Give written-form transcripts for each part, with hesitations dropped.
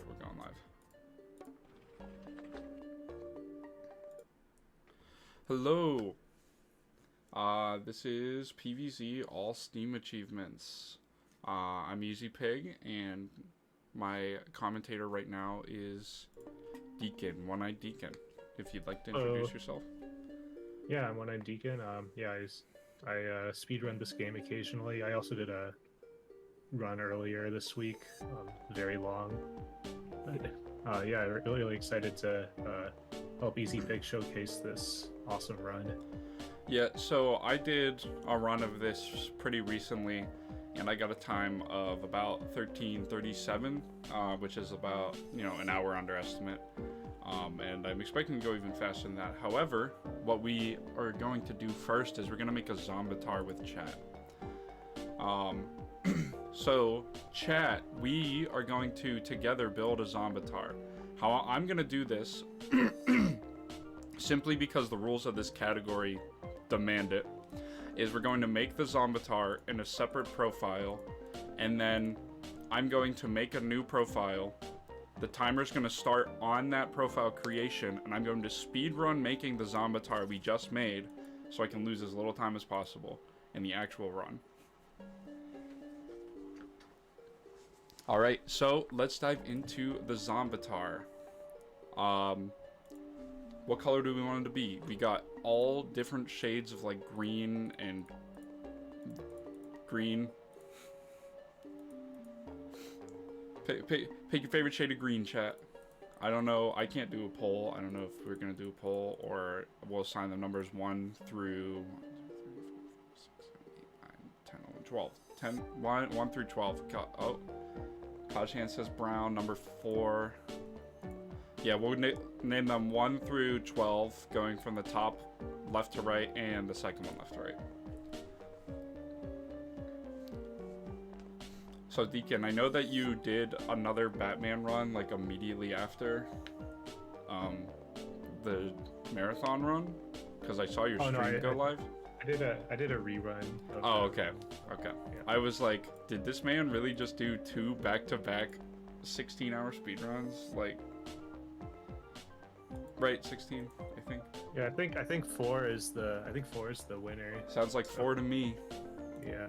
Alright, we're going live. Hello! This is PvZ All Steam Achievements. I'm ezPiig, and my commentator right now is Deacon, One-Eyed Deacon. If you'd like to introduce yourself. Yeah, I'm One-Eyed Deacon. I speedrun this game occasionally. I also did a run earlier this week, very long. But, yeah, really excited to help ezPiig showcase this awesome run. Yeah, so I did a run of this pretty recently, and I got a time of about 13:37, which is about, an hour underestimate. And I'm expecting to go even faster than that. However, what we are going to do first is we're going to make a zombitar with chat. So, chat, we are going to together build a zombitar. How I'm going to do this, simply because the rules of this category demand it, is we're going to make the zombitar in a separate profile, and then I'm going to make a new profile. The timer's going to start on that profile creation, and I'm going to speedrun making the zombitar we just made so I can lose as little time as possible in the actual run. Alright, so let's dive into the zombitar. What color do we want it to be? We got all different shades of like green and green. Pick your favorite shade of green, chat. I don't know. I can't do a poll. I don't know if we're going to do a poll or we'll assign the numbers 1 through 10, 11, 12. 10, 1 through 12. Oh, Kajhan says brown, number 4. Yeah, we'll name them 1 through 12, going from the top left to right and the second one left to right. So Deacon, I know that you did another Batman run like immediately after the marathon run, because I saw your stream go live. I did a rerun. Oh, okay. Yeah. I was like, did this man really just do 2 back-to-back 16-hour speedruns? Like, right, 16, I think. Yeah, I think 4 is the winner. Sounds like 4 to me. Yeah.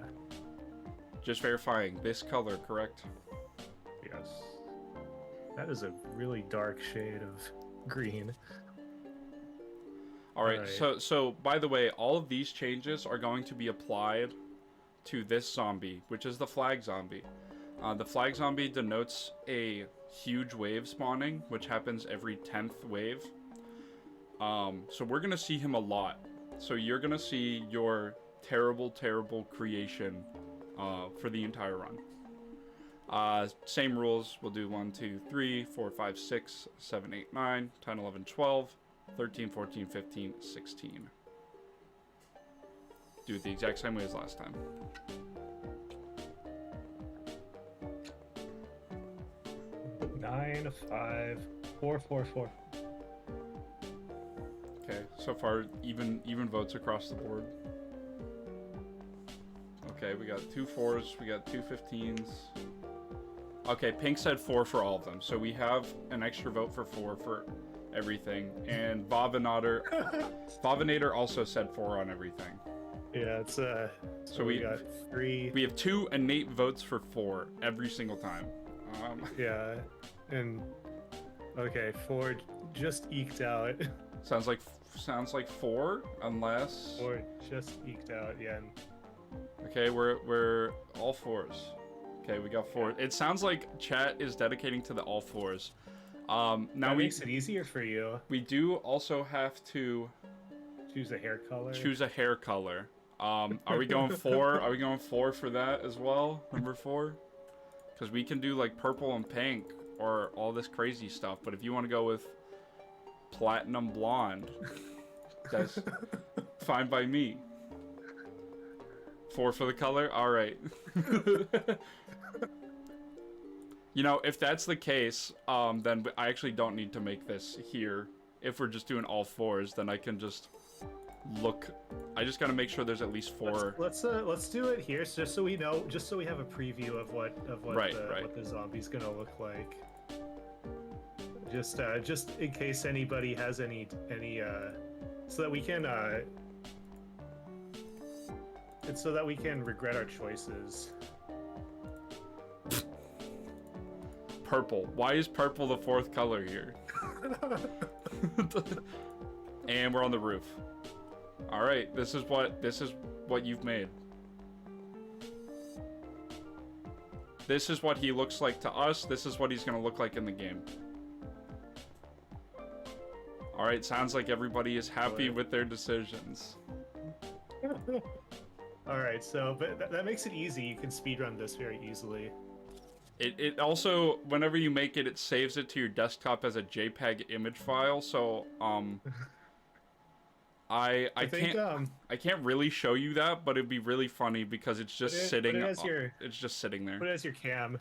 Just verifying, this color, correct? Yes. That is a really dark shade of green. Alright, so by the way, all of these changes are going to be applied to this zombie, which is the flag zombie. The flag zombie denotes a huge wave spawning, which happens every 10th wave. So we're going to see him a lot. So you're going to see your terrible, terrible creation for the entire run. Same rules. We'll do 1, 2, 3, 4, 5, 6, 7, 8, 9, 10, 11, 12, 13, 14, 15, 16. Do it the exact same way as last time. Nine, 5, 4, 4, 4. Okay, so far even votes across the board. Okay, we got 2 4s, we got 2 15s. Okay, Pink said 4 for all of them, so we have an extra vote for 4 for everything. And Vavinator also said 4 on everything. Yeah, it's so we got 3. We have 2 innate votes for 4 every single time. Yeah, and okay, 4 just eked out. Sounds like 4, unless 4 just eked out. Yeah. Okay, we're all 4s. Okay, we got 4. It sounds like chat is dedicating to the all 4s. Now that makes it easier for you. We do also have to choose a hair color. Choose a hair color. Are we going 4? Are we going 4 for that as well? Number 4? Because we can do like purple and pink or all this crazy stuff. But if you want to go with platinum blonde, that's fine by me. 4 for the color? Alright. If that's the case, then I actually don't need to make this here. If we're just doing all 4s, then I can just look. I just gotta make sure there's at least 4. Let's do it here, just so we know, just so we have a preview of what the zombie's gonna look like. Just in case anybody has any so that we can it's so that we can regret our choices. Purple. Why is purple the fourth color here? And we're on the roof. All right, this is what you've made. This is what he looks like to us. This is what he's gonna look like in the game. All right, sounds like everybody is happy with their decisions. All right, so but that makes it easy. You can speedrun this very easily. It also, whenever you make it, it saves it to your desktop as a JPEG image file. So I can't really show you that, but it'd be really funny because it's just sitting. It's just sitting there. Put it as your cam.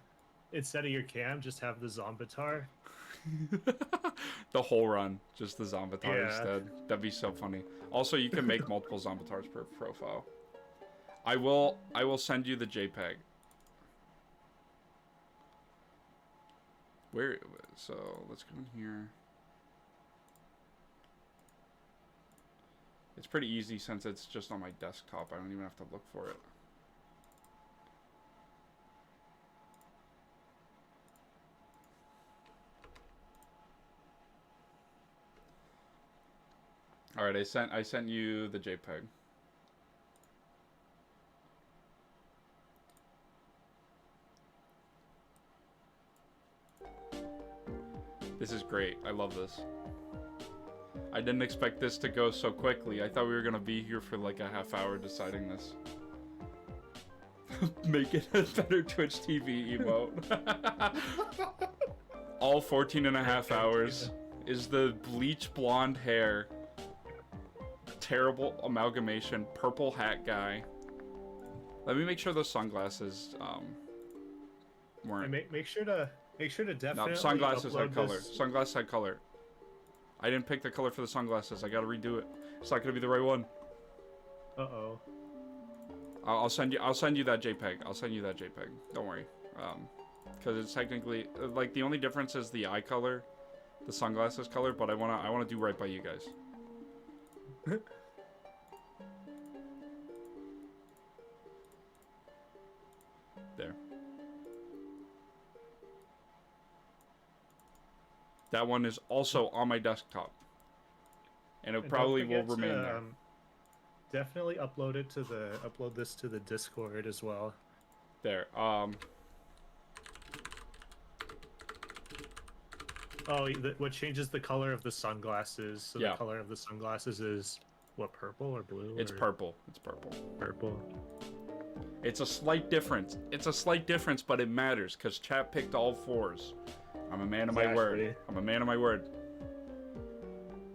Instead of your cam, just have the Zombitar. The whole run, just the Zombitar instead. That'd be so funny. Also, you can make multiple Zombitars per profile. I will send you the JPEG. Where? So let's go in here. It's pretty easy since it's just on my desktop. I don't even have to look for it. All right, I sent you the JPEG. This is great. I love this. I didn't expect this to go so quickly. I thought we were gonna be here for like a half hour deciding this. Make it a better Twitch TV emote. All 14 and a half hours is the bleach blonde hair. Terrible amalgamation. Purple hat guy. Let me make sure those sunglasses weren't. And make sure to definitely. No, sunglasses had color. Sunglasses had color. I didn't pick the color for the sunglasses. I gotta redo it. It's not gonna be the right one. Uh-oh. I'll send you that JPEG. I'll send you that JPEG. Don't worry. Because it's technically like the only difference is the eye color, the sunglasses color. But I wanna do right by you guys. There. That one is also on my desktop, and it probably will remain there. Definitely upload this to the Discord as well. There. What changes the color of the sunglasses? So yeah. The color of the sunglasses is what, purple or blue? It's purple. It's purple. Purple. It's a slight difference. It's a slight difference, but it matters because chat picked all fours. I'm a man of my word. I'm a man of my word.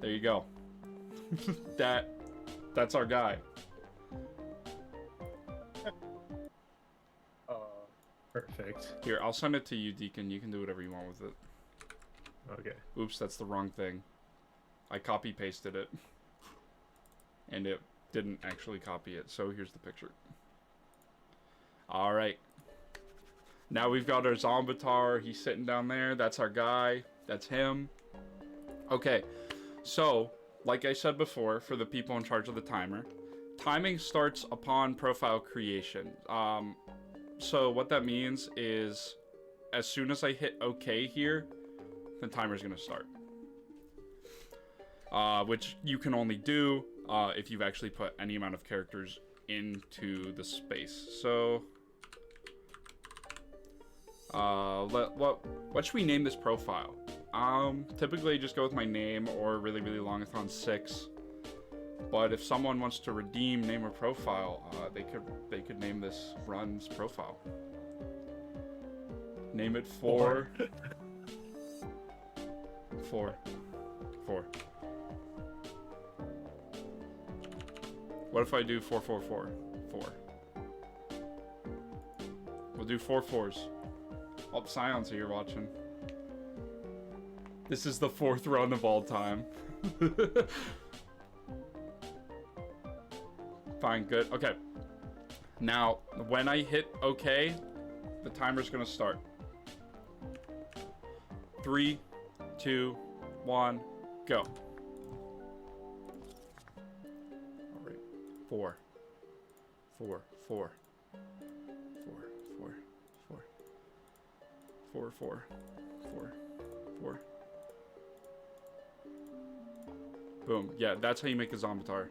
There you go. That's our guy. Perfect. Here, I'll send it to you, Deacon. You can do whatever you want with it. Okay. Oops, that's the wrong thing. I copy-pasted it. And it didn't actually copy it, so here's the picture. Alright. Now we've got our Zombitar. He's sitting down there. That's our guy. That's him. Okay. So, like I said before, for the people in charge of the timer, timing starts upon profile creation. So what that means is as soon as I hit OK here, the timer's going to start. Which you can only do if you've actually put any amount of characters into the space. So what should we name this profile? Typically just go with my name or really longathon 6. But if someone wants to redeem name a profile, they could name this run's profile. Name it 4. 4. What if I do 444? 4. We'll do 4 4s. Oh, Scion's here watching. This is the 4th run of all time. Fine, good. Okay. Now, when I hit OK, the timer's gonna start. 3, 2, 1, go. All right. 4, 4, 4, 4, 4, 4, 4, 4, 4, 4. Boom. Yeah, that's how you make a zombitar.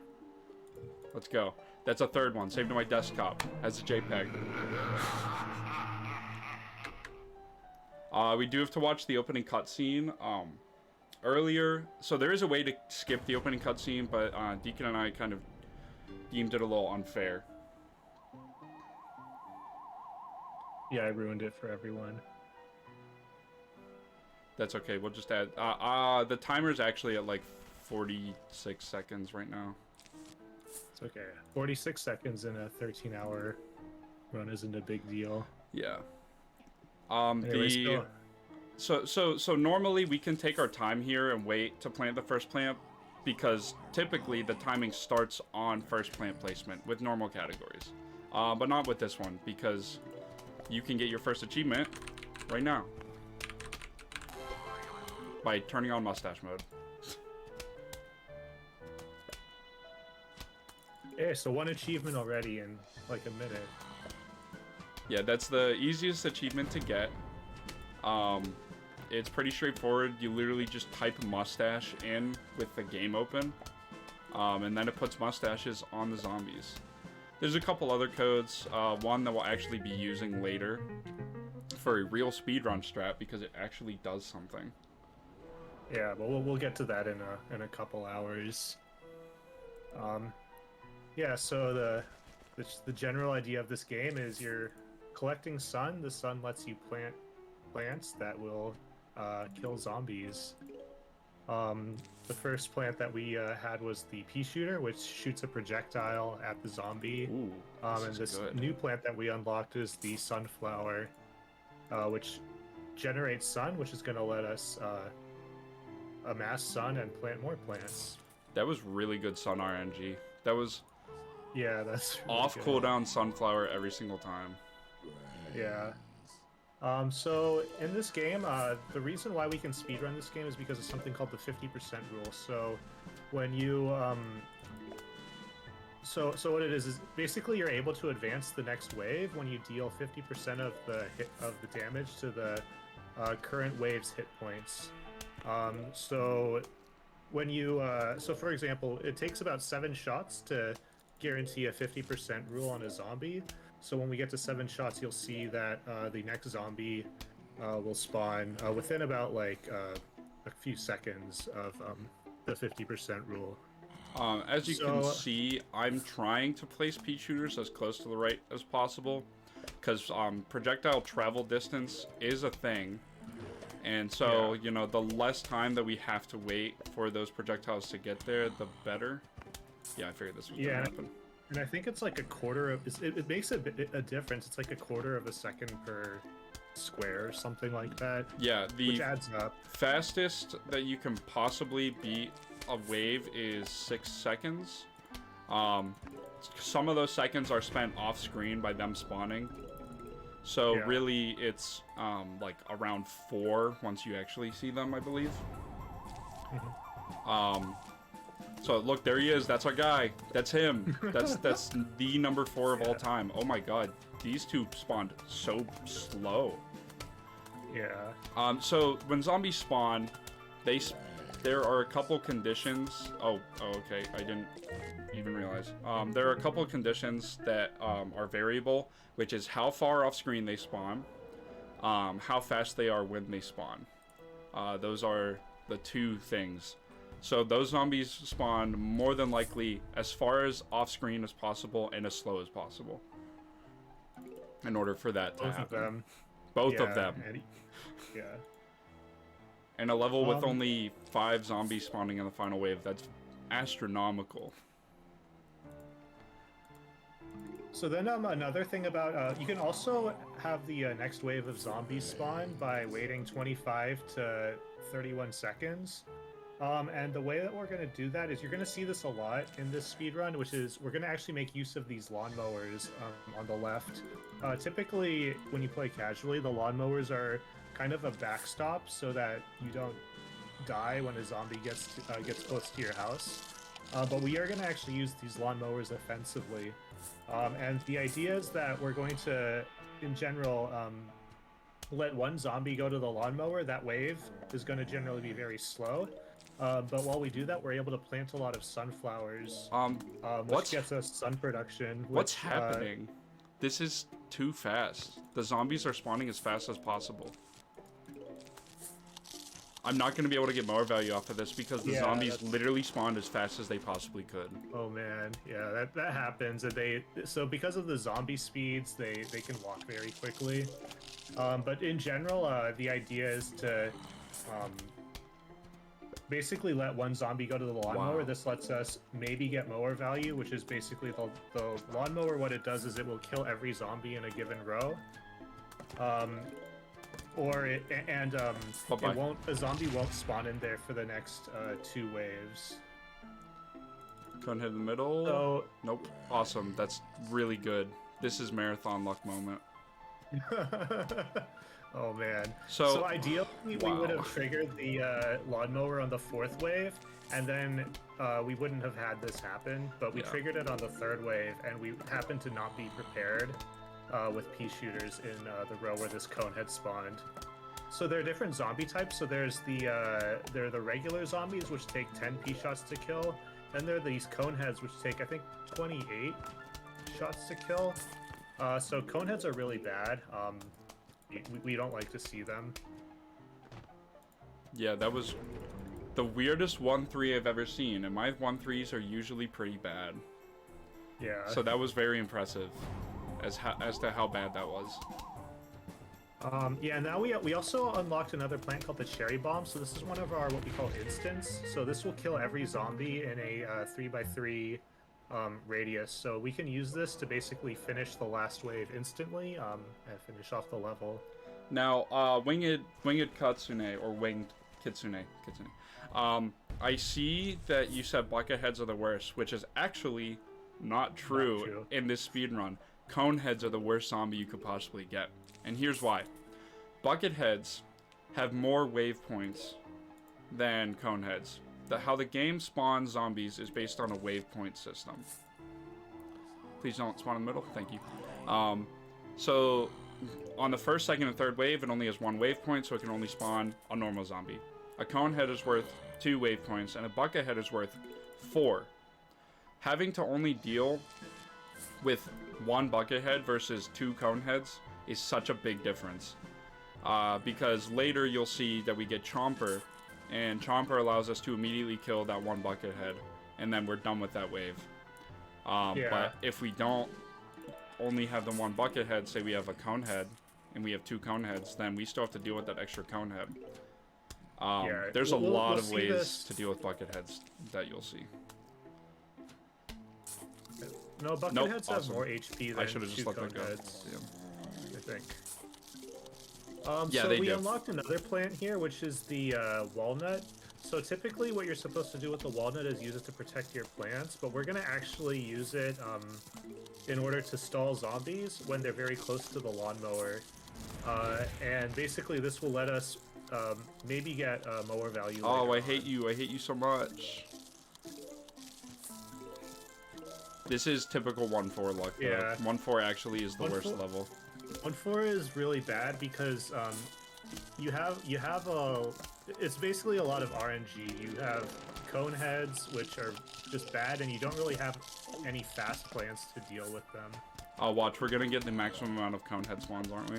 Let's go. That's a third one. Saved to my desktop as a JPEG. We do have to watch the opening cutscene. Earlier, so there is a way to skip the opening cutscene, but Deacon and I kind of deemed it a little unfair. Yeah, I ruined it for everyone. That's okay. We'll just add. The timer's actually at like 46 seconds right now. It's okay. 46 seconds in a 13-hour run isn't a big deal. Yeah. Anyways, So normally we can take our time here and wait to plant the first plant, because typically the timing starts on first plant placement with normal categories. But not with this one, because you can get your first achievement right now by turning on mustache mode. Yeah, so one achievement already in like a minute. Yeah, that's the easiest achievement to get. It's pretty straightforward. You literally just type mustache in with the game open, and then it puts mustaches on the zombies. There's a couple other codes, one that we'll actually be using later for a real speedrun strat, because it actually does something. Yeah, but we'll get to that in a couple hours. Yeah, so the general idea of this game is you're collecting sun. The sun lets you plant plants that will kill zombies. The first plant that we had was the pea shooter, which shoots a projectile at the zombie. Ooh, and this new plant that we unlocked is the sunflower, which generates sun, which is going to let us amass sun and plant more plants. That was really good sun RNG. That was that's really off good. cooldown sunflower every single time. Yeah. So in this game, the reason why we can speedrun this game is because of something called the 50% rule. So when you so what it is basically you're able to advance the next wave when you deal 50% of the damage to the current wave's hit points. So when you so for example, it takes about 7 shots to guarantee a 50% rule on a zombie. So when we get to 7 shots, you'll see that the next zombie will spawn within about like a few seconds of the 50% rule. As you can see, I'm trying to place pea shooters as close to the right as possible, because projectile travel distance is a thing. And so, you know, the less time that we have to wait for those projectiles to get there, the better. Yeah, I figured this was going to happen. And I think it's like a quarter of... It makes a difference. It's like a quarter of a second per square or something like that. Yeah, which adds up. Fastest that you can possibly beat a wave is 6 seconds. Some of those seconds are spent off screen by them spawning. So really, it's like around 4 once you actually see them, I believe. So look, there he is. That's our guy. That's him. That's the number 4 of all time. Oh my god, these two spawned so slow. Yeah. So when zombies spawn, there are a couple conditions. Oh, okay. I didn't even realize. There are a couple of conditions that are variable, which is how far off screen they spawn, how fast they are when they spawn. Those are the 2 things. So those zombies spawn more than likely as far as off screen as possible and as slow as possible, in order for that to happen. Both of them. Yeah. And a level with only 5 zombies spawning in the final wave, that's astronomical. So then another thing about, you can also have the next wave of zombies spawn by waiting 25 to 31 seconds. And the way that we're going to do that is you're going to see this a lot in this speedrun, which is we're going to actually make use of these lawnmowers on the left. Typically, when you play casually, the lawnmowers are kind of a backstop so that you don't die when a zombie gets close to your house. But we are going to actually use these lawnmowers offensively. And the idea is that we're going to, in general, let one zombie go to the lawnmower. That wave is going to generally be very slow. But while we do that, we're able to plant a lot of sunflowers, which gets us sun production. What's happening? This is too fast. The zombies are spawning as fast as possible. I'm not going to be able to get mower value off of this because the zombies literally spawned as fast as they possibly could. Oh man, yeah, that happens. And so because of the zombie speeds, they can walk very quickly. But in general, the idea is to basically let one zombie go to the lawnmower. Wow. This lets us maybe get mower value, which is basically the lawnmower. What it does is it will kill every zombie in a given row. A zombie won't spawn in there for the next 2 waves. Couldn't hit the middle. So, nope. Awesome. That's really good. This is marathon luck moment. Oh man. So ideally we would have triggered the lawnmower on the 4th wave, and then we wouldn't have had this happen, but we triggered it on the 3rd wave, and we happened to not be prepared with pea shooters in the row where this cone had spawned. So there are different zombie types. So there's there are the regular zombies, which take 10 pea shots to kill. Then there are these cone heads, which take, I think, 28 shots to kill. So cone heads are really bad. We don't like to see them. Yeah, that was the weirdest 1-3 I've ever seen, and my 1-3s are usually pretty bad. Yeah. So that was very impressive, as to how bad that was. Yeah, now we also unlocked another plant called the cherry bomb. So this is one of our what we call instants. So this will kill every zombie in a 3x3 radius. So we can use this to basically finish the last wave instantly and finish off the level. Now, winged Katsune, or winged Kitsune. I see that you said bucket heads are the worst, which is actually not true in this speedrun. Cone heads are the worst zombie you could possibly get. And here's why. Bucket heads have more wave points than cone heads. How the game spawns zombies is based on a wave point system. Please don't spawn in the middle. Thank you. So on the 1st, 2nd, and 3rd wave, it only has 1 wave point, so it can only spawn a normal zombie. A cone head is worth 2 wave points, and a bucket head is worth 4. Having to only deal with 1 bucket head versus 2 cone heads is such a big difference. Because later you'll see that we get Chomper, and Chomper allows us to immediately kill that 1 bucket head, and then we're done with that wave. But if we don't only have the 1 bucket head, say we have a cone head, and we have 2 cone heads, then we still have to deal with that extra cone head. There's a lot of ways to deal with bucket heads that you'll see. No, bucket heads have more HP than I should have just let that go. Heads, I think. Yeah, so they we do. unlocked another plant here, which is the walnut. So typically what you're supposed to do with the walnut is use it to protect your plants, but we're going to actually use it in order to stall zombies when they're very close to the lawnmower. And basically this will let us maybe get mower value. Oh, I hate you. I hate you so much. This is typical 1-4 luck, though. Yeah. 1-4 actually is the worst level. 1-4 is really bad because you have it's basically a lot of RNG. You have cone heads, which are just bad, and you don't really have any fast plants to deal with them. Oh, watch, we're gonna get the maximum amount of cone head spawns, aren't we?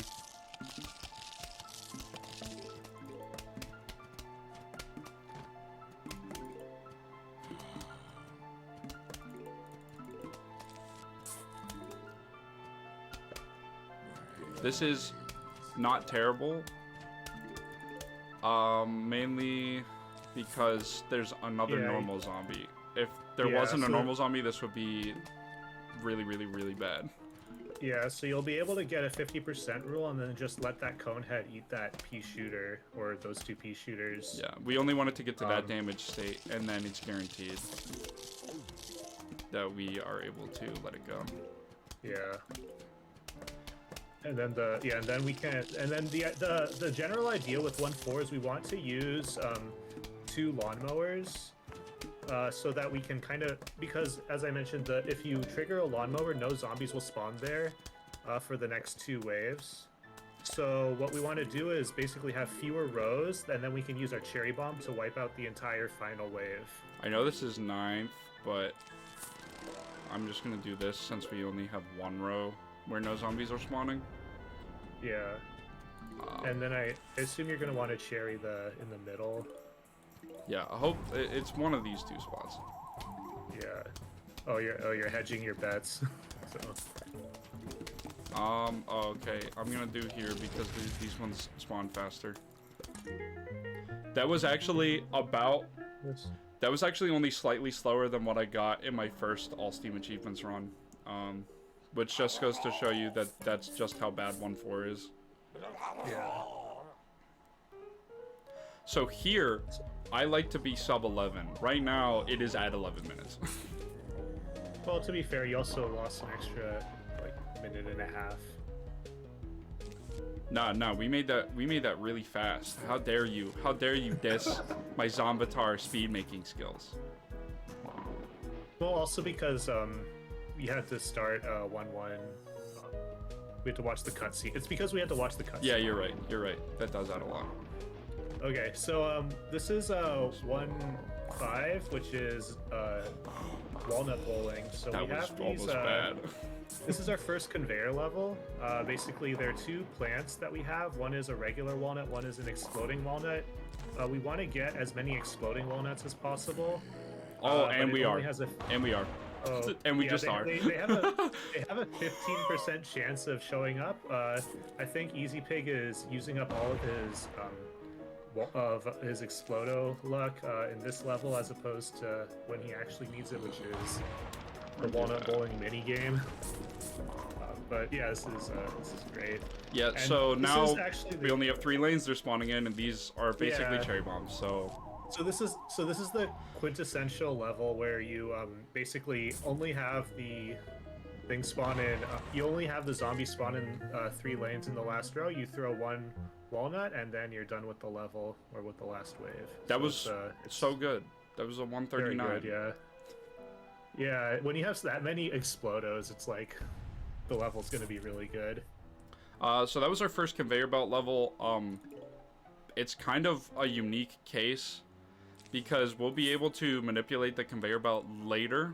This is not terrible, mainly because there's another normal zombie. If there wasn't a normal zombie, this would be really, really, really bad. Yeah, so you'll be able to get a 50% rule and then just let that cone head eat that pea shooter, or those 2 pea shooters. Yeah, we only want it to get to that damage state, and then it's guaranteed that we are able to let it go. Yeah. And then and then we can, and then the general idea with 1.4 is we want to use 2 lawnmowers, so that we can kind of, because as I mentioned, if you trigger a lawnmower, no zombies will spawn there for the next 2 waves. So what we want to do is basically have fewer rows, and then we can use our cherry bomb to wipe out the entire final wave. I know this is 9th, but I'm just gonna do this since we only have 1 row where no zombies are spawning. Yeah. And then I assume you're gonna want to cherry in the middle. Yeah, I hope it's one of these 2 spots. Yeah. Oh, you're hedging your bets. So. Okay, I'm gonna do here because these ones spawn faster. That was actually that was actually only slightly slower than what I got in my first All Steam Achievements run. Which just goes to show you that that's just how bad 1.4 is. Yeah. So here, I like to be sub 11. Right now, it is at 11 minutes. Well, to be fair, you also lost an extra, like, minute and a half. Nah, we made that really fast. How dare you? How dare you diss my Zombitar speed making skills? Well, also because we had to start 1-1. We had to watch the cutscene. It's because we had to watch the cutscene. Yeah, you're right. You're right. That does add a lot. Okay, so this is 1-5, which is walnut bowling. So That we was have these. almost bad. This is our first conveyor level. Basically, there are 2 plants that we have. One is a regular walnut, one is an exploding walnut. We want to get as many exploding walnuts as possible. Oh, and we are. And we are. Oh, and we yeah, just are. They have a 15% chance of showing up. I think ezPiig is using up all of his Explodo luck in this level, as opposed to when he actually needs it, which is the walnut bowling mini game. But yeah, this is great. Yeah. And so now we the, only have 3 lanes they're spawning in, and these are basically cherry bombs. So this is the quintessential level where you basically only have the thing spawn in. You only have the zombie spawn in 3 lanes in the last row. You throw 1 walnut, and then you're done with the level, or with the last wave. That was it's so good. That was a 139. Very good, yeah. Yeah, when you have that many Explodos, it's like the level's gonna be really good. So that was our first conveyor belt level. It's kind of a unique case because we'll be able to manipulate the conveyor belt later.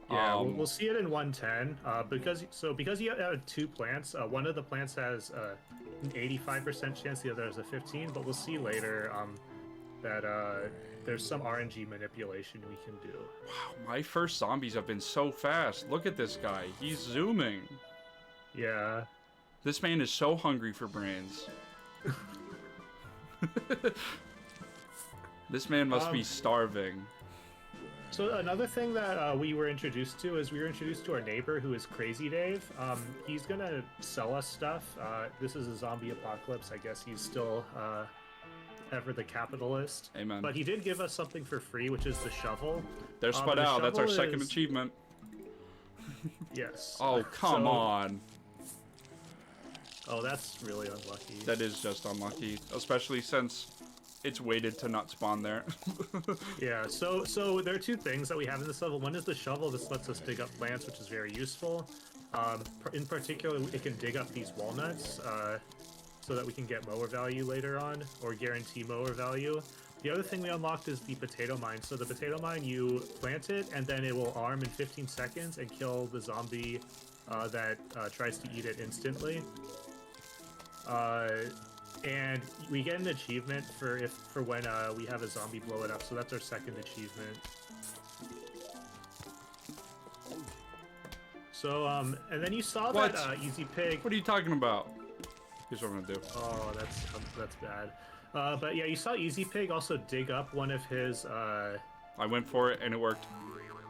Yeah, we'll see it in 110. Because you have 2 plants, one of the plants has an 85% chance, the other has a 15. But we'll see later that there's some RNG manipulation we can do. Wow, my first zombies have been so fast. Look at this guy. He's zooming. Yeah. This man is so hungry for brains. This man must be starving. So another thing that we were introduced to is our neighbor, who is Crazy Dave. He's gonna sell us stuff. This is a zombie apocalypse. I guess he's still ever the capitalist. Amen. But he did give us something for free, which is the shovel. There's Spud Out. That's our second achievement. Yes. Oh, come on. Oh, that's really unlucky. That is just unlucky, especially since it's waited to not spawn there. Yeah, so there are 2 things that we have in this level. One is the shovel. This lets us dig up plants, which is very useful. In particular, it can dig up these walnuts so that we can get mower value later on, or guarantee mower value. The other thing we unlocked is the potato mine. So the potato mine, you plant it, and then it will arm in 15 seconds and kill the zombie that tries to eat it instantly. And we get an achievement for when we have a zombie blow it up. So that's our second achievement. So and then you saw What? that ezPiig. What are you talking about? Here's what I'm gonna do. Oh, that's bad. But yeah, you saw ezPiig also dig up one of his. I went for it and it worked.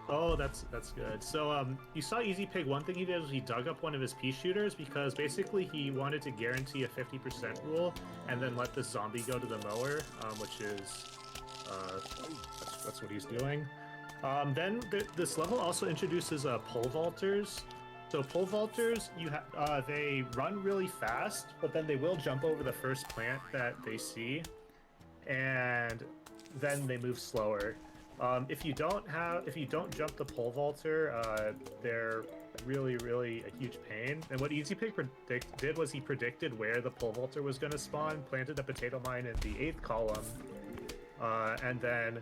Oh, that's good. So you saw ezPiig. One thing he did was he dug up one of his pea shooters because basically he wanted to guarantee a 50% rule and then let the zombie go to the mower, which is that's what he's doing. Then this level also introduces pole vaulters. So pole vaulters, they run really fast, but then they will jump over the first plant that they see, and then they move slower. If you don't jump the pole vaulter, they're really a huge pain. And what ezPiig did was he predicted where the pole vaulter was going to spawn, planted a potato mine in the 8th column, and then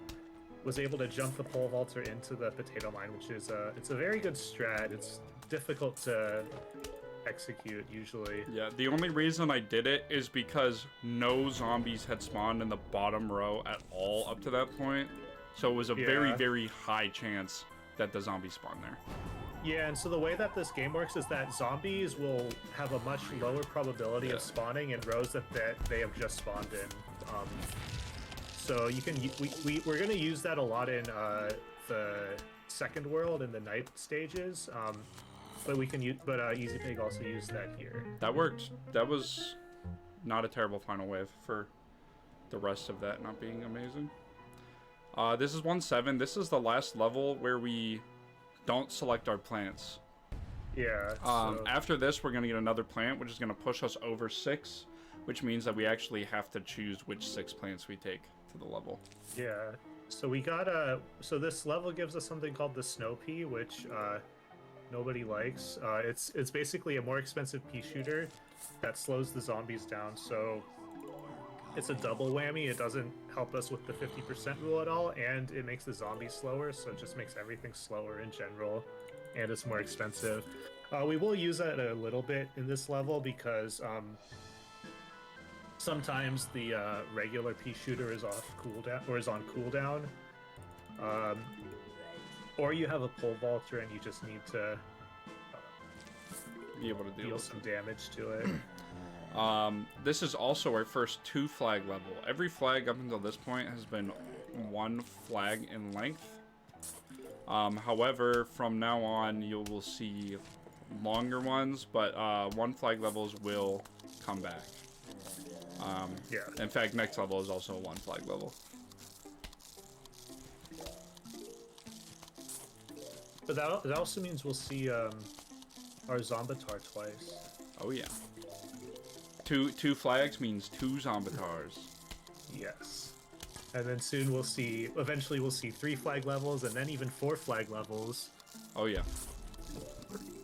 was able to jump the pole vaulter into the potato mine, which is it's a very good strat. It's difficult to execute usually. Yeah, the only reason I did it is because no zombies had spawned in the bottom row at all up to that point. So it was a very high chance that the zombies spawn there. Yeah, and so the way that this game works is that zombies will have a much lower probability of spawning in rows that they have just spawned in. So you can we're gonna use that a lot in the second world and the night stages. But ezPiig also used that here. That worked. That was not a terrible final wave for the rest of that not being amazing. This is 1-7. This is the last level where we don't select our plants. Yeah. After this, we're going to get another plant, which is going to push us over 6, which means that we actually have to choose which 6 plants we take to the level. Yeah. So we got so this level gives us something called the snow pea, which nobody likes. It's basically a more expensive pea shooter that slows the zombies down. So it's a double whammy. It doesn't help us with the 50% rule at all, and it makes the zombies slower, so it just makes everything slower in general, and it's more expensive. We will use that a little bit in this level because sometimes the regular pea shooter is off cooldown or is on cooldown, or you have a pole vaulter and you just need to be able to deal some damage to it. This is also our first 2 flag level. Every flag up until this point has been 1 flag in length. However, from now on, you will see longer ones, but 1 flag levels will come back. In fact, next level is also a 1 flag level. But that also means we'll see our Zombitar twice. Oh yeah. Two flags means 2 Zombatars. Yes. And then soon eventually we'll see 3 flag levels, and then even 4 flag levels. Oh yeah.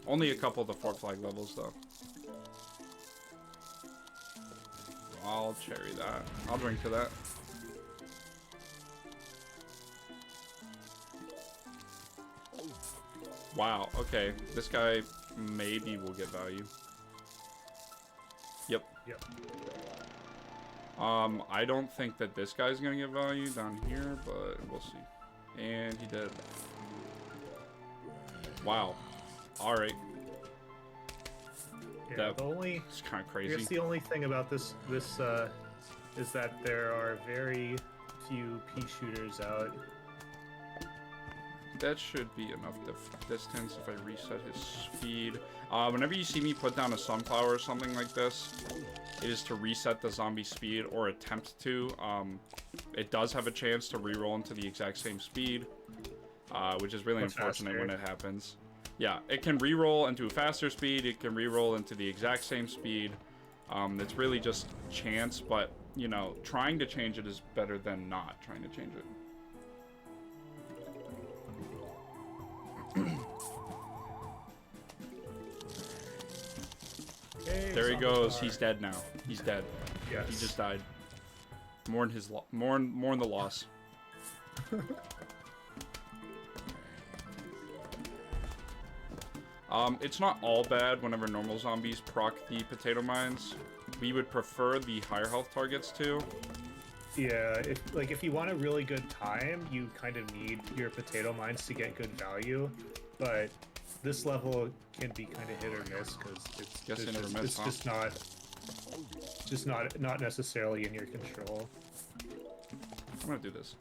Only a couple of the 4 flag levels though. I'll cherry that. I'll drink to that. Wow, okay. This guy maybe will get value. Yep. I don't think that this guy's gonna get value down here, but we'll see. And he did. Wow. Alright. Yeah, it's kind of crazy. I guess the only thing about this is that there are very few pea shooters out. That should be enough distance if I reset his speed. Whenever you see me put down a sunflower or something like this, it is to reset the zombie speed or attempt to. It does have a chance to reroll into the exact same speed, which is really unfortunate when it happens. Yeah, it can reroll into a faster speed, it can reroll into the exact same speed. It's really just chance, but, you know, trying to change it is better than not trying to change it. Hey, there he goes. He's dead now. He's dead. Yes. He just died. Mourn his mourn the loss. It's not all bad whenever normal zombies proc the potato mines. We would prefer the higher health targets too. Yeah, if you want a really good time, you kind of need your potato mines to get good value, but this level can be kind of hit or miss because it's just not necessarily in your control. I'm gonna do this.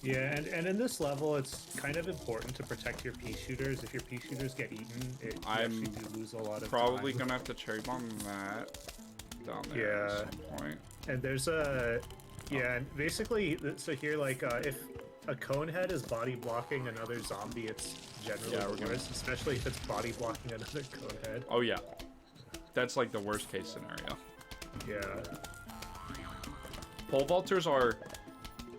Yeah, and in this level, it's kind of important to protect your pea shooters. If your pea shooters get eaten, you actually do lose a lot of probably time. Gonna have to cherry bomb that down there at some point. And there's and basically, so here, a cone head is body blocking another zombie, it's generally the worst, especially if it's body blocking another cone head. Oh yeah, that's like the worst case scenario. Yeah. Pole vaulters are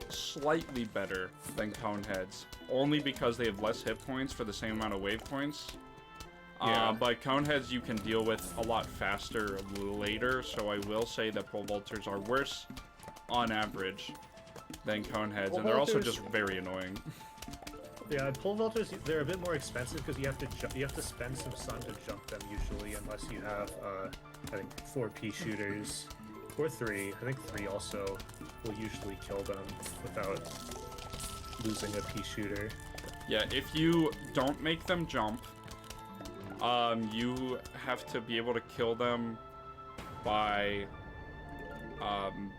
slightly better than cone heads, only because they have less hit points for the same amount of wave points. Yeah. But cone heads you can deal with a lot faster later, so I will say that pole vaulters are worse on average than cone heads, and they're also just very annoying. Yeah, pole vaulters, they're a bit more expensive because you have to spend some sun to jump them usually, unless you have I think 4 pea shooters or 3. I think 3 also will usually kill them without losing a pea shooter. Yeah, if you don't make them jump, you have to be able to kill them by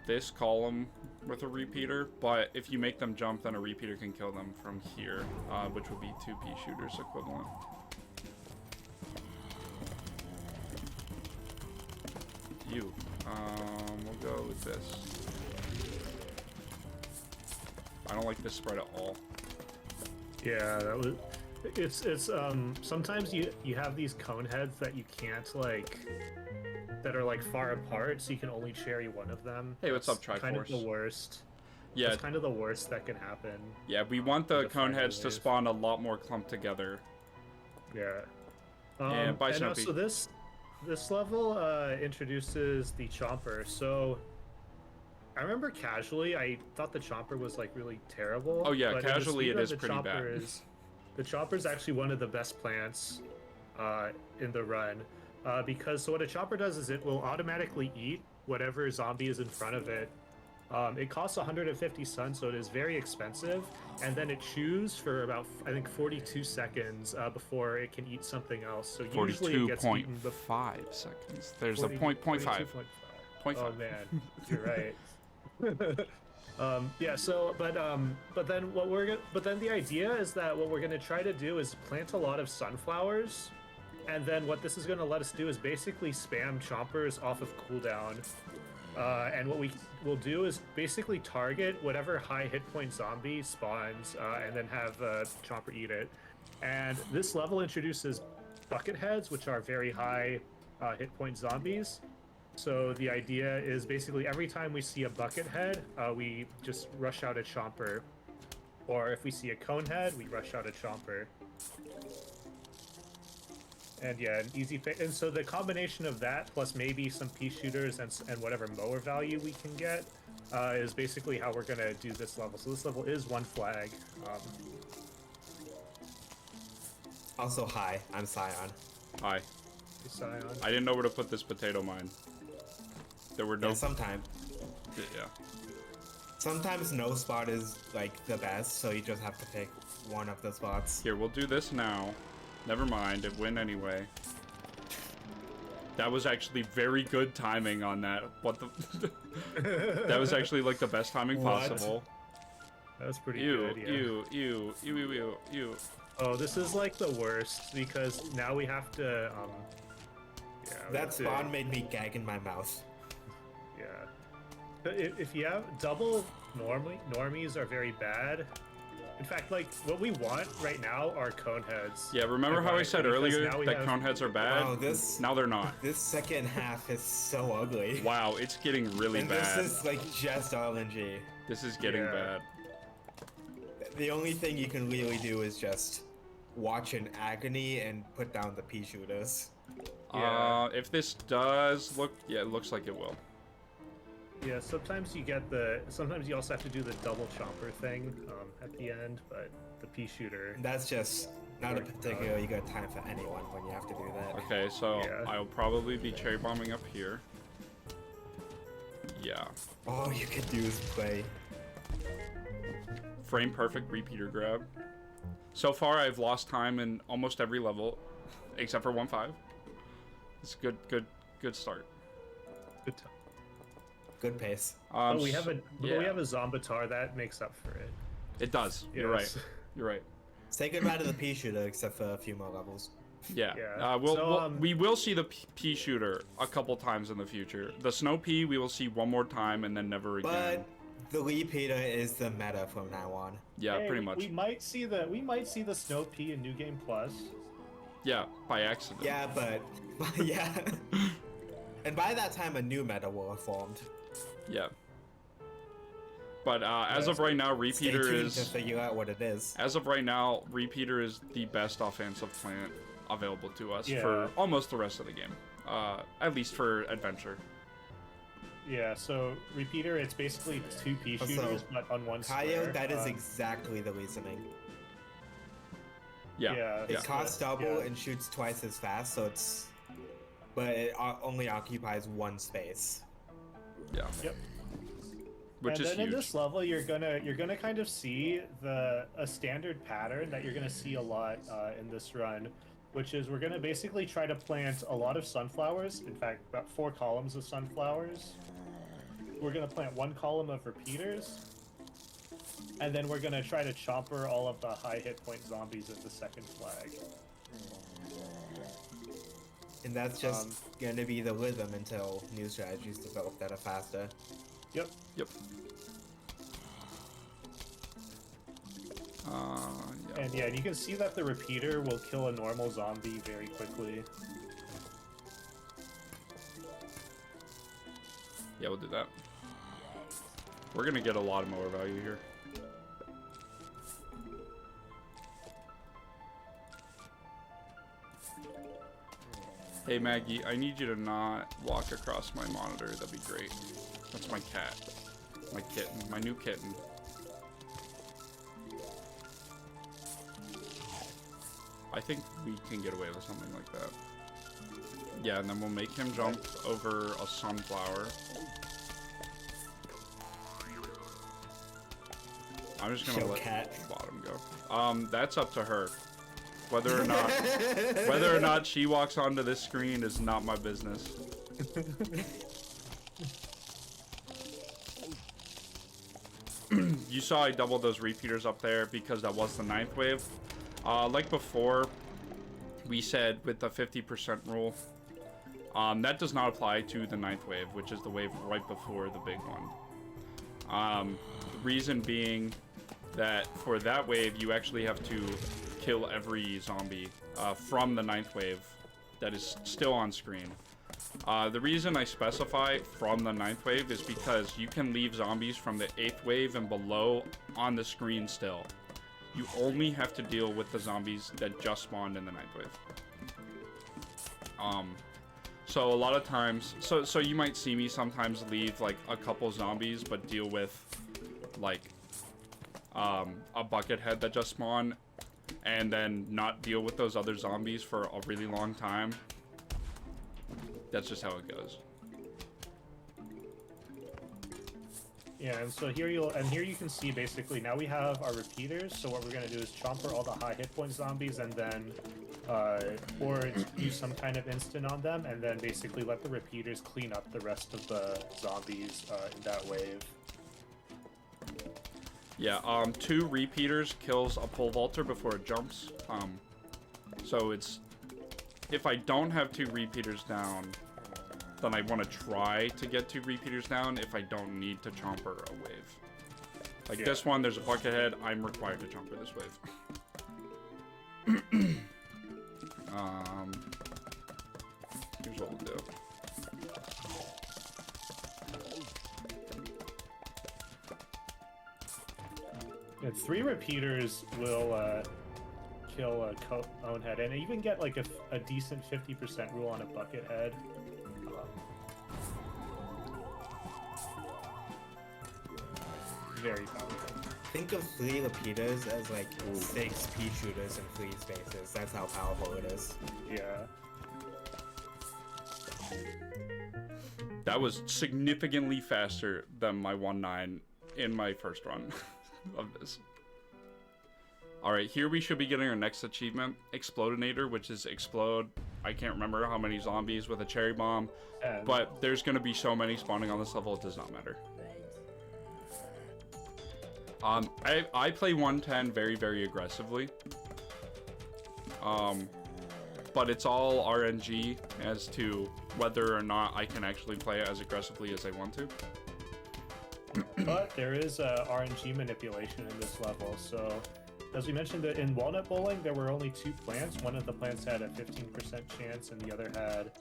this column with a repeater, but if you make them jump, then a repeater can kill them from here, which would be 2 pea shooters equivalent. We'll go with this. I don't like this spread at all. Yeah, that was. It's sometimes you have these cone heads that you can't like, that are like far apart, so you can only cherry one of them. Hey, what's up, Triforce? Kind of the worst. Yeah, it's kind of the worst that can happen. Yeah, we want the cone heads to spawn a lot more clumped together. Yeah. And by and also this level introduces the chomper. So I remember casually I thought the chomper was like really terrible. Oh yeah, casually it is pretty bad. The chopper is actually one of the best plants in the run, because so what a chopper does is it will automatically eat whatever zombie is in front of it. It costs 150 sun, so it is very expensive, and then it chews for about, I think, 42 seconds before it can eat something else. So usually it gets eaten 42.5 seconds. There's a point 0.5. 0.5. Oh man, you're right. Yeah. So, but then the idea is that what we're gonna try to do is plant a lot of sunflowers, and then what this is gonna let us do is basically spam chompers off of cooldown. And what we will do is basically target whatever high hit point zombie spawns, and then have chomper eat it. And this level introduces bucket heads, which are very high hit point zombies. So the idea is basically every time we see a bucket head, we just rush out a chomper. Or if we see a cone head, we rush out a chomper. And yeah, an easy and so the combination of that plus maybe some pea shooters and whatever mower value we can get is basically how we're gonna do this level. So this level is 1 flag. Also, hi, I'm Scion. Hi. Hey, Scion. I didn't know where to put this potato mine. There were no. Yeah, sometimes. Yeah. Sometimes no spot is like the best, so you just have to pick one of the spots. Here, we'll do this now. Never mind, it went anyway. That was actually very good timing on that. What the? That was actually like the best timing possible. That was pretty good. Yeah. Ew. Oh, this is like the worst because now we have to. Yeah. That spawn made me gag in my mouth. Yeah. If you have double normies are very bad. In fact, like, what we want right now are cone heads. Yeah, remember how I said earlier that cone heads are bad? Wow, now they're not. This second half is so ugly. Wow, it's getting really bad. This is like just RNG. This is getting bad. The only thing you can really do is just watch in agony and put down the pea shooters. Yeah. If this does look, yeah, it looks like it will. Yeah, sometimes you also have to do the double chomper thing at the end, but the pea shooter. That's just not a particularly good time for anyone when you have to do that. Okay, so I'll probably be cherry bombing up here. Yeah. All you could do is play. Frame perfect repeater grab. So far, I've lost time in almost every level, except for 1.5. It's good start. Good time. Good pace. We have a Zombatar that makes up for it. It does. Yes. You're right. You're right. Say goodbye to the pea shooter, except for a few more levels. Yeah. Yeah. We will see the pea shooter a couple times in the future. The snow pea we will see one more time and then never again. But The repeater is the meta from now on. Yeah, Hey, pretty much. We might see the Snow Pea in New Game Plus. Yeah, by accident. Yeah, but yeah. And by that time, a new meta will have formed. Yeah. But as of right now, Stay Repeater tuned is... to figure out what it is. As of right now, Repeater is the best offensive plant available to us Yeah. for almost the rest of the game. At least for Adventure. Yeah, so Repeater, it's basically 2 pea Also, shooters, but on one Kaio, square. that is exactly the reasoning. Yeah. Yeah, It costs double yeah. and shoots twice as fast, so it's... But it only occupies one space. Yeah. Yep. Which and is then huge. in this level, you're gonna kind of see a standard pattern that you're gonna see a lot in this run, which is we're gonna basically try to plant a lot of sunflowers. In fact, about 4 columns of sunflowers. We're gonna plant 1 column of repeaters, and then we're gonna try to chopper all of the high hit point zombies at the second flag. And that's just gonna be the rhythm until new strategies develop that are faster. Yep. Yep. Yeah. And yeah, and you can see that the repeater will kill a normal zombie very quickly. Yeah, we'll do that. We're gonna get a lot of mower value here. Hey Maggie, I need you to not walk across my monitor. That'd be great. That's my cat. My kitten. My new kitten. I think we can get away with something like that. Yeah, and then we'll make him jump over a sunflower. I'm just gonna Show let cat. the bottom go. That's up to her. Whether or not she walks onto this screen is not my business. You saw I doubled those repeaters up there because that was the 9th wave. Like before, we said with the 50% rule, that does not apply to the 9th wave, which is the wave right before the big one. The reason being that for that wave, you actually have to kill every zombie from the 9th wave that is still on screen. The reason I specify from the 9th wave is because you can leave zombies from the 8th wave and below on the screen still. You only have to deal with the zombies that just spawned in the 9th wave. So a lot of times, so you might see me sometimes leave like a couple zombies, but deal with like a bucket head that just spawned, and then not deal with those other zombies for a really long time. That's just how it goes. Yeah, and so here you can see basically now we have our repeaters. So what we're gonna do is chomper all the high hit point zombies, and then or use some kind of instant on them, and then basically let the repeaters clean up the rest of the zombies in that wave. Yeah, 2 repeaters kills a pole vaulter before it jumps. So it's, if I don't have 2 repeaters down, then I want to try to get 2 repeaters down if I don't need to chomper a wave. Like this one, there's a bucket head, I'm required to chomper this wave. Here's what we'll do. And 3 repeaters will kill a cone head, and even get like a decent 50% rule on a bucket head. Very powerful. Think of 3 repeaters as like 6 pea shooters in 3 spaces. That's how powerful it is. Yeah. That was significantly faster than my 1.9 in my first run of this. Alright, here we should be getting our next achievement, Explodinator, which is explode, I can't remember how many zombies with a cherry bomb, but there's going to be so many spawning on this level, it does not matter. I play 110 very, very aggressively. But it's all RNG as to whether or not I can actually play as aggressively as I want to. But there is RNG manipulation in this level. So, as we mentioned, in Walnut Bowling, there were only 2 plants. One of the plants had a 15% chance, and the other had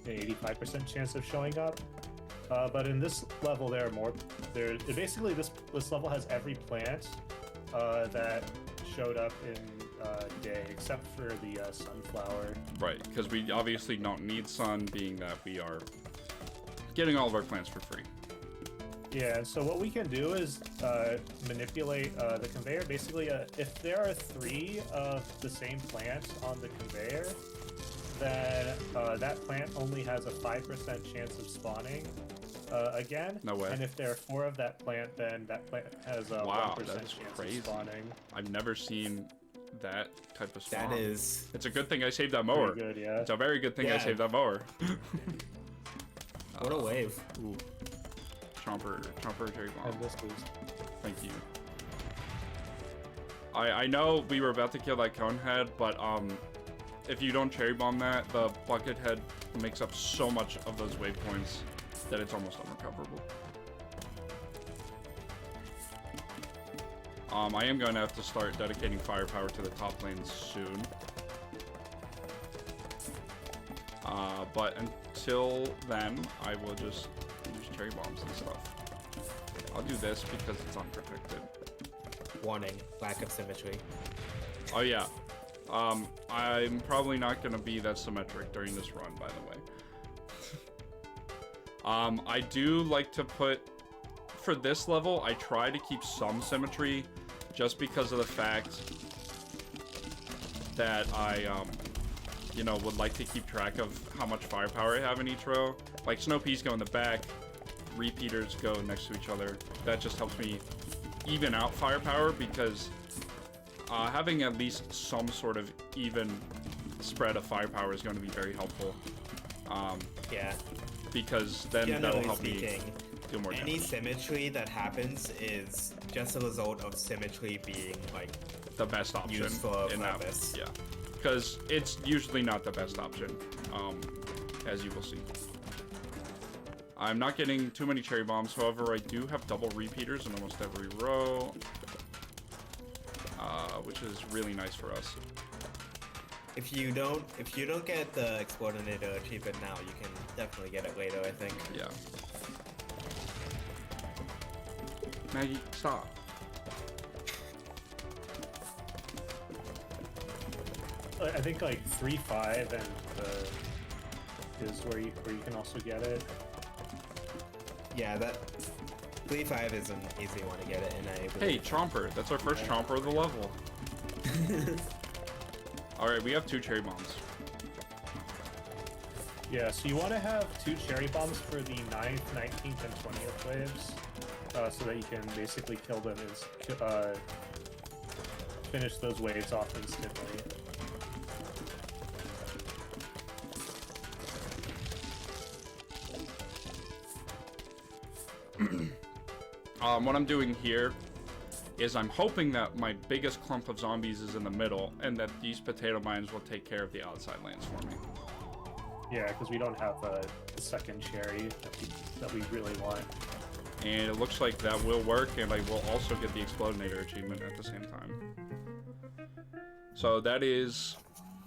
an 85% chance of showing up. But in this level, there are more. Basically, this level has every plant that showed up in day, except for the sunflower. Right, because we obviously don't need sun, being that we are getting all of our plants for free. Yeah, and so what we can do is manipulate the conveyor. Basically, if there are 3 of the same plant on the conveyor, then that plant only has a 5% chance of spawning again. No way. And if there are 4 of that plant, then that plant has a 1% chance crazy. of spawning. I've never seen that type of spawn. That is. It's a good thing I saved that mower. Pretty good, yeah. It's a very good thing I Yeah. saved that mower. What a wave. Ooh. Chomper cherry bomb. And this is Thank you. I know we were about to kill that cone head, but if you don't cherry bomb that, the bucket head makes up so much of those waypoints that it's almost unrecoverable. I am going to have to start dedicating firepower to the top lanes soon. But until then, I will just use cherry bombs and stuff. I'll do this because it's unprotected. Warning, lack of symmetry. Oh yeah. I'm probably not going to be that symmetric during this run, by the way. I do like to put... For this level, I try to keep some symmetry just because of the fact that I, you know, would like to keep track of how much firepower I have in each row. Like, snow peas go in the back, repeaters go next to each other. That just helps me even out firepower because having at least some sort of even spread of firepower is going to be very helpful. Yeah. Because then that'll Generally help me speaking, do more any damage. symmetry that happens is just a result of symmetry being like The best option useful in that. purpose. Yeah. Because it's usually not the best option, as you will see. I'm not getting too many cherry bombs, however, I do have double repeaters in almost every row, which is really nice for us. If you don't get the Explodinator achievement now, you can definitely get it later, I think. Yeah. Maggie, stop. I think like 3-5 and is where you can also get it. Yeah, that 3-5 is an easy one to get it in a. Hey, Chomper. That's our first Chomper of the level. Alright, we have 2 cherry bombs. Yeah, so you want to have 2 cherry bombs for the 9th, 19th, and 20th waves, so that you can basically kill them and finish those waves off instantly. What I'm doing here is I'm hoping that my biggest clump of zombies is in the middle, and that these potato mines will take care of the outside lands for me. Yeah, because we don't have the second cherry that we really want. And it looks like that will work, and I will also get the Explodinator achievement at the same time. So that is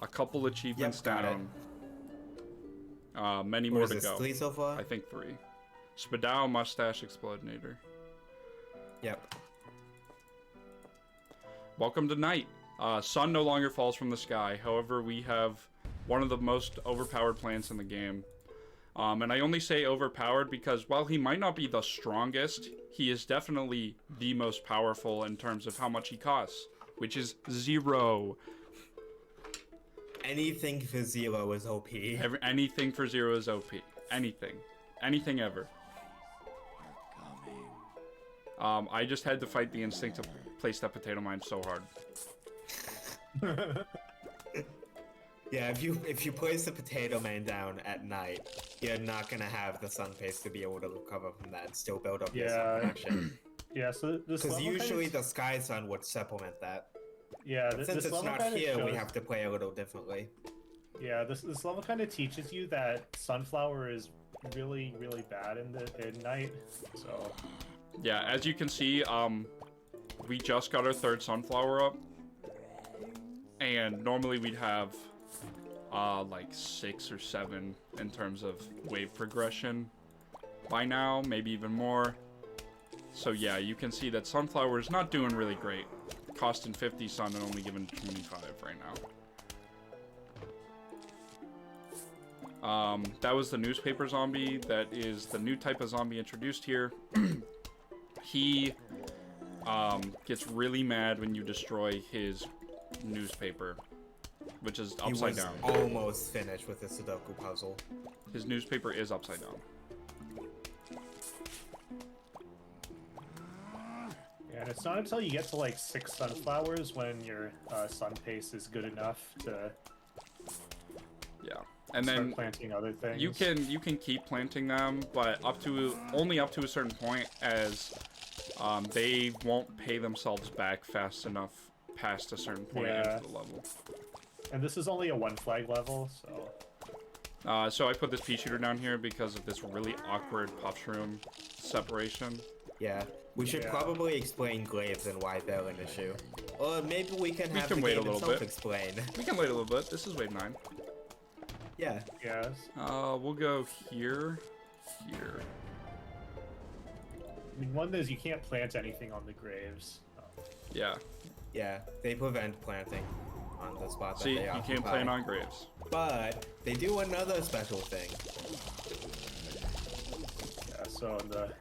a couple achievements got down. Many What more is to this, go. 3 so far? I think 3. Spadao, Mustache, Explodinator. Yep. Welcome to night. Sun no longer falls from the sky. However, we have one of the most overpowered plants in the game. And I only say overpowered because while he might not be the strongest, he is definitely the most powerful in terms of how much he costs, which is 0. Anything for 0 is OP. Anything for 0 is OP. Anything. Anything ever. I just had to fight the instinct to place that potato mine so hard. Yeah, if you place the potato man down at night, you're not gonna have the sun phase to be able to recover from that and still build up your sun production. Yeah, so this Because level usually kinda, the sky sun would supplement that. yeah, But since this it's level not kinda here, we shows- have to play a little differently. Yeah, this level kind of teaches you that sunflower is really bad in night. So Yeah, as you can see, we just got our third sunflower up. And normally we'd have, like 6 or 7 in terms of wave progression by now, maybe even more. So yeah, you can see that sunflower is not doing really great. Costing 50 sun and only giving 25 right now. That was the newspaper zombie. That is the new type of zombie introduced here. He gets really mad when you destroy his newspaper, which is upside down. He was almost finished with the Sudoku puzzle. His newspaper is upside down. Yeah, and it's not until you get to like 6 sunflowers when your sun pace is good enough to Yeah, and start then planting other things. you can keep planting them, but only up to a certain point, as they won't pay themselves back fast enough past a certain point into the level. And this is only a 1 flag level, so. So I put this pea shooter down here because of this really awkward pop shroom separation. Yeah, we should probably explain glaives and why they're an issue. Or maybe we can have the wait a game little itself bit. explain. We can wait a little bit. This is wave 9. Yeah. Yes. We'll go here, here. I mean, one is you can't plant anything on the graves. Yeah. Yeah, they prevent planting on the spot that See, they you occupy. can't plant on graves. But they do another special thing. Yeah, so in the...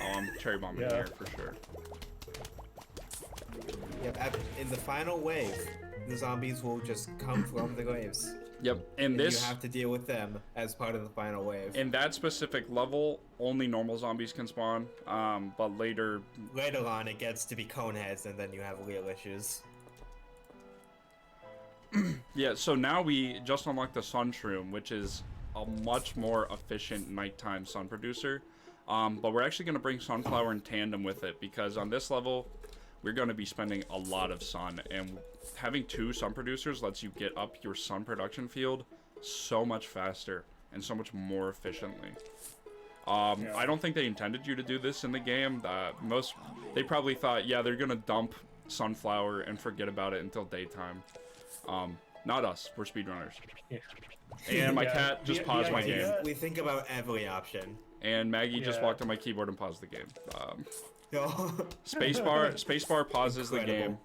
Oh, I'm cherry bombing here for sure. Yep, in the final wave, the zombies will just come from the graves. Yep, And you have to deal with them as part of the final wave. in that specific level, only normal zombies can spawn. But later On, it gets to be coneheads, and then you have real issues. yeah, so now we just unlocked the sun shroom, which is a much more efficient nighttime sun producer. But we're actually going to bring sunflower in tandem with it, because on this level, we're going to be spending a lot of sun, and having 2 sun producers lets you get up your sun production field so much faster and so much more efficiently. I don't think they intended you to do this in the game. They probably thought, yeah, they're going to dump sunflower and forget about it until daytime. Not us. We're speedrunners. Yeah. And my cat just paused my game. We think about every option. And Maggie just walked on my keyboard and paused the game. No. Spacebar pauses the game.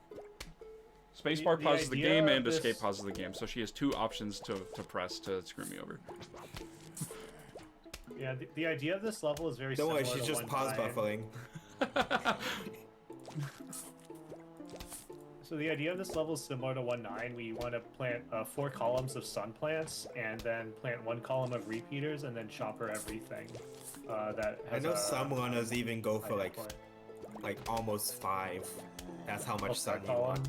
Spacebar pauses the game, and this... escape pauses the game. So she has 2 options to press to screw me over. Yeah, the idea of this level is very Don't similar worry, she's to just pause 1-9. buffering. So the idea of this level is similar to 1-9. We want to plant 4 columns of sun plants, and then plant 1 column of repeaters, and then chopper everything. That has I know some runners even go for like almost 5. That's how much sun you want.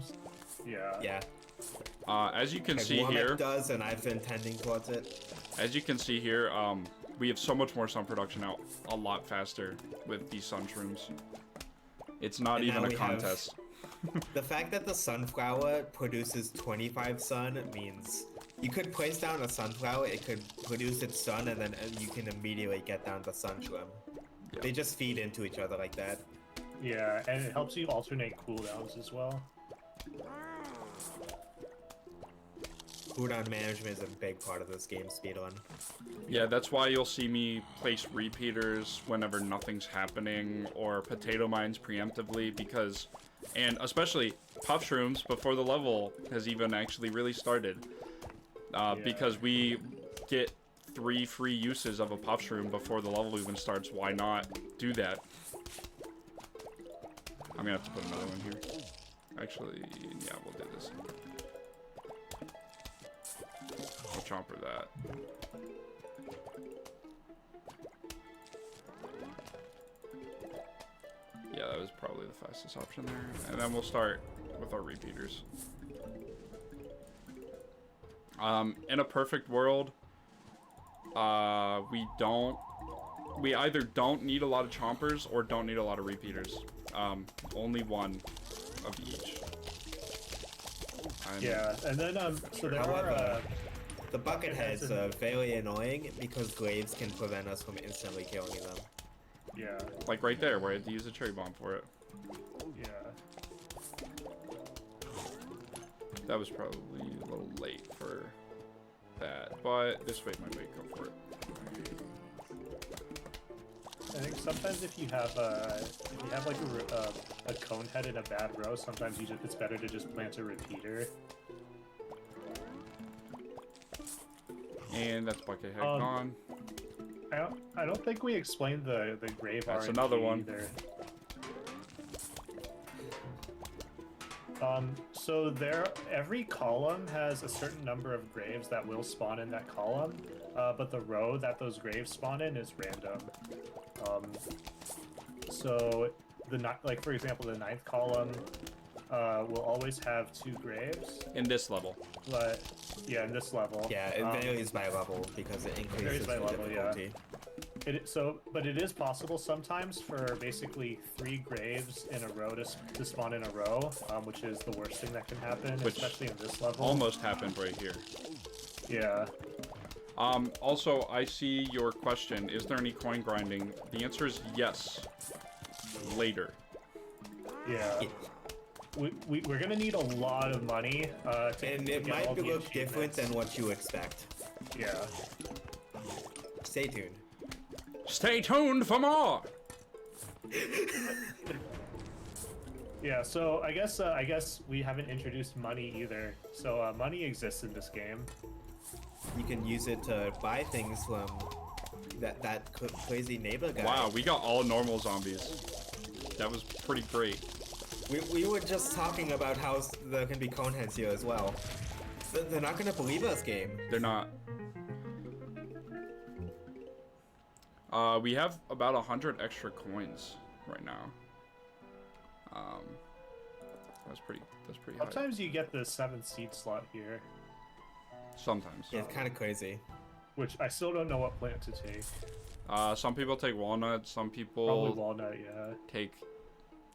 Yeah. Yeah. As you can see Warmth here, does, and I've been tending towards it. as you can see here, we have so much more sun production out a lot faster with these sun shrooms. It's not And even now a we have- contest. The fact that the sunflower produces 25 sun means you could place down a sunflower, it could produce its sun, and then you can immediately get down the sun shroom. Yeah. They just feed into each other like that. Yeah, and it helps you alternate cooldowns as well. Cooldown management is a big part of this game speedrun. Yeah, that's why you'll see me place repeaters whenever nothing's happening, or potato mines preemptively, because, and especially puff shrooms before the level has even actually really started. Because we get 3 free uses of a puff shroom before the level even starts. Why not do that? I'm gonna have to put another one here. Actually, yeah, we'll do this. We'll chomper that. Yeah, that was probably the fastest option there. And then we'll start with our repeaters. In a perfect world, we either don't need a lot of chompers or don't need a lot of repeaters. Only 1 of each. Yeah, and then so there However, are the bucket heads are very annoying because glaives can prevent us from instantly killing them. Yeah. Like right there, where I had to use a cherry bomb for it. Yeah. That was probably a little late for that, but this way might wake up for it. I think sometimes if you have like a cone head in a bad row, sometimes it's better to just plant a repeater. And that's bucket head gone. I don't think we explained the grave That's RNG another one. either. So every column has a certain number of graves that will spawn in that column, but the row that those graves spawn in is random. So like for example, the 9th column will always have 2 graves. In this level. But yeah, in this level. Yeah, it varies by level because it increases by the level, yeah. difficulty. But it is possible sometimes for basically 3 graves in a row to spawn in a row, which is the worst thing that can happen, Which especially in this level. Almost happened right here. Yeah. Also, I see your question. Is there any coin grinding? The answer is yes. Later. Yeah. We're gonna need a lot of money And it get all might the look different achievements. than what you expect. Yeah. Stay tuned. Stay tuned for more! Yeah, so I guess we haven't introduced money either. So money exists in this game. You can use it to buy things from that crazy neighbor guy. Wow, we got all normal zombies. That was pretty great. We were just talking about how there can be coneheads here as well. They're not gonna believe us, game. They're not. We have about 100 extra coins right now. That's pretty high. Sometimes you get the 7th seed slot here, Sometimes. Yeah, it's kind of crazy. which I still don't know what plant to take. Some people take walnut, some Probably people walnut, yeah. take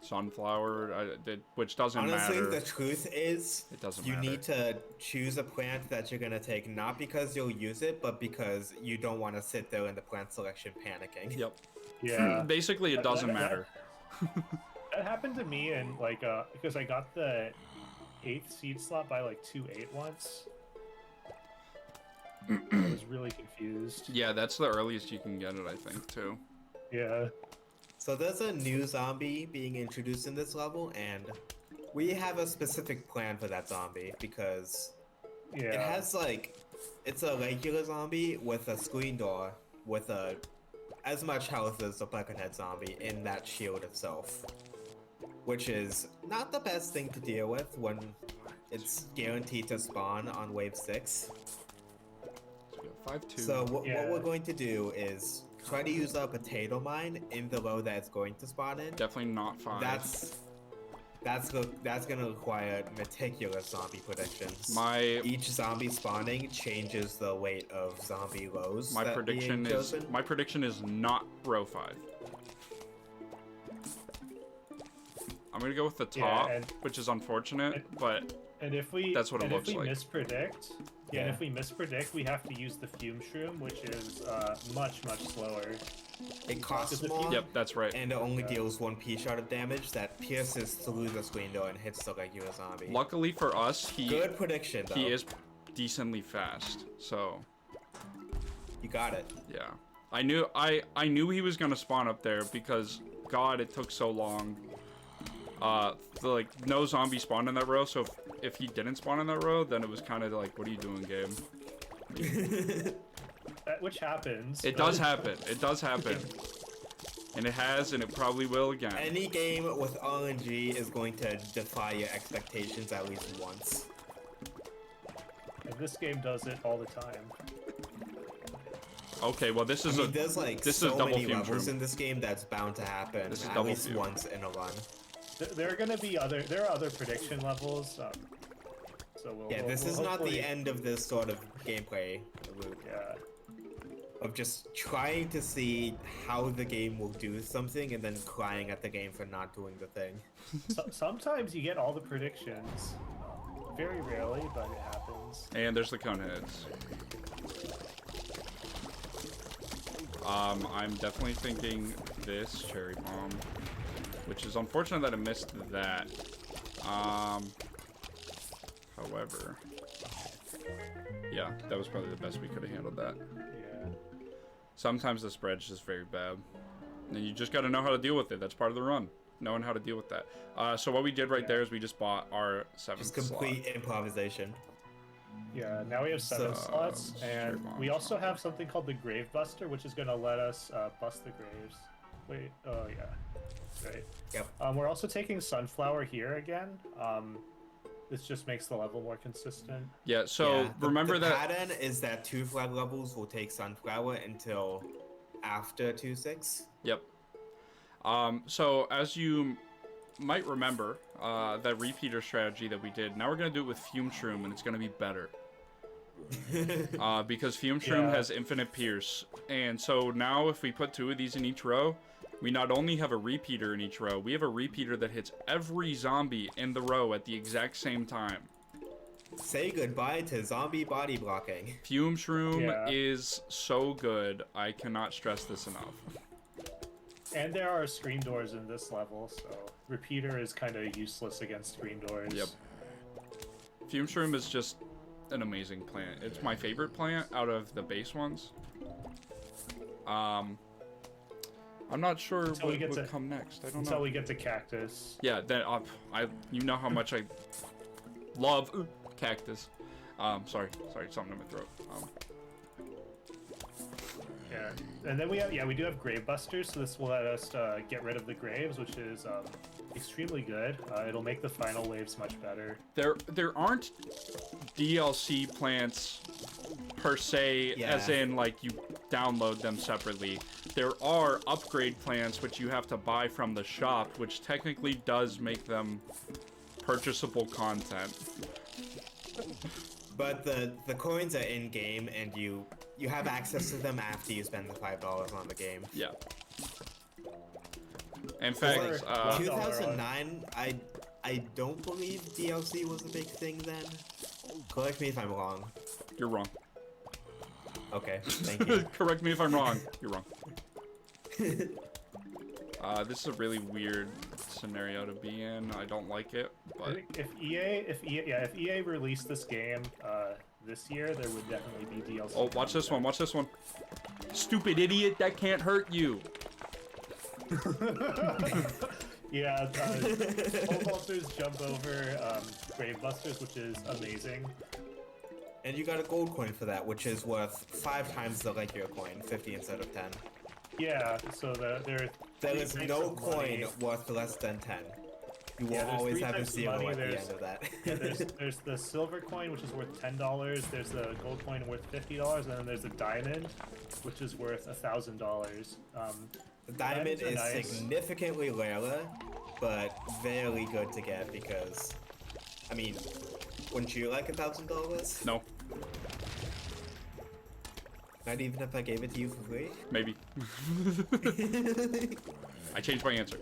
sunflower, which doesn't Honestly, matter. the truth is, It doesn't you matter. need to choose a plant that you're gonna take, not because you'll use it, but because you don't want to sit there in the plant selection panicking. Yep. Yeah. Basically, it doesn't matter. That happened to me, and like because I got the 8th seed slot by like 2-8 once. I was really confused. Yeah, that's the earliest you can get it, I think, too. Yeah. So there's a new zombie being introduced in this level, and we have a specific plan for that zombie because Yeah. it has like, it's a regular zombie with a screen door with as much health as the buckethead zombie in that shield itself, which is not the best thing to deal with when it's guaranteed to spawn on wave 6. So we have 5-2. So what Yeah. we're going to do is try to use our potato mine in the row that it's going to spawn in. Definitely not 5. That's gonna require meticulous zombie predictions. My Each zombie spawning changes the weight of zombie rows. my that prediction being is chosen. not row 5. I'm gonna go with the Yeah, top, and- which is unfortunate, but And if we That's what it looks if we like. mispredict, yeah, and Yeah. if we mispredict, we have to use the fume shroom, which is much slower. It costs Because if more, you- yep, that's right. and it only deals 1 shot of damage that pierces through the screen door and hits the regular zombie. Luckily for us, Good prediction, though. he is decently fast, so You got it. yeah. I knew he was gonna spawn up there because God, it took so long. Like no zombie spawned in that row, so if he didn't spawn in that row, then it was kind of like, what are you doing, game? Which happens. It does happen. It does happen. And it has, and it probably will again. Any game with RNG is going to defy your expectations at least once. And this game does it all the time. Okay, well this is I mean, there's like this is so double many fume levels shroom. in this game that's bound to happen This is at double least fume. once in a run. There are gonna be there are other prediction levels. So This is not hopefully- the end of this sort of gameplay loop Yeah. of just trying to see how the game will do something and then crying at the game for not doing the thing. Sometimes you get all the predictions. Very rarely, but it happens. And there's the cone heads. I'm definitely thinking this cherry bomb, which is unfortunate that I missed that. However, yeah, that was probably the best we could have handled that. Yeah. Sometimes the spread's just very bad, and you just got to know how to deal with it. That's part of the run, knowing how to deal with that. So what we did right there is we just bought our 7th Just complete slot. improvisation. Yeah, now we have 7 slots, and bomb, we also have something called the Grave Buster, which is going to let us bust the graves. Wait, oh yeah, right. Yep. We're also taking Sunflower here again. This just makes the level more consistent. Yeah, so Yeah, remember the that... pattern is that 2 flag levels will take Sunflower until after 2-6. Yep. So as you might remember, that repeater strategy that we did, now we're going to do it with Fume Shroom, and it's going to be better. Because Fume Shroom has infinite pierce. And so now if we put 2 of these in each row, we not only have a repeater in each row, we have a repeater that hits every zombie in the row at the exact same time. Say goodbye to zombie body blocking. Fume Shroom is so good. I cannot stress this enough. And there are screen doors in this level, so repeater is kind of useless against screen doors. Yep. Fume Shroom is just an amazing plant. It's my favorite plant out of the base ones. I'm not sure what would come next. I don't know. Until we get to Cactus. Yeah, then you know how much I love Cactus. Sorry, something in my throat. Yeah, and then we do have Grave Busters, so this will let us get rid of the graves, which is extremely good. It'll make the final waves much better. There aren't DLC plants per se, as in like you download them separately. There are upgrade plants which you have to buy from the shop, which technically does make them purchasable content. But the coins are in game, and you have access to them after you spend the $5 on the game. Yeah. In fact, 2009, I don't believe DLC was a big thing then. Correct me if I'm wrong. You're wrong. Okay, thank you. Correct me if I'm wrong. You're wrong. This is a really weird scenario to be in. I don't like it, I but think if EA released this game this year, there would definitely be DLC. oh, watch this one. Watch this one. Stupid idiot! That can't hurt you. Yeah, Pole Vaulters jump over Grave Busters, which is amazing. And you got a gold coin for that, which is worth 5 times the regular coin, 50 instead of 10. Yeah, so there is no coin worth less than 10. You will always have a 0 at the end of that. there's the silver coin, which is worth $10. There's the gold coin worth $50, and then there's a diamond, which is worth $1,000. The diamond is significantly rarer, but very good to get because, I mean, wouldn't you like $1,000? No. Not even if I gave it to you for free? Maybe. I changed my answer.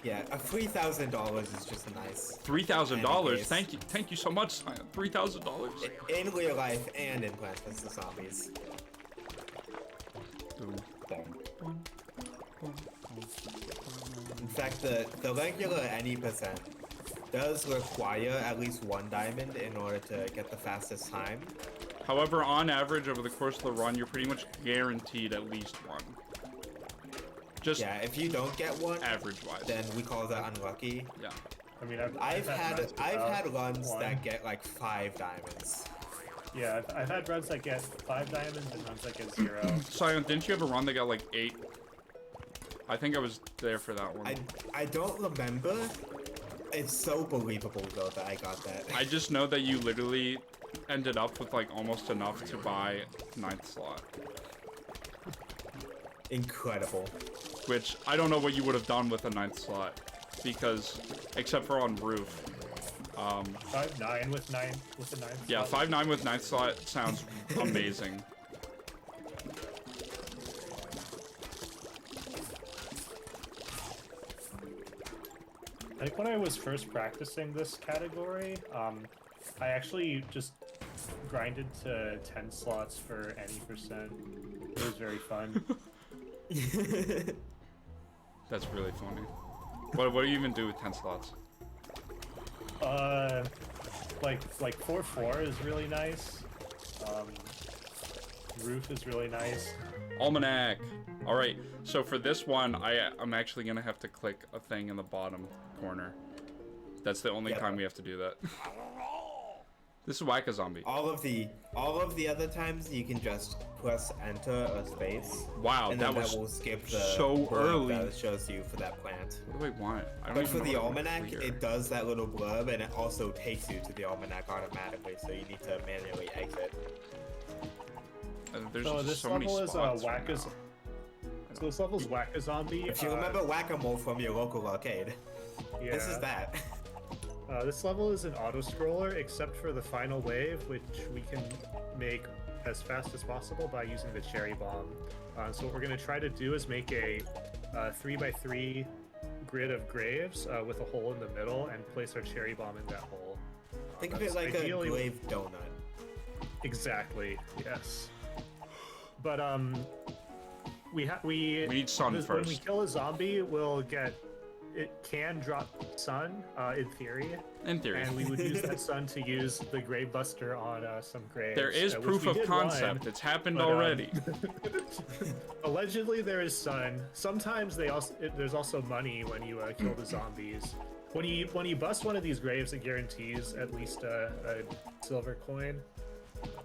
Yeah, a $3,000 is just nice. $3,000. Thank you so much, Simon. $3,000. In real life and in Plants vs Zombies. In fact, the regular any percent does require at least 1 diamond in order to get the fastest time. However, on average, over the course of the run, you're pretty much guaranteed at least 1. Just yeah, if you don't get 1, average-wise, then we call that unlucky. Yeah. I mean, I've had runs that get like 5 diamonds. Yeah, I've had runs that get 5 diamonds and runs that get 0. Sion, didn't you have a run that got like 8? I think I was there for that one. I don't remember. It's so believable though that I got that. I just know that you literally ended up with like almost enough to buy 9th slot. Incredible. Which I don't know what you would have done with a 9th slot, because except for on roof. 5-9 with the 9th Yeah, slot. 5-9 with 9th slot sounds amazing. I think when I was first practicing this category, I actually just grinded to 10 slots for any percent. It was very fun. That's really funny. What do you even do with 10 slots? Like 4-4 is really nice. Roof is really nice. Almanac. All right. So for this one, I'm actually gonna have to click a thing in the bottom corner. That's the only time we have to do that. This is Whack-A-Zombie. All of the other times you can just press enter or space. Wow, and that then was that will skip the so blurb early. that it shows you for that plant. What do I want? I don't But even for know the what I want almanac, clear. it does that little blurb, and it also takes you to the almanac automatically. So you need to manually exit. There's So just this so many level is spots right Whack-A. now. So this level's Whack-A-Zombie. If you remember Whack-A-Mole from your local arcade, this is that. This level is an auto-scroller, except for the final wave, which we can make as fast as possible by using the cherry bomb. So what we're going to try to do is make a 3x3 grid of graves with a hole in the middle and place our cherry bomb in that hole. Think of it like a glazed donut. Exactly, yes. But we need sun When we first. kill a zombie, we'll get... It can drop sun, in theory. In theory. And we would use that sun to use the Grave Buster on some graves. There is which proof we of did concept. run, It's happened but, already. Allegedly, there is sun. Sometimes there's also money when you kill the zombies. When you bust one of these graves, it guarantees at least a silver coin,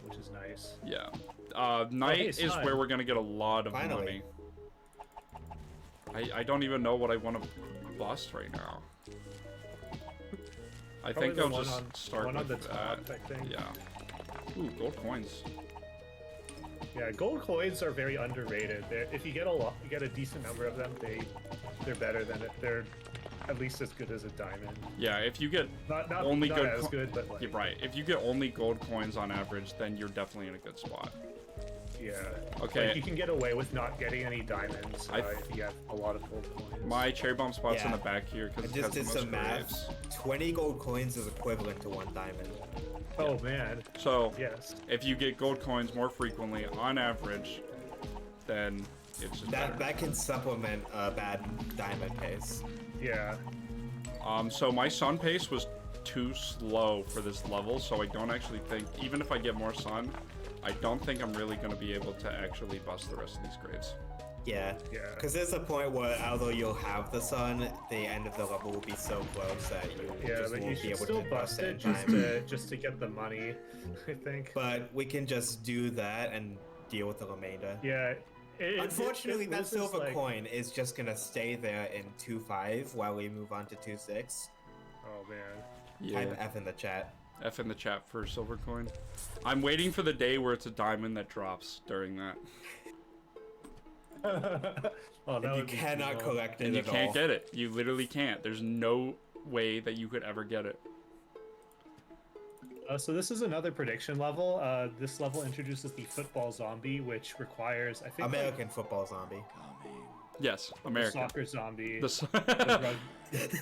which is nice. Yeah. Night is sun. where we're gonna get a lot of Finally. money. I don't even know what I want to bust right now. I Probably think the I'll one just on- start one on with the that. top, I think. Yeah. Ooh, gold coins. Yeah, gold coins are very underrated. If you get a decent number of them, they're better than it. They're at least as good as a diamond. Yeah, if you get Not only not good, as good, but like, you're right. If you get only gold coins on average, then you're definitely in a good spot. yeah. Okay. Like you can get away with not getting any diamonds I- if you have a lot of gold coins. My cherry bomb spot's in Yeah. the back here I because it just has the did most some graves. math. 20 gold coins is equivalent to 1 diamond. Oh man. So Yes. if you get gold coins more frequently on average, then it's just better. That can supplement a bad diamond pace. Yeah. So my sun pace was too slow for this level, so I don't actually think, even if I get more sun, I don't think I'm really going to be able to actually bust the rest of these graves. Yeah. Yeah. Because there's a point where, although you'll have the sun, the end of the level will be so close that you Yeah, just but you won't be should able still to bust it it in time. just to get the money, I think. But we can just do that and deal with the remainder. Yeah. Unfortunately, that loses, silver like- coin is just gonna stay there in 2.5 while we move on to 2.6. Oh man. Yeah. Type F in the chat. F in the chat for silver coin. I'm waiting for the day where it's a diamond that drops during that. Oh, that And you would be cannot cool. collect it And you at can't all. get it. You literally can't. There's no way that you could ever get it. So this is another prediction level. This level introduces the football zombie, which requires, I think, American football zombie. Yes, the American. soccer zombie. The, s- the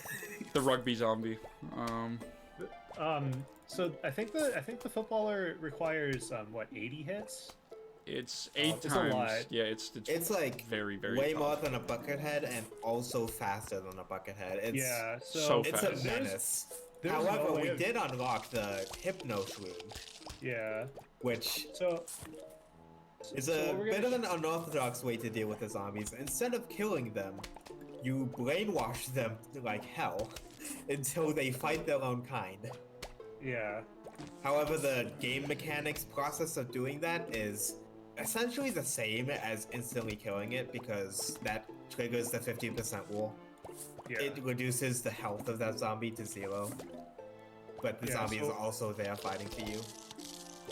the rugby zombie. So I think the footballer requires what, 80 hits? It's 8 it's a times. lot. Yeah, it's It's like very, very way tough. more than a bucket head and also faster than a bucket head. It's, Yeah. So So it's fast. a menace. there's However, no way we of- did unlock the Hypnos room, Yeah. which So is so a what we're bit gonna of an unorthodox way to deal with the zombies. Instead of killing them, you brainwash them like hell until they fight their own kind. yeah. However, the game mechanics process of doing that is essentially the same as instantly killing it because that triggers the 50% rule. Yeah. It reduces the health of that zombie to 0. But the Yeah, zombie is so- also there fighting for you.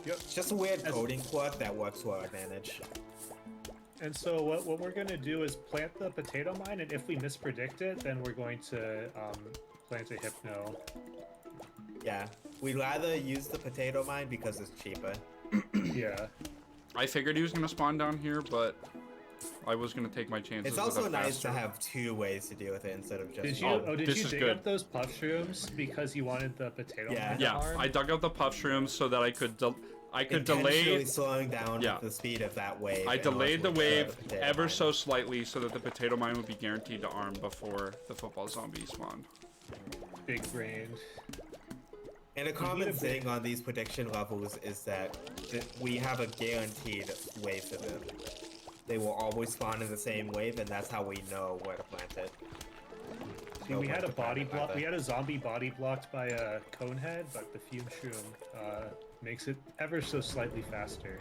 Yep. It's just a weird As- coding quirk that works to our advantage. And so what we're gonna do is plant the potato mine, and if we mispredict it, then we're going to plant a hypno. Yeah, we'd rather use the potato mine because it's cheaper. Yeah. I figured he was gonna spawn down here, but I was gonna take my chances. It's also with a nice to faster- have 2 ways to deal with it instead of just Did you? one. Oh, did this you is dig good. up those puff shrooms because you wanted the potato Yeah. mine to Yeah, farm? I dug out the puff shrooms so that I could I could intentionally delay. slowing down Yeah. the speed of that wave. I in order delayed to the kill wave potato ever mine. so slightly so that the potato mine would be guaranteed to arm before the football zombie spawned. Big brained. And a common thing on these prediction levels is that we have a guaranteed wave for them. They will always spawn in the same wave, and that's how we know where to plant it. See, Know we when had a to plant body it, block. rather. We had a zombie body blocked by a conehead, but the fume shroom makes it ever so slightly faster.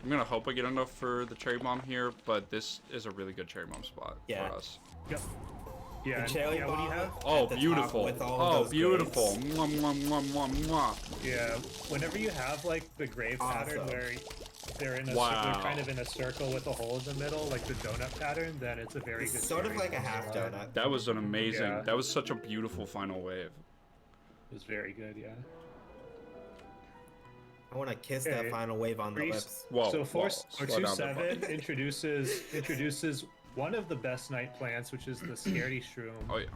I'm gonna hope I get enough for the cherry bomb here, but this is a really good cherry bomb spot Yeah. for us. Yep. Yeah. The and- cherry yeah. What do you bomb have? Oh, at the top beautiful. with all Oh, those beautiful. graves. Mwah, mwah, mwah, mwah, mwah. Yeah. Whenever you have like the grave pattern Awesome. where they're in a Wow. they're kind of in a circle with a hole in the middle, like the donut pattern, then it's a very It's good. sort of cherry like a bomb half spot. donut. That was an amazing. Yeah. That was such a beautiful final wave. It was very good. Yeah. I want to kiss Okay. that final wave on the Priest. lips. Whoa. So whoa, Force slow down there, 427 buddy. introduces one of the best night plants, which is the Scaredy Shroom. Oh yeah.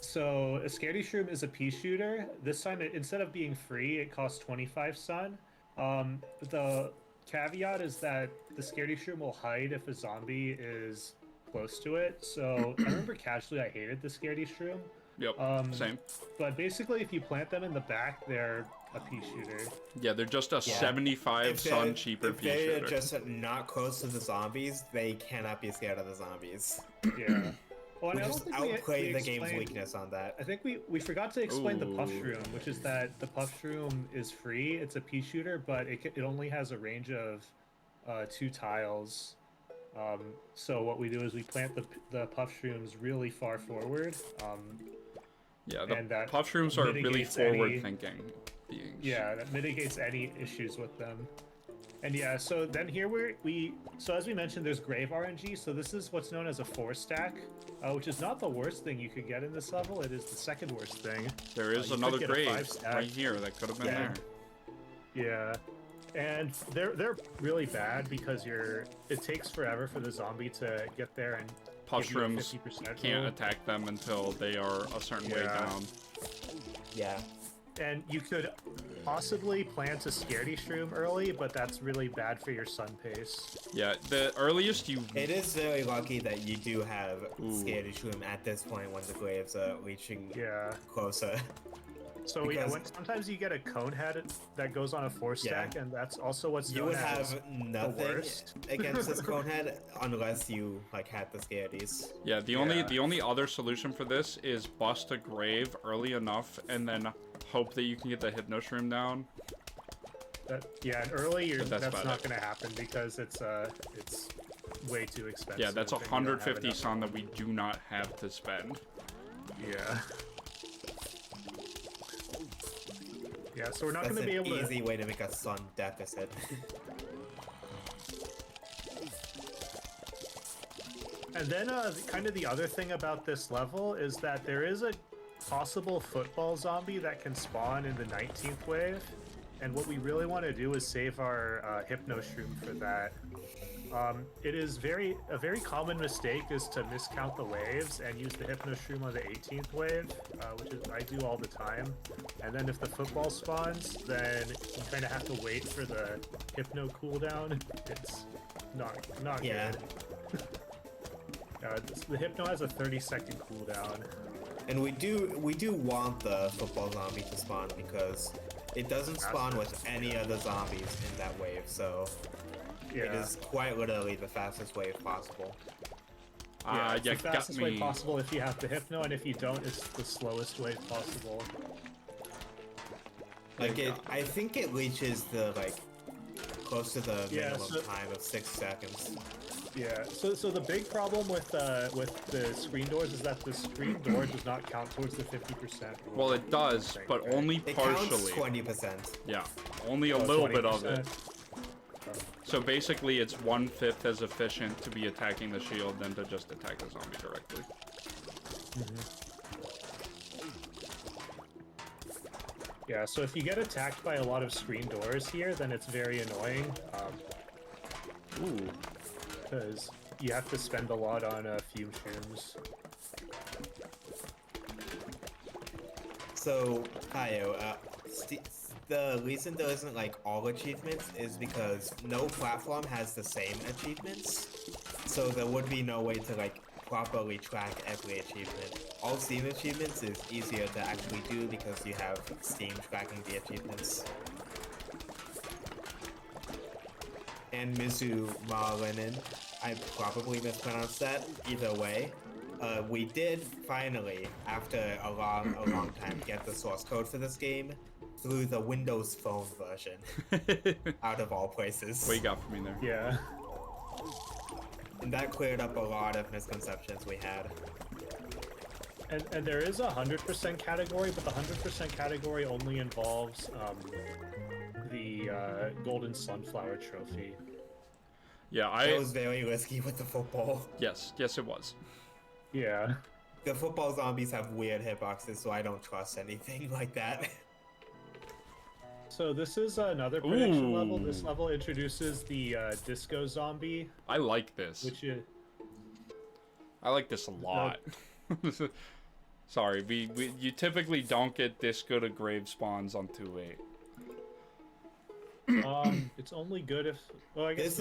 So a Scaredy Shroom is a pea shooter. This time, instead of being free, it costs 25 sun. The caveat is that the Scaredy Shroom will hide if a zombie is close to it. So I remember casually I hated the Scaredy Shroom. Yep. Same. But basically, if you plant them in the back, they're a pea shooter. Yeah, they're just a 75 If sun they're- cheaper if pea they're shooter. just not close to the zombies, they cannot be scared of the zombies. Yeah. Well, We and I don't just think we outplay the game's explained- weakness on that. I think we forgot to explain the puff Ooh. shroom, which is that the puff shroom is free. It's a pea shooter, but it only has a range of 2 tiles. So what we do is we plant the puff shrooms really far forward. Yeah, and the that puff shrooms are really mitigates any- forward-thinking beings. Yeah, that mitigates any issues with them. And yeah, so then here so as we mentioned, there's grave RNG. So this is what's known as a 4-stack, which is not the worst thing you could get in this level. It is the second worst thing. There is you could another get a grave 5-stack. right here that could have been Yeah. there. Yeah, and they're really bad because it takes forever for the zombie to get there and Puff give you a shrooms 50% can't roll. attack them until they are a certain way Yeah. down. Yeah. And you could possibly plant a Scaredy Shroom early, but that's really bad for your sun pace. Yeah, the earliest you It is very lucky that you do have Ooh. Scaredy Shroom at this point when the graves are reaching Yeah. closer. So Because- sometimes you get a cone head that goes on a 4-stack, and that's also what's You known would as have nothing worst. against this conehead unless you had the Scaredy's. Yeah, the only other solution for this is bust a grave early enough and then hope that you can get the hypno shroom down. And early But that's that's about not it. going to happen because it's way too expensive. Yeah, that's and you don't have 150 enough sun that money. we do not have to spend. Yeah. Yeah, so we're not That's going to an be able to. easy way to make a sun deficit. And then, kind of the other thing about this level is that there is a possible football zombie that can spawn in the 19th wave, and what we really want to do is save our hypno shroom for that. It is a very common mistake is to miscount the waves and use the hypno shroom on the 18th wave, which is I do all the time. And then if the football spawns, then you kind of have to wait for the hypno cooldown. It's not Yeah. good. The hypno has a 30-second cooldown. And we do want the football zombie to spawn because it doesn't spawn with any other zombies in that wave, so Yeah. it is quite literally the fastest wave possible. Yeah, it's you the got fastest way me. possible if you have the hypno, and if you don't, it's the slowest way possible. Like Yeah. I think it reaches the close to the Yeah, minimum so- time of 6 seconds. Yeah. So the big problem with the screen doors is that the screen door does not count towards the 50%. rule. Well, it does, Thing, but right? only It counts partially. 20%. Yeah, only a Oh, little bit of 20%. it. So basically, it's 1/5 as efficient to be attacking the shield than to just attack the zombie directly. Yeah. So if you get attacked by a lot of screen doors here, then it's very annoying. Ooh. Because you have to spend a lot on fume shrooms. So, Kaio, the reason there isn't like all achievements is because no platform has the same achievements, so there would be no way to like properly track every achievement. All Steam achievements is easier to actually do because you have Steam tracking the achievements. And Mizu Marlinen, I probably mispronounced that. Either way, we did finally, after a long time, get the source code for this game through the Windows Phone version. Out of all places. What you got for me there? Yeah. And that cleared up a lot of misconceptions we had. And there is a 100% category, but the 100% category only involves the Golden Sunflower Trophy. Yeah, That was very risky with the football. Yes, it was. Yeah. The football zombies have weird hitboxes, so I don't trust anything like that. So this is another prediction level. Ooh. This level introduces the Disco Zombie, I like this. which is... I like this a lot. Sorry, you typically don't get this good of grave spawns on 2.8. It's only good if... Well, I guess This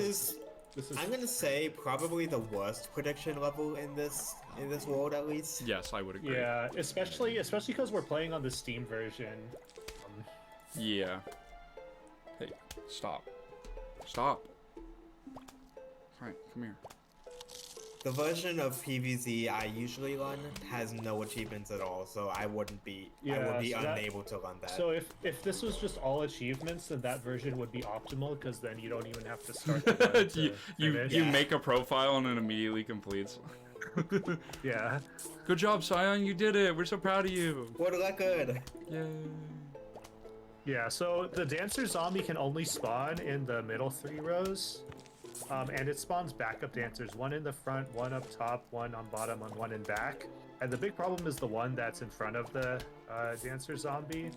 is, I'm gonna say, probably the worst prediction level in this world, at least. Yes, I would agree. Yeah, especially because we're playing on the Steam version. Yeah. Hey, stop. Stop. Alright, come here. The version of PvZ I usually run has no achievements at all, so I would be unable to run that. So if this was just all achievements, then that version would be optimal, because then you don't even have to start the run to you finish. make a profile and it immediately completes. Yeah. Good job, Scion, you did it. We're so proud of you. What a record! Yay. Yeah, so the Dancer Zombie can only spawn in the middle 3 rows. And it spawns backup dancers, one in the front, one up top, one on bottom, and one in back. And the big problem is the one that's in front of the Dancer Zombie.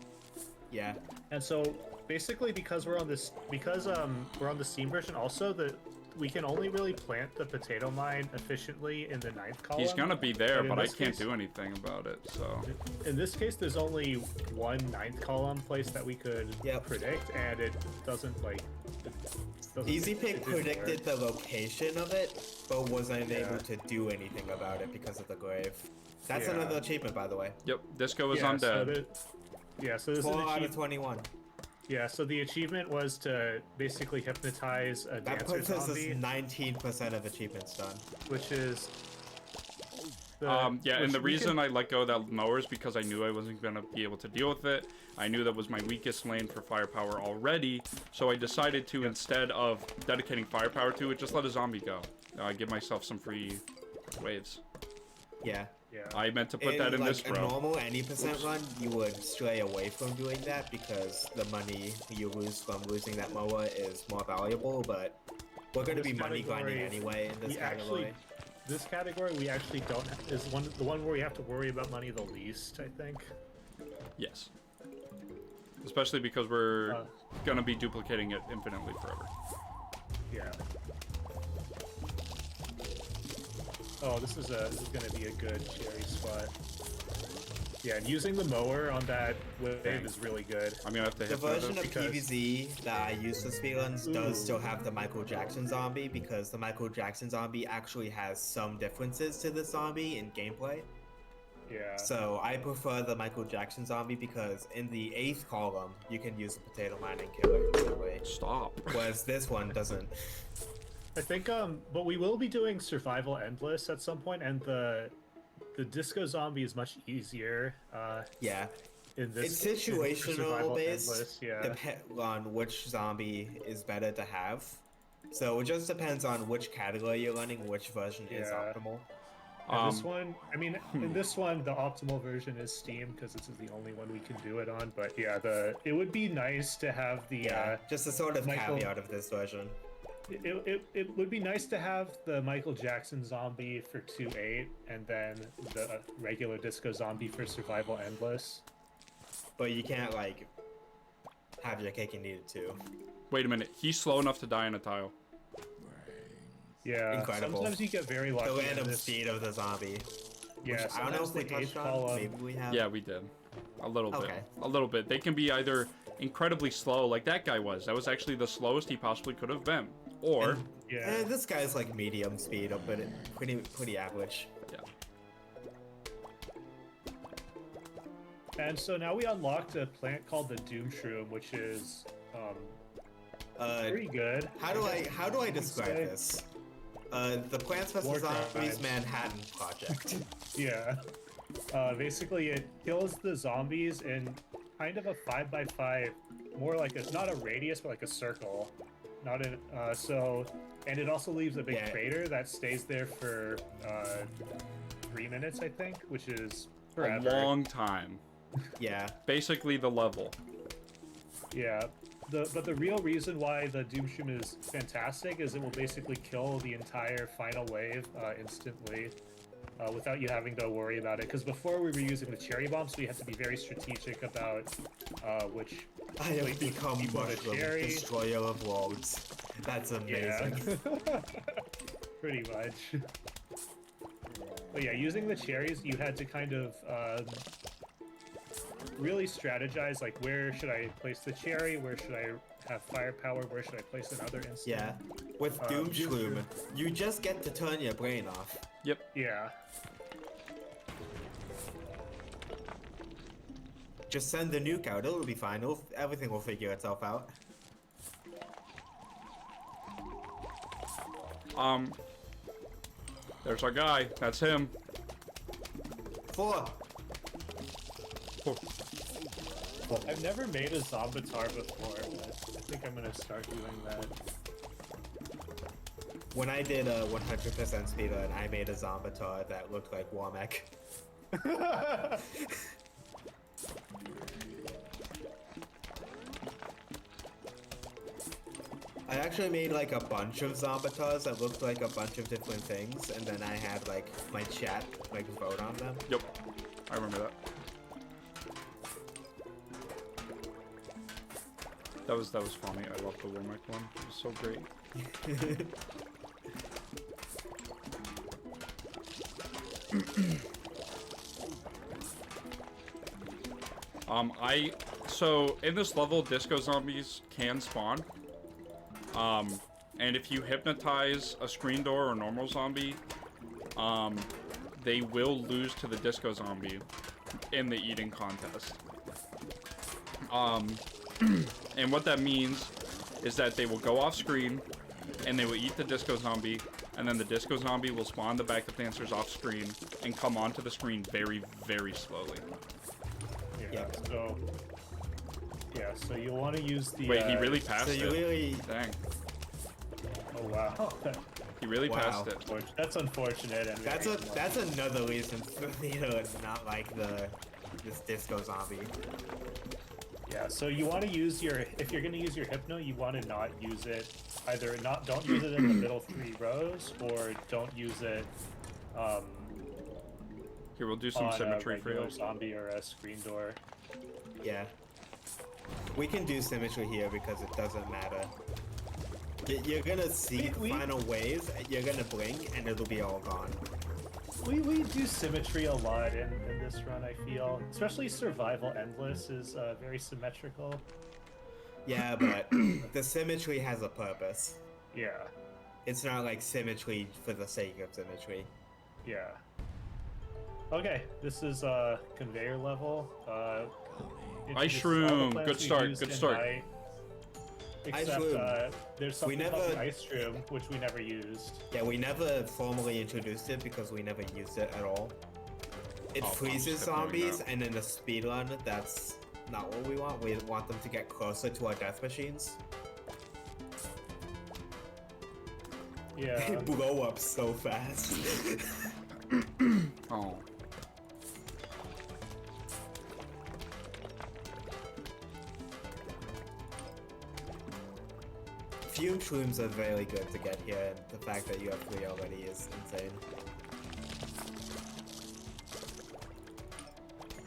Yeah. And so basically, because we're on the Steam version, also we can only really plant the potato mine efficiently in the 9th column. He's gonna be there, in but I this can't case- do anything about it, so... In this case, there's only one 9th column place that we could Yep. predict, and it doesn't like... it ezPiig didn't predicted work. the location of it, but was unable Yeah. to do anything about it because of the grave. That's Yeah. another achievement, by the way. Yep, Disco is Yeah, undead. So this is 4 an out of achievement. 21. Yeah, so the achievement was to basically hypnotize a That dancer puts us zombie, as 19% of achievements done. which is... Yeah, and which the we reason can- I let go of that mower is because I knew I wasn't going to be able to deal with it. I knew that was my weakest lane for firepower already, so I decided to, instead of dedicating firepower to it, just let a zombie go. Give myself some free waves. Yeah. Yeah. I meant to put that in like this a row. normal any percent run, you would stray away from doing that because the money you lose from losing that mower is more valuable, but we're going to This be money grinding category, anyway in this we category. actually, this category we actually don't is the one where we have to worry about money the least, I think. Yes. Especially because we're going to be duplicating it infinitely forever. Yeah. Oh, this is gonna be a good cherry spot. Yeah, and using the mower on that wave is really good. I'm going to have to The hit version of because- PvZ that I use for speedruns does still have the Michael Jackson zombie because the Michael Jackson zombie actually has some differences to the zombie in gameplay. Yeah. So I prefer the Michael Jackson zombie because in the 8th column you can use the potato mine and kill it instantly, Stop. whereas this one doesn't. I think, but we will be doing Survival Endless at some point, and the Disco Zombie is much easier. Yeah. In this, It's in situational Survival based, Endless, yeah. depend on which zombie is better to have. So it just depends on which category you're running, which version is Yeah. optimal. And this one, I mean, in this one, the optimal version is Steam because this is the only one we can do it on. But yeah, it would be nice to have the Yeah, just a sort of Michael- caveat of this version. It would be nice to have the Michael Jackson zombie for 2.8 and then the regular Disco Zombie for Survival Endless. But you can't, like, have your cake and eat it too. Wait a minute. He's slow enough to die in a tile. Yeah, Incredible. sometimes you get very lucky. The in random this. speed of the zombie. Yeah, I don't know if sometimes we the touched eighth on. column- Maybe we have. Yeah, we did. A little bit. Okay. A little bit. They can be either incredibly slow like that guy was. That was actually the slowest he possibly could have been. Or, Yeah. this guy's like medium speed, but pretty average. yeah. And so now we unlocked a plant called the Doom Shroom, which is pretty good. How do I describe this? The Plants vs Zombies Manhattan Project. Yeah. Basically, it kills the zombies in kind of a 5x5, more like a not a radius, but like a circle. Not in and it also leaves a big crater that stays there for 3 minutes, I think, which is forever. A long time. Yeah. Basically the level. Yeah. But the real reason why the Doom Shroom is fantastic is it will basically kill the entire final wave instantly. Without you having to worry about it, because before we were using the cherry bombs, we had to be very strategic about which. I have become Mushroom, destroyer of worlds. That's amazing. Yeah. Pretty much. But yeah, using the cherries, you had to kind of really strategize, like where should I place the cherry, where should I have firepower, where should I place another instant. Yeah. With Doom Shroom, you just get to turn your brain off. Yep. Yeah. Just send the nuke out, it'll be fine. Everything will figure itself out. There's our guy. That's him. 4. I've never made a Zombitar before, but I think I'm gonna start doing that. When I did a 100% speedrun, I made a Zombitar that looked like Womack. I actually made like a bunch of Zombitars that looked like a bunch of different things, and then I had like my chat like vote on them. Yep. I remember that. That was funny. I love the Womack one. It was so great. So in this level, disco zombies can spawn. And if you hypnotize a screen door or normal zombie, they will lose to the disco zombie in the eating contest. And what that means is that they will go off screen and they will eat the disco zombie, and then the disco zombie will spawn the backup dancers off screen and come onto the screen very, very slowly. Yeah. So you'll want to use the. Wait, he really passed so it. you really... Dang. Oh wow. He really passed it. That's unfortunate. And That's another reason for me to not like this disco zombie. Yeah, so you want to use if you're going to use your Hypno, you want to not use it, don't use it in the middle 3 rows, or don't use it, Here, we'll do some on symmetry a for you. regular zombie or a screen door. Yeah. We can do symmetry here because it doesn't matter. You're gonna see the final wave, you're gonna blink, and it'll be all gone. We do symmetry a lot in this run, I feel. Especially Survival Endless is very symmetrical. Yeah, but the symmetry has a purpose. Yeah. It's not like symmetry for the sake of symmetry. Yeah. Okay, this is conveyor level. Ice Shroom, good start, good start. Except there's something called the Ice Shroom, which we never used. Yeah, we never formally introduced it because we never used it at all. It freezes zombies, and in a speedrun, that's not what we want. We want them to get closer to our death machines. Yeah. They blow up so fast. Oh. Fume shrooms are very good to get here, and the fact that you have 3 already is insane.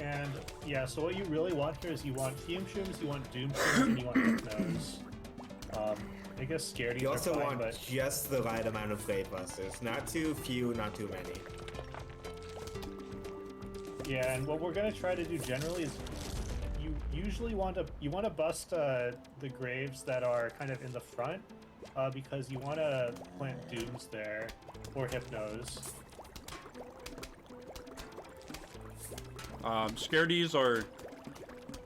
And yeah, so what you really want here is you want fume shrooms, you want doom shrooms, and you want hypnos. I guess scaredies You also are fine, want but just the right amount of blade busters. Not too few, not too many. yeah, and what we're gonna try to do generally is you usually want to bust the graves that are kind of in the front, because you want to plant dooms there or hypnos. Scaredies are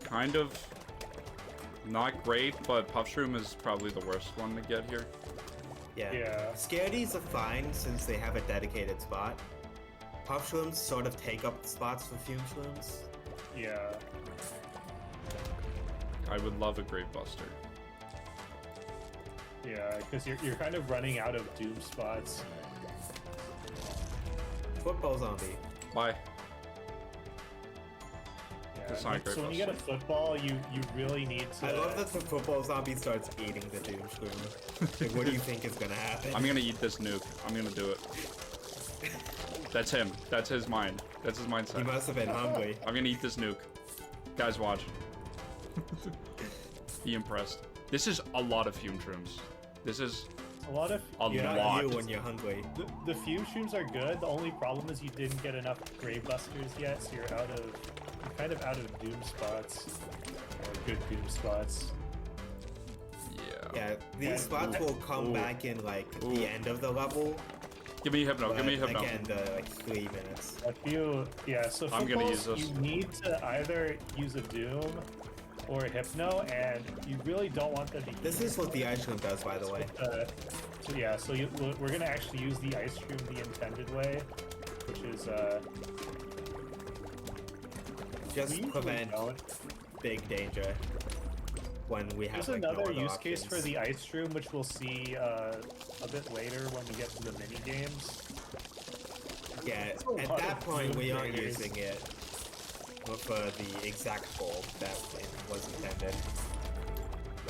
kind of not great, but Puffshroom is probably the worst one to get here. Yeah. Scaredies are fine since they have a dedicated spot. Puffshrooms sort of take up the spots for Fume Shrooms. Yeah. I would love a Grave Buster. Yeah, because you're kind of running out of doom spots. Football Zombie. Bye. Yeah. It's not a Grave So when you get a football, you really need to. I love that the Football Zombie starts eating the Doom Shroom. Like, what do you think is gonna happen? I'm gonna eat this nuke. I'm gonna do it. That's him. That's his mind. That's his mindset. He must have been hungry. I'm gonna eat this nuke. Guys, watch. Be impressed. This is a lot of Fume Shrooms. This is a lot of a You're lot. not you when you're hungry. The Fume Shrooms are good. The only problem is you didn't get enough Grave Busters yet, so you're kind of out of doom spots. Or good doom spots. Yeah. Yeah, these spots will come back in like the end of the level. Give me Hypno. Give me Hypno. Again, like 3 minutes. So I'm gonna use this. You need to either use a Doom or a Hypno, and you really don't want them to. This is what the Ice Cream does, by the way. We're gonna actually use the Ice Cream the intended way, which is just prevent big danger when we have. There's like, another no use other case for options. the Ice Room, which we'll see a bit later when we get to the mini games. Yeah, at that point we aren't using it for the exact goal that it was intended.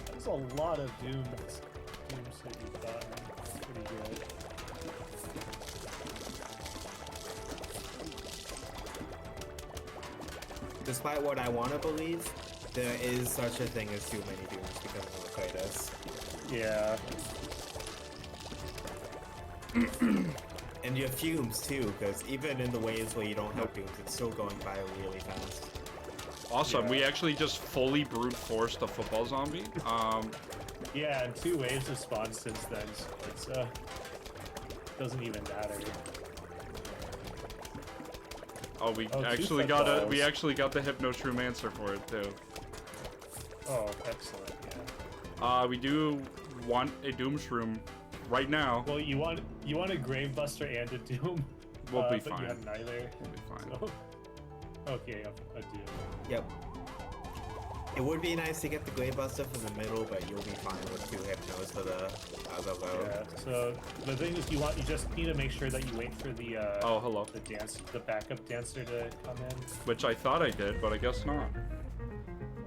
There's a lot of dooms that you've gotten. That's pretty good. Despite what I want to believe, there is such a thing as too many dooms because of the Kratos. Yeah. And your fumes too, because even in the ways where you don't have dooms, it's still going by really fast. Awesome. Yeah. We actually just fully brute forced a football zombie. Yeah, and 2 waves have spawned since then, so it's doesn't even matter. Oh, we Oh, 2 actually got the Hypno Shroom answer for it too. Oh, excellent. Yeah. We do want a Doom Shroom right now. Well, you want a Grave Buster and a Doom. We'll be but fine. you have neither. We'll be fine. So, okay, a Doom. Yep. It would be nice to get the Grey Buster for the middle, but you'll be fine with 2 Hypnos for the other load. Yeah. So the thing is, you just need to make sure that you wait for the Oh, hello. the backup dancer to come in. Which I thought I did, but I guess not.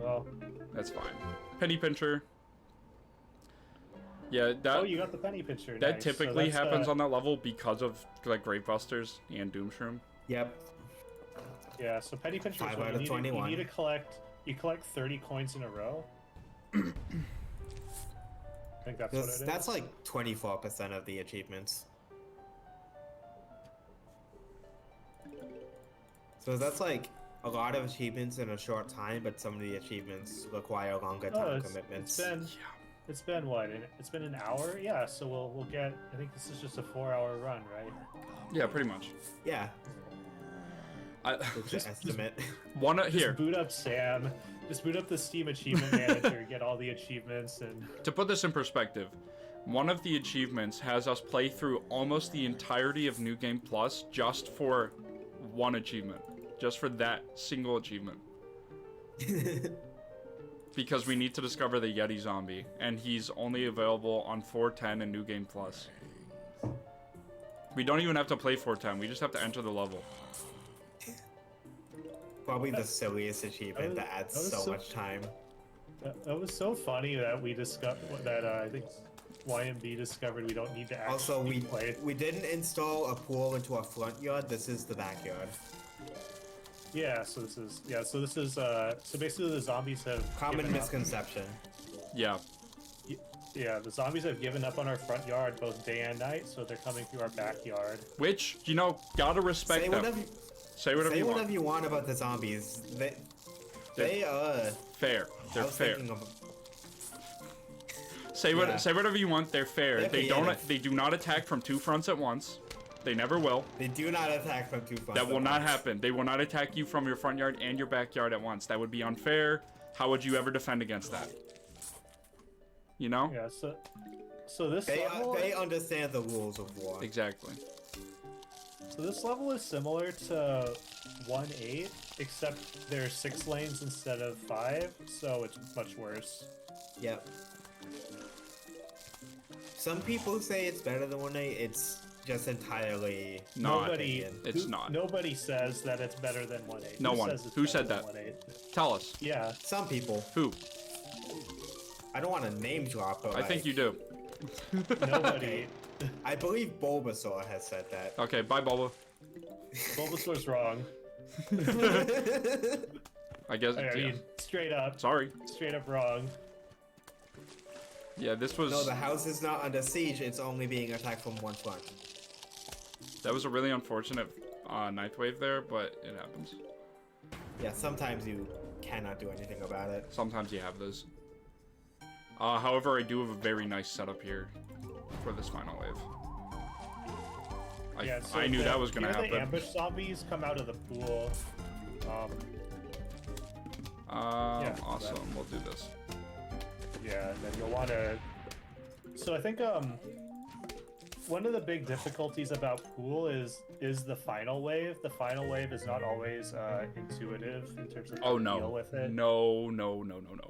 Well, That's fine. Penny Pincher. Yeah, that oh, you got the penny pincher. that Nice. So typically that's, happens on that level because of like Grave Busters and Doom Shroom. Yep. Yeah, so penny pincher. 5 So out of you 21. need to collect. You collect 30 coins in a row. I think that's what it is. That's like 24% of the achievements. So that's like a lot of achievements in a short time, but some of the achievements require longer time commitments. It's been what? It's been an hour. Yeah. So we'll get. I think this is just a 4-hour run, right? Yeah, pretty much. Yeah, Just estimate. here. Boot up Sam. Just boot up the Steam Achievement Manager, get all the achievements, and To put this in perspective, one of the achievements has us play through almost the entirety of New Game Plus just for one achievement. Just for that single achievement. Because we need to discover the Yeti zombie, and he's only available on 410 and New Game Plus. We don't even have to play 410, we just have to enter the level. Probably the silliest achievement that adds so much time. that was so funny that we discovered that I think YMB discovered we don't need to actually Also, play. we didn't install a pool into our front yard. This is the backyard. Yeah, so this is so basically the zombies have Common given up. misconception. Yeah. Yeah, the zombies have given up on our front yard both day and night, so they're coming through our backyard. Which, you know, gotta respect them. Say whatever you want. you want about the zombies. They Fair. I They're was fair. thinking of Say whatever you want. They're fair. They're They creative. They do not attack from 2 fronts at once. They never will. They do not attack from 2 fronts. That will at not once. happen. They will not attack you from your front yard and your backyard at once. That would be unfair. How would you ever defend against that? You know? Yeah. So this level, They understand the rules of war. Exactly. so this level is similar to 1.8, except there's 6 lanes instead of 5, so it's much worse. Yep. Some people say it's better than 1.8. It's just entirely Not. Nobody, It's not. Nobody says that it's better than 1.8. No one. Says it's Who better said than that? 1.8? Tell us. Yeah. some people. Who? I don't want to name drop, but I think you do. Nobody. I believe Bulbasaur has said that. Okay, bye, Bulba. Bulbasaur's wrong. I guess. I Yeah. mean, straight up Sorry. wrong. Yeah, this was. No, the house is not under siege. It's only being attacked from 1 front. That was a really unfortunate ninth wave there, but it happens. Yeah, sometimes you cannot do anything about it. Sometimes you have those. However, I do have a very nice setup here for this final wave. I knew that was gonna here happen. The ambush zombies come out of the pool. Yeah, Awesome. that- We'll do this. Yeah, and then you'll want to. So I think one of the big difficulties about pool is the final wave. The final wave is not always intuitive in terms of how Oh to no. deal with it. No.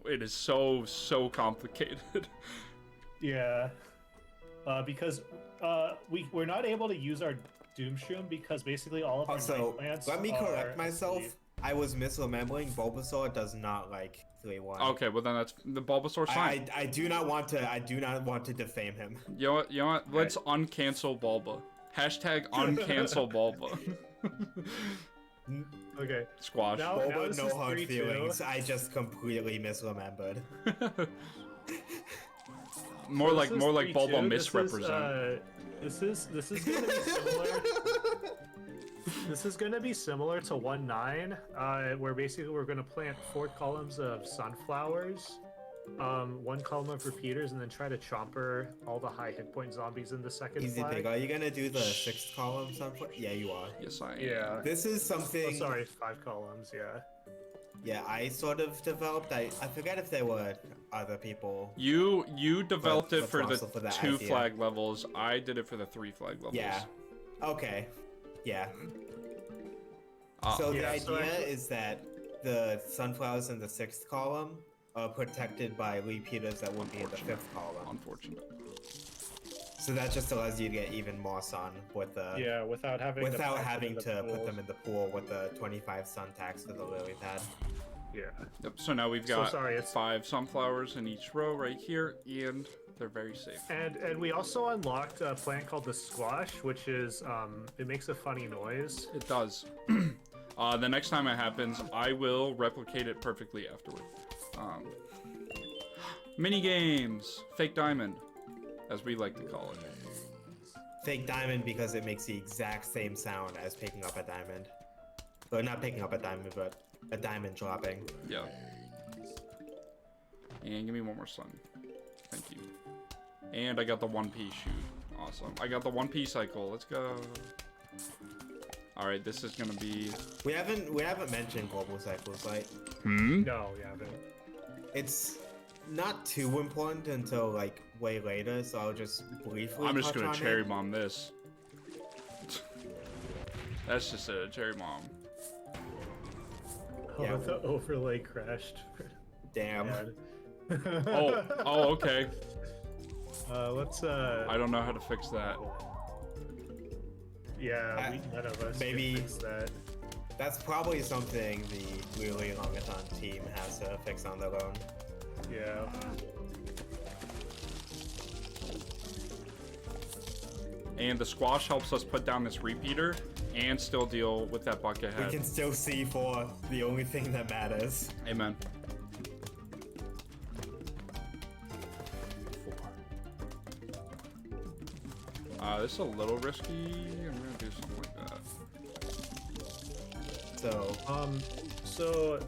It is so complicated. Yeah, because we're not able to use our Doomshroom because basically all of our Also, night plants let me are correct myself. asleep. I was misremembering. Bulbasaur does not like 3-1. Okay, well then that's the Bulbasaur's fine. I do not want to defame him. You know what? Let's uncancel Bulba. Hashtag uncancel Bulba. Okay. Squash. Now Bulba, this no is hard 3-2. feelings. I just completely misremembered. more like This is Bulba 3-2. misrepresent. This is gonna be similar. This is gonna be similar to 1.9, where basically we're gonna plant 4 columns of sunflowers, 1 column of repeaters, and then try to chomper all the high hit point zombies in the second Easy flag. Pig, are you gonna do the 6th column someplace? Yeah, you are. Yes, I am. Yeah. This is Oh, something. sorry, 5 columns. Yeah. Yeah, I sort of developed. I forget if there were other people. You developed it for the responsible for that 2 idea. flag levels. I did it for the 3 flag levels. Yeah. Okay. Yeah. So the Yeah, idea so actually- is that the sunflowers in the 6th column are protected by repeaters that would be in the 5th column. Unfortunate. So that just allows you to get even more sun with the Yeah, without having without to plant them having in the to put pools. them in the pool with the 25 sun tax for the lily pad. Yeah. Yep. So now we've So got sorry, it's- 5 sunflowers in each row right here, and they're very safe. And we also unlocked a plant called the squash, which is it makes a funny noise. It does. The next time it happens, I will replicate it perfectly afterward. Mini games, fake diamond, as we like to call it. Fake diamond because it makes the exact same sound as picking up a diamond. Or not picking up a diamond, but a diamond dropping. Yeah. And give me one more sun. Thank you. And I got the 1P shoot. Awesome. I got the 1P cycle. Let's go. All right, this is gonna be. We haven't mentioned global cycles, right? No, we haven't. It's not too important until like way later, so I'll just briefly. I'm just touch gonna on cherry it. bomb this. That's just a cherry bomb. Oh, Yeah. the overlay crashed. Damn. Bad. Oh, okay. Let's I don't know how to fix that. Yeah, none of us maybe- can fix that. That's probably something the really longathon team has to fix on their own. Yeah. And the squash helps us put down this repeater and still deal with that bucket We head. can still see for the only thing that matters. Amen. This is a little risky. I'm gonna do something like that. So So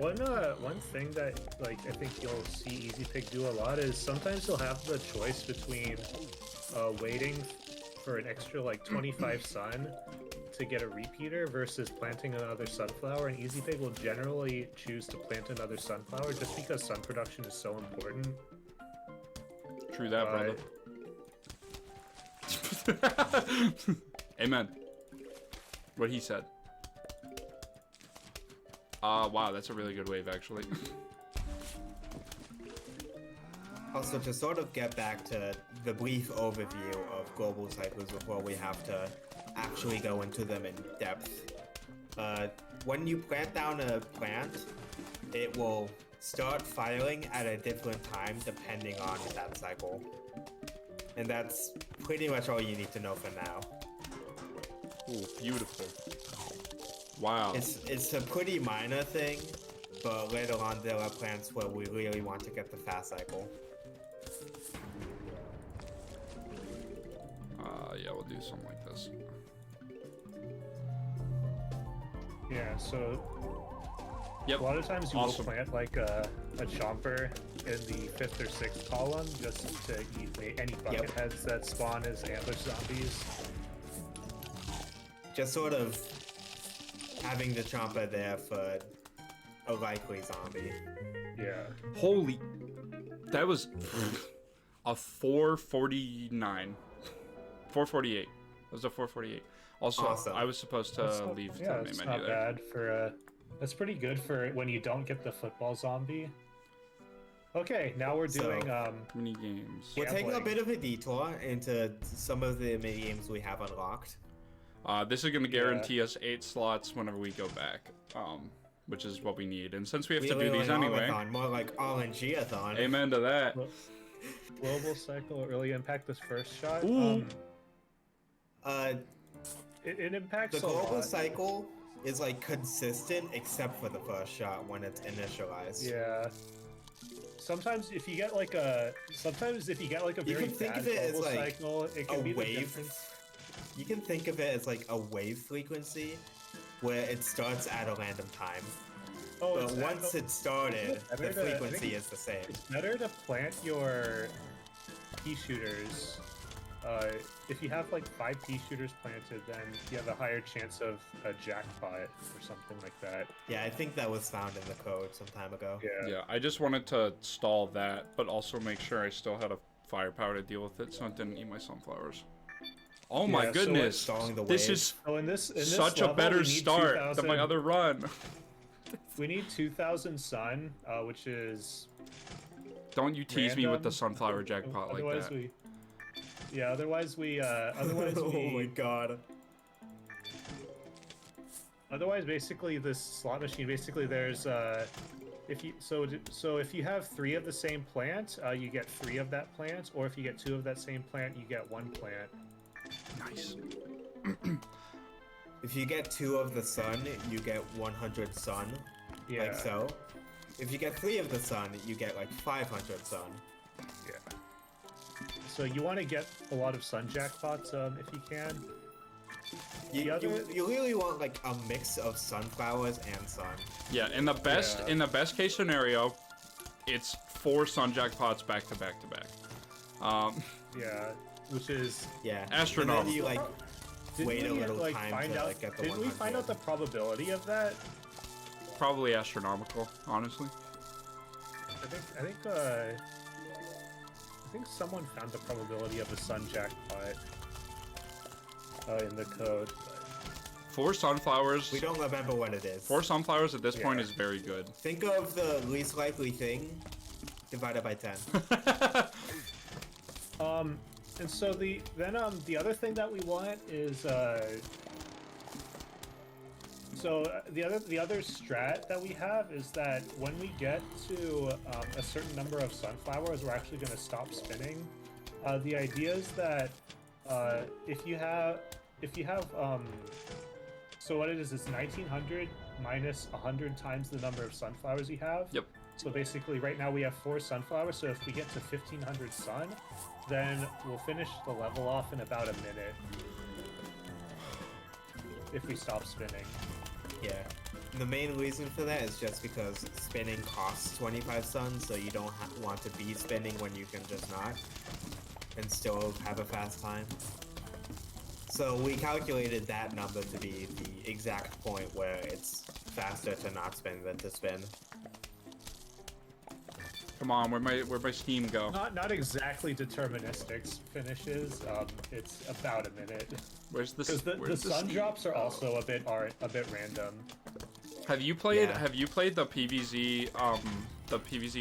one thing that like I think you'll see ezPiig do a lot is sometimes he'll have the choice between waiting for an extra like 25 sun to get a repeater versus planting another sunflower, and ezPiig will generally choose to plant another sunflower just because sun production is so important. True that, brother. Amen. What he said. Wow, that's a really good wave, actually. Also, to sort of get back to the brief overview of global cycles before we have to actually go into them in depth. When you plant down a plant, it will start firing at a different time depending on that cycle. And that's pretty much all you need to know for now. Ooh, beautiful. Wow. It's a pretty minor thing, but later on there are plants where we really want to get the fast cycle. Yeah, we'll do something like this. Yeah, so Yep. a lot of times you Awesome. will plant like a chomper in the 5th or 6th column just to eat any bucket heads that spawn as ambush zombies. Just sort of having the chomper there for a likely zombie. Yeah. Holy, that was a 449, 448. It was a 448. Also, Awesome. I was supposed to leave the main It's menu not there. bad for that's pretty good for when you don't get the football zombie. Okay, now we're doing Mini games. We're taking a Gambling. bit of a detour into some of the mini games we have unlocked. This is going to guarantee us 8 slots whenever we go back, which is what we need. And since we have to do these anyway, More like RNG-a-thon. amen to that. global cycle really impact this first shot. Ooh. It impacts The a global lot. cycle is like consistent except for the first shot when it's initialized. Yeah. Sometimes if you get like a You very can think bad of it as global like cycle, it a can be the wave. difference. You can think of it as like a wave frequency where it starts at a random time. Oh, But it's once it started, better the to- I think frequency is the same. It's better to plant your pea shooters. If you have like 5 pea shooters planted, then you have a higher chance of a jackpot or something like that. Yeah, I think that was found in the code some time ago. Yeah. Yeah, I just wanted to stall that, but also make sure I still had a firepower to deal with it so it didn't eat my sunflowers. Oh my Yeah, so goodness, stalling the this wave. is So in this such a level, better we need start 2,000 than my other run. We need 2,000 sun, which is Don't you tease me with the random. sunflower jackpot like otherwise that. otherwise we Oh my god. otherwise basically this slot machine basically there's if you have 3 of the same plant, you get 3 of that plant, or if you get 2 of that same plant, you get 1 plant. Nice. If you get 2 of the sun, you get 100 sun. Yeah. Like so. If you get 3 of the sun, you get like 500 sun. Yeah. So you want to get a lot of sun jackpots if you can. You really want like a mix of sunflowers and sun. Yeah, in the best case scenario, it's 4 sun jackpots back to back to back. Yeah, which is Yeah. Astronomical. And then you like didn't wait a we, little like, time find to out, like get the didn't 100. we find out the probability of that? Probably astronomical, honestly. I think someone found the probability of a sun jackpot in the code. 4 sunflowers. We don't remember what it is. 4 sunflowers at this point Yeah. is very good. Think of the least likely thing divided by 10. And so the other thing that we want is the other strat that we have is that when we get to a certain number of sunflowers, we're actually going to stop spinning. The idea is that if you have so what it is 1900 minus 100 times the number of sunflowers you have. Yep. So basically right now we have 4 sunflowers, so if we get to 1500 sun, then we'll finish the level off in about a minute if we stop spinning. Yeah. The main reason for that is just because spinning costs 25 suns, so you don't want to be spinning when you can just not, and still have a fast time. So we calculated that number to be the exact point where it's faster to not spin than to spin. Come on, where'd my steam go? Not exactly deterministic finishes. It's about a minute. Where's the Because the sun steam? drops are also a bit random. Have you played Yeah. Have you played the PVZ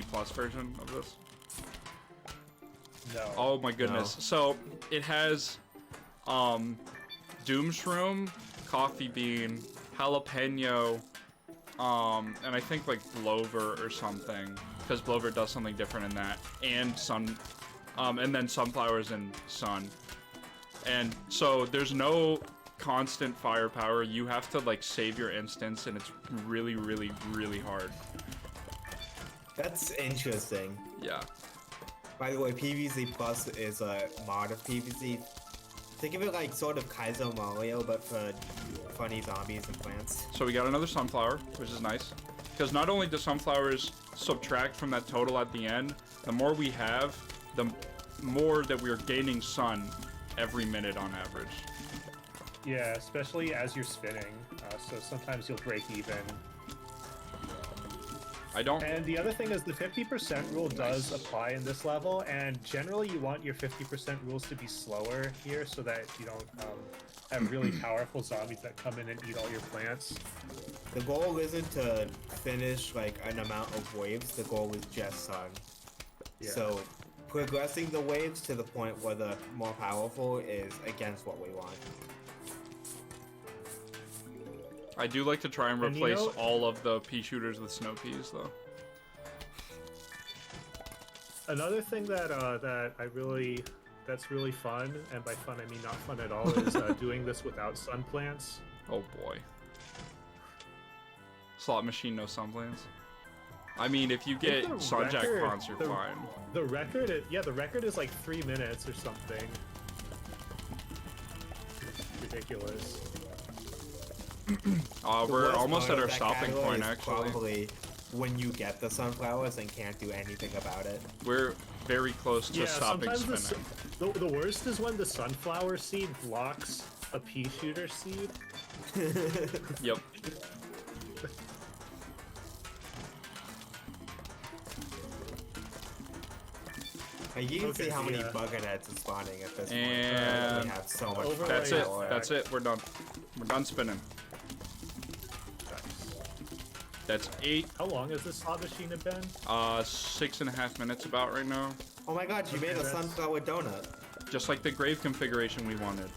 Plus version of this? No. Oh my goodness. No. So it has Doom Shroom, Coffee Bean, Jalapeno, and I think like Blover or something, because Blover does something different in that, and and then sunflowers and sun. And so there's no constant firepower. You have to like save your instance, and it's really, really, really hard. That's interesting. Yeah. By the way, PVZ Plus is a mod of PVZ. Think of it like sort of Kaizo Mario, but for funny zombies and plants. So we got another sunflower, which is nice. Because not only do sunflowers subtract from that total at the end, the more we have, the more that we're gaining sun every minute on average. Yeah, especially as you're spinning. So sometimes you'll break even. I don't... And the other thing is the 50% rule does apply in this level, and generally you want your 50% rules to be slower here so that you don't have really powerful zombies that come in and eat all your plants. The goal isn't to finish like an amount of waves, the goal is just sun. Yeah. So progressing the waves to the point where they're more powerful is against what we want. I do like to try and And you replace know- all of the pea shooters with snow peas, though. Another thing that's really fun, and by fun I mean not fun at all, is doing this without sun plants. Oh boy. Slot machine, no sun plants. I mean, if you get the Sunjack record- Prawns, you're the- fine. The record is like 3 minutes or something. It's ridiculous. The We're worst almost part at of our that stopping category point, is actually. Probably when you get the sunflowers and can't do anything about it. We're very close to Yeah, stopping sometimes spinning. the worst is when the sunflower seed blocks a pea shooter seed. Yep. You can Okay, see how many yeah. bucketheads are spawning at this And- point. We have so much Overlay That's it. firepower. That's it. We're done. We're done spinning. That's 8. How long has this slot machine been? 6.5 minutes about right now. Oh my god, you made a that's- sunflower donut. Just like the grave configuration we wanted.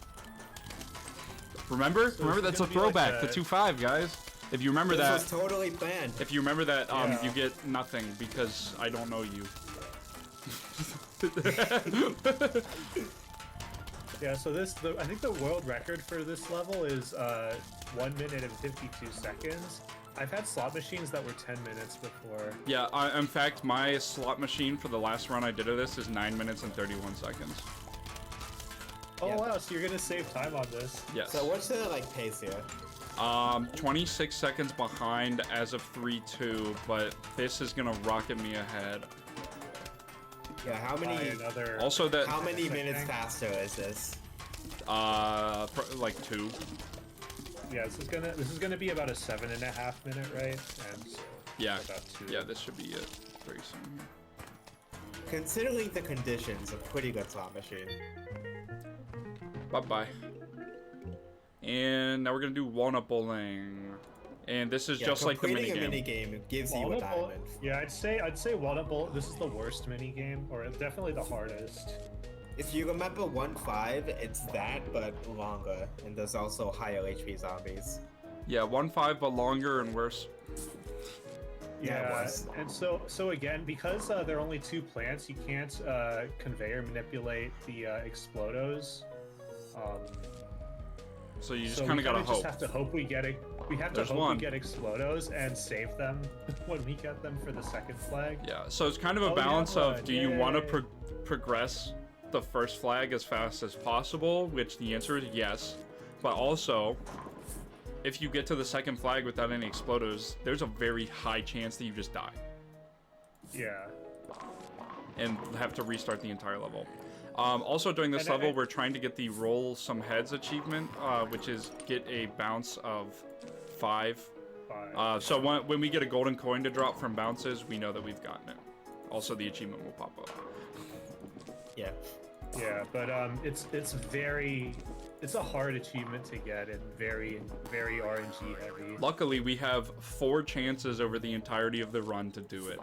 Remember? So Remember, it's that's a gonna be like throwback. a- The 2.5, guys. If you remember This that, was totally planned. if you remember that, Yeah. you get nothing because I don't know you. Yeah, so I think the world record for this level is 1 minute and 52 seconds. I've had slot machines that were 10 minutes before. Yeah, in fact, my slot machine for the last run I did of this is 9 minutes and 31 seconds. Oh Yeah. wow, so you're gonna save time on this. Yes. So what's the like pace here? 26 seconds behind as of 3-2, but this is gonna rocket me ahead. Yeah, how By many another. Also, that how many I minutes think. faster is this? like 2. Yeah, this is gonna be about a 7.5 minute, right? And so Yeah. about 2. Yeah, this should be it very soon. Considering the conditions, a pretty good slot machine. Bye-bye. And now we're gonna do walnut bowling. And this is Yeah, just like the completing minigame. a minigame gives you a Walnut Bowl. diamond. Yeah, I'd say Walnut Bowl. This is the worst mini game, or definitely the hardest. If you remember 1.5, it's that, but longer. And there's also higher HP zombies. Yeah, 1.5, but longer and worse. Yeah, it Yeah, was. and so again, because there are only 2 plants, you can't conveyor manipulate the Explodos. So you just So kind we of gotta kinda just hope. have to hope we get it. We have There's to hope one. we get Explodos and save them when we get them for the second flag. Yeah, so it's kind of a Oh, yeah, balance of, one. do you want to Yay. progress the first flag as fast as possible, which the answer is yes, but also if you get to the second flag without any explodos, there's a very high chance that you just die. Yeah. And have to restart the entire level. Also, during this level, we're trying to get the Roll Some Heads achievement, which is get a bounce of 5. So when we get a golden coin to drop from bounces, we know that we've gotten it. Also, the achievement will pop up. Yeah. Yeah, but it's a hard achievement to get and very RNG heavy. Luckily, we have 4 chances over the entirety of the run to do it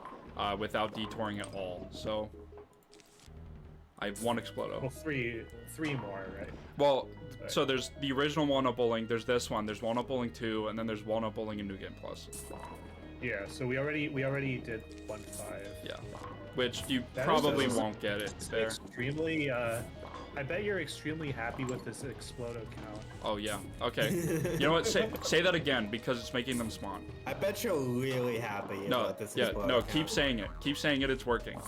without detouring at all. So I have 1 Explodo. Well, three more, right? Well, so there's the original Walnut Bowling, there's this one, there's Walnut Bowling 2, and then there's Walnut Bowling in New Game Plus. Yeah, so we already did 1-5. Yeah, which you That probably is won't get it there. Extremely, I bet you're extremely happy with this Explodo count. Oh yeah, okay. You know what? Say that again because it's making them spawn. I bet you're really happy about this Explodo count. keep saying it. Keep saying it. It's working.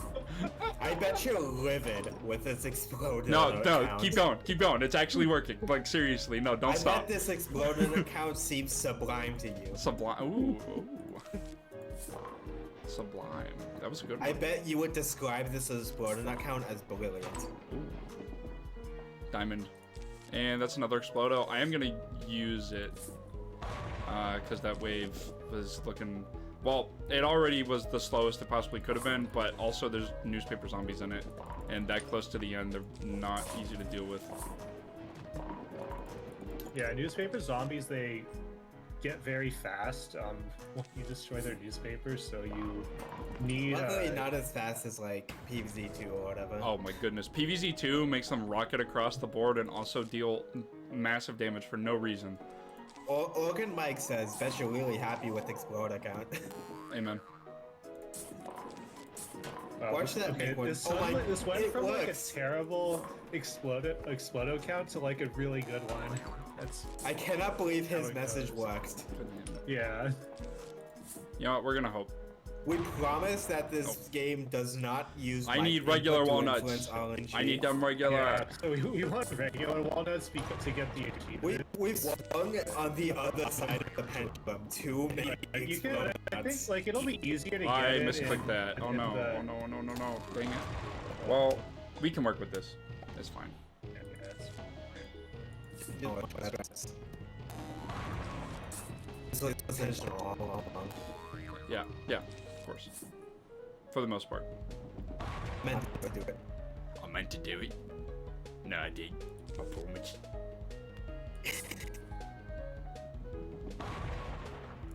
I bet you're livid with this Explodo No, account. keep going. It's actually working. Like seriously, no, don't stop. I bet this Explodo account seems sublime to you. Sublime. Ooh. Sublime. That was a good one. I bet you would describe this Explodo account as brilliant. Ooh. Diamond. And that's another Explodo. I am gonna use it because that wave was looking, well, it already was the slowest it possibly could have been, but also there's newspaper zombies in it, and that close to the end, they're not easy to deal with. Yeah, newspaper zombies, they get very fast when you destroy their newspapers, so you need... Luckily not as fast as like PvZ2 or whatever. Oh my goodness. PvZ2 makes them rocket across the board and also deal massive damage for no reason. Organ Mike says, bet you're really happy with Explode account. Amen. Watch that big one. This It went from like a works. terrible Explodo count to like a really good one. That's... I cannot believe his it message goes. worked. Yeah. You know what? We're gonna hope. We promise that this game does not use. I mic need input regular to walnuts. influence RNG. I need them regular. Yeah, so we want regular walnuts because to get the achievement. We've swung on the other side of the pendulum. Too many You can, Explode I think nuts. like it'll be easier to get I it misclicked in- that. Oh in no. the- Oh no, no, no, no. Dang it. Well, we can work with this. It's fine. Yeah, that's- No, that's- It's like intentional all along. Yeah, of course. For the most part. Meant to do it. I meant to do it. No, I did. I promise.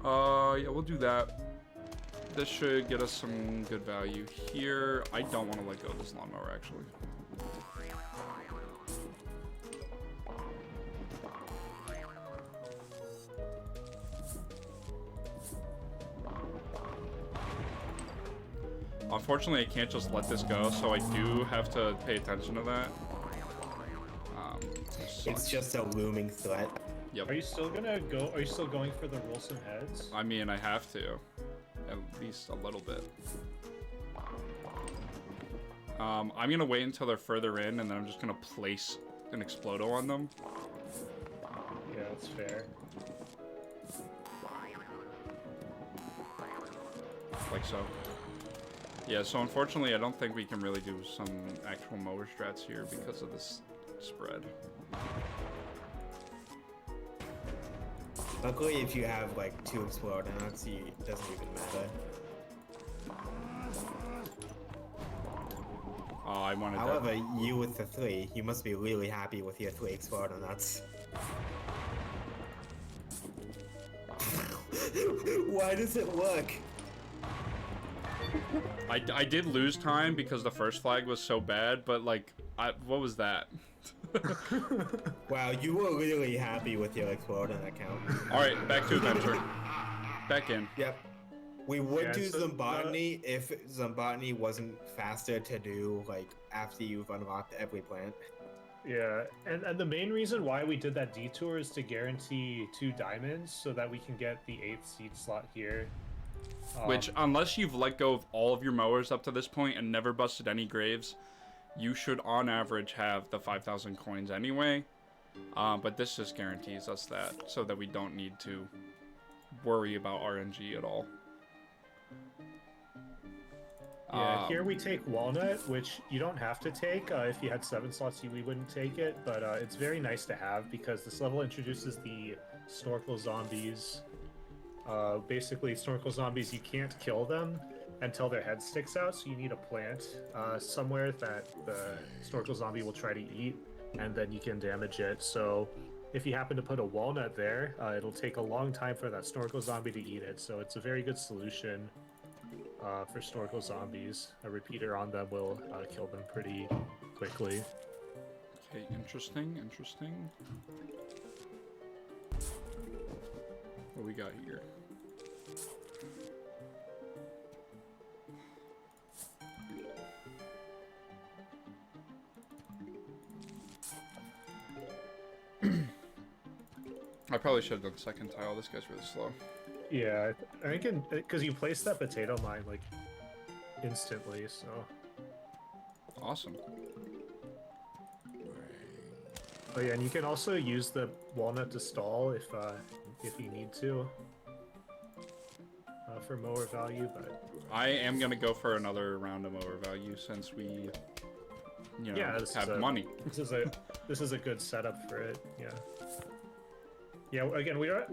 Yeah, we'll do that. This should get us some good value here. I don't want to let go of this lawnmower, actually. Unfortunately, I can't just let this go, so I do have to pay attention to that. It's just a looming threat. Yep. Are you still gonna go? Are you still going for the roll some heads? I mean, I have to. At least a little bit. I'm gonna wait until they're further in, and then I'm just gonna place an Explodo on them. Yeah, that's fair. Like so. Yeah, so unfortunately, I don't think we can really do some actual mower strats here because of this spread. Luckily, if you have like 2 Explode nuts, it doesn't even matter. Oh, I wanted However, that. you with the 3, you must be really happy with your 3 Explode nuts. Why does it work? I did lose time because the first flag was so bad, but like, what was that? Wow, you were really happy with your Explode account. Alright, back to adventure. Back in. Yep. We would Yeah, do so, Zombotany if Zombotany wasn't faster to do, like, after you've unlocked every plant. Yeah, and the main reason why we did that detour is to guarantee 2 diamonds so that we can get the 8th seed slot here. Which, unless you've let go of all of your mowers up to this point and never busted any graves, you should, on average, have the 5,000 coins anyway. But this just guarantees us that, so that we don't need to worry about RNG at all. Yeah, here we take Walnut, which you don't have to take. If you had 7 slots, we wouldn't take it, but it's very nice to have because this level introduces the Snorkel Zombies. Basically, Snorkel Zombies, you can't kill them until their head sticks out, so you need a plant somewhere that the Snorkel Zombie will try to eat, and then you can damage it. So if you happen to put a walnut there, it'll take a long time for that Snorkel Zombie to eat it, so it's a very good solution for Snorkel Zombies. A repeater on them will kill them pretty quickly. Okay, interesting, interesting. What we got here? I probably should have done second tile. This guy's really slow. Yeah, I think because you place that potato mine like instantly, so. Awesome. Oh yeah, and you can also use the walnut to stall if you need to for mower value. But I am gonna go for another round of mower value since we, you know, yeah, have money. This is a good setup for it. Yeah. Yeah. Again, we don't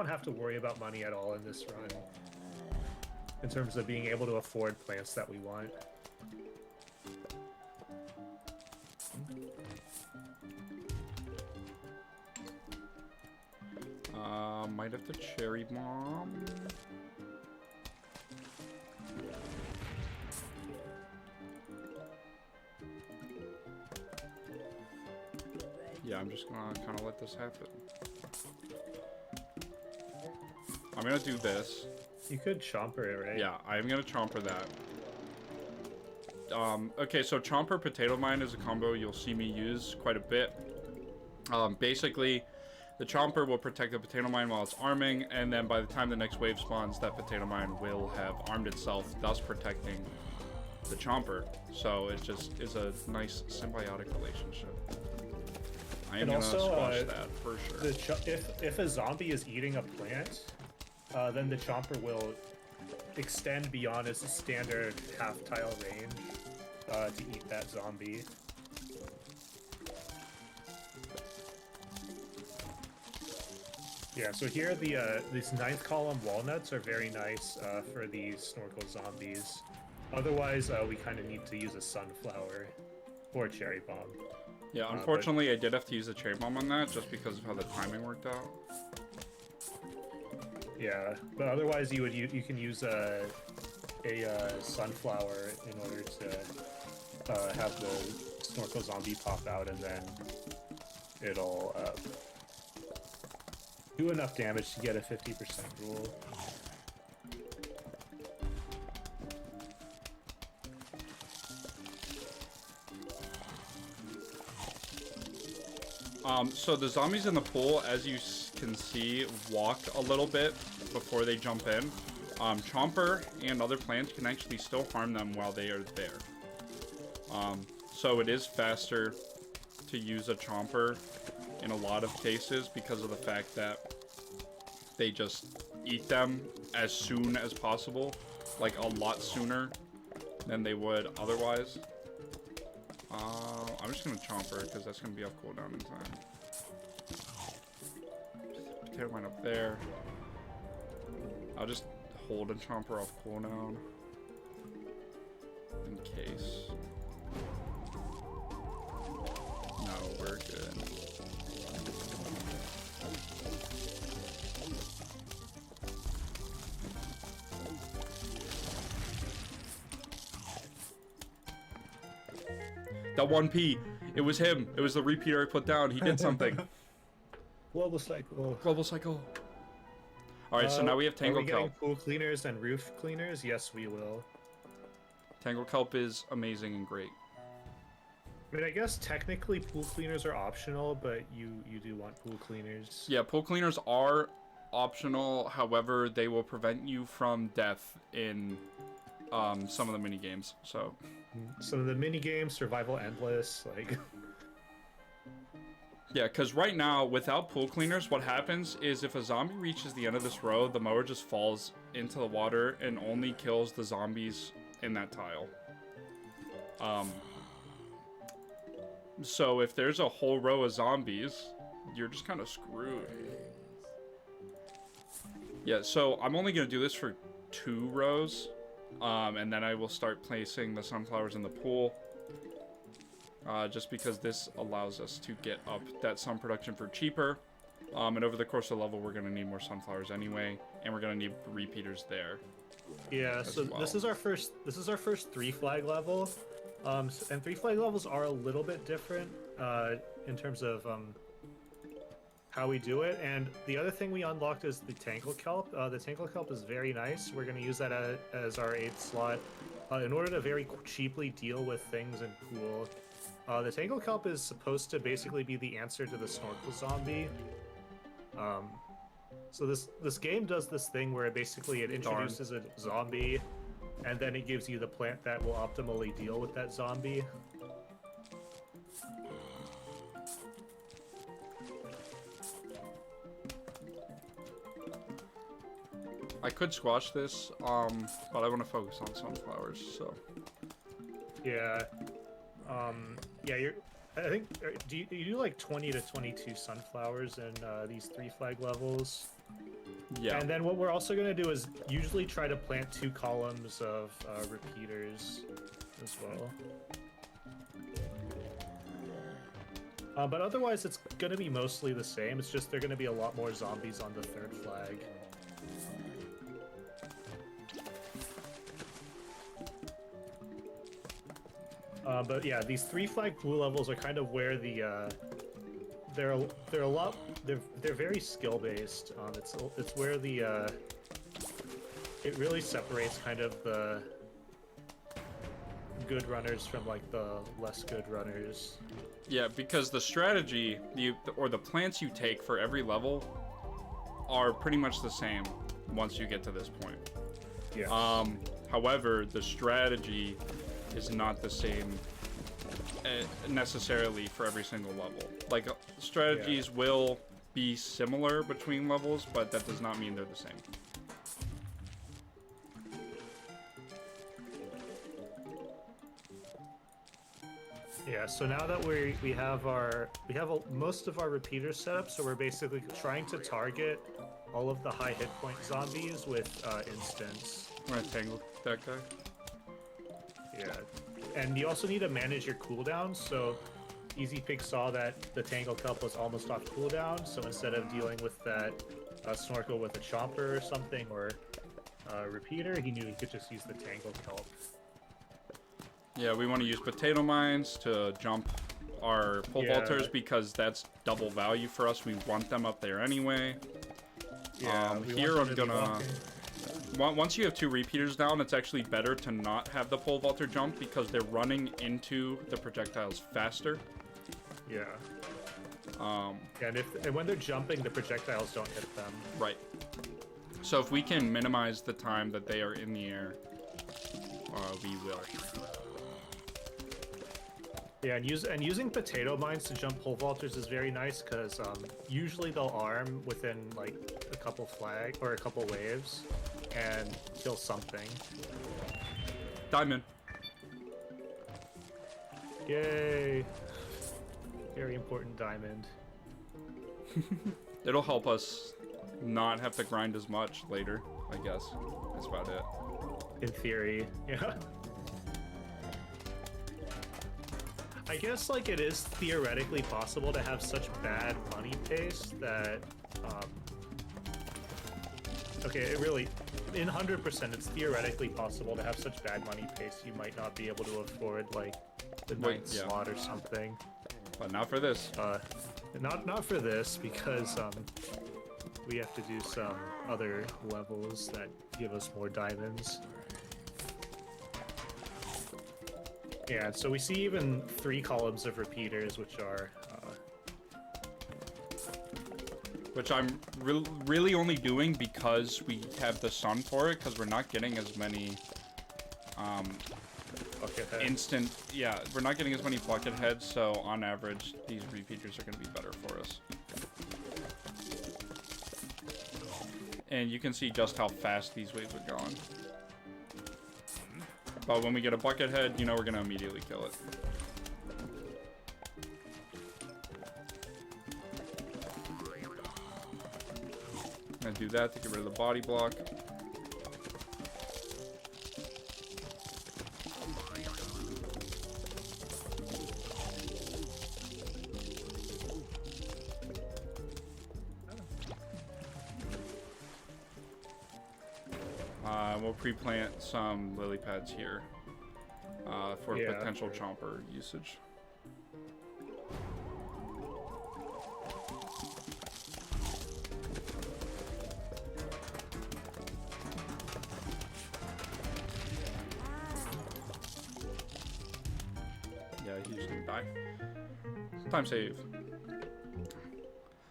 have to worry about money at all in this run. In terms of being able to afford plants that we want. Might have to cherry bomb. Yeah, I'm just gonna kind of let this happen. I'm gonna do this. You could chomper it, right? Yeah, I'm gonna chomper that. Okay, so chomper potato mine is a combo you'll see me use quite a bit. Basically, the chomper will protect the potato mine while it's arming, and then by the time the next wave spawns, that potato mine will have armed itself, thus protecting the chomper. So it just is a nice symbiotic relationship. I am gonna squash that for sure. If a zombie is eating a plant, then the chomper will extend beyond its standard half tile range to eat that zombie. Yeah, so here these 9th column walnuts are very nice for these Snorkel Zombies. Otherwise, we kind of need to use a sunflower or a cherry bomb. Yeah, unfortunately, I did have to use a cherry bomb on that just because of how the timing worked out. Yeah, but otherwise you can use a sunflower in order to have the Snorkel Zombie pop out, and then it'll do enough damage to get a 50% rule. So the zombies in the pool, as you can see, walk a little bit before they jump in. Chomper and other plants can actually still harm them while they are there. So it is faster to use a chomper in a lot of cases because of the fact that they just eat them as soon as possible, like a lot sooner than they would otherwise. I'm just gonna chomper because that's gonna be off cooldown in time. Potato mine up there. I'll just hold a chomper off cooldown in case. No, we're good. That 1P, it was him. It was the repeater I put down. He did something. Global cycle. Global cycle. Alright, so now we have Tangle Are we getting Kelp. pool cleaners and roof cleaners? Yes, we will. Tangle Kelp is amazing and great. I mean, I guess technically pool cleaners are optional, but you do want pool cleaners. Yeah, pool cleaners are optional. However, they will prevent you from death in some of the mini games. So some of the mini games, survival endless, like Yeah, because right now, without pool cleaners, what happens is if a zombie reaches the end of this row, the mower just falls into the water and only kills the zombies in that tile. So if there's a whole row of zombies, you're just kind of screwed. Yeah, so I'm only going to do this for 2 rows, and then I will start placing the sunflowers in the pool. Just because this allows us to get up that sun production for cheaper. And over the course of the level, we're going to need more sunflowers anyway, and we're going to need repeaters there. Yeah, so well. this is our first 3 flag level. And 3 flag levels are a little bit different in terms of how we do it. And the other thing we unlocked is the Tangle Kelp. The Tangle Kelp is very nice. We're going to use that as our 8th slot in order to very cheaply deal with things in pool. The Tangle Kelp is supposed to basically be the answer to the Snorkel Zombie. So this game does this thing where basically it introduces a zombie, and then it gives you the plant that will optimally deal with that zombie. I could squash this, but I want to focus on sunflowers, so... Yeah. Yeah, I think you do like 20 to 22 sunflowers in these 3 flag levels. Yeah. And then what we're also going to do is usually try to plant 2 columns of repeaters as well. But otherwise, it's going to be mostly the same. It's just there are going to be a lot more zombies on the 3rd flag. But yeah, these 3 flag pool levels are kind of where the they're very skill based. It's where the it really separates kind of the good runners from like the less good runners. Yeah, because the strategy or the plants you take for every level are pretty much the same once you get to this point. Yeah. However, the strategy is not the same necessarily for every single level. Like, strategies will be similar between levels, but that does not mean they're the same. Yeah, so now that we have most of our repeaters set up, so we're basically trying to target all of the high hit point zombies with instants. I'm gonna tangle that guy. Yeah, and you also need to manage your cooldowns. So ezPiig saw that the Tangle Kelp was almost off cooldown, so instead of dealing with that Snorkel with a Chomper or something, or Repeater, he knew he could just use the Tangle Kelp. Yeah, we want to use potato mines to jump our pole vaulters because that's double value for us. We want them up there anyway. Yeah, here I'm gonna... Once you have 2 repeaters down, it's actually better to not have the pole vaulter jump because they're running into the projectiles faster. Yeah. And when they're jumping, the projectiles don't hit them. Right. So if we can minimize the time that they are in the air, we will. Yeah, and using potato mines to jump pole vaulters is very nice because usually they'll arm within like a couple waves and kill something. Diamond. Yay! Very important diamond. It'll help us not have to grind as much later, I guess. That's about it. In theory, yeah. I guess like it is theoretically possible to have such bad money pace that okay, it really in 100% it's theoretically possible to have such bad money pace you might not be able to afford like the 9th slot or something. But not for this. Not for this because we have to do some other levels that give us more diamonds. Yeah, so we see even 3 columns of repeaters, which are... Which I'm really only doing because we have the sun for it, because we're not getting as many bucket head. instant. Yeah, we're not getting as many bucket heads, so on average, these repeaters are going to be better for us. And you can see just how fast these waves are going. But when we get a bucket head, you know we're going to immediately kill it. I'm going to do that to get rid of the body block. We'll pre-plant some lily pads here for potential chomper usage. Yeah, he's gonna die. Time save.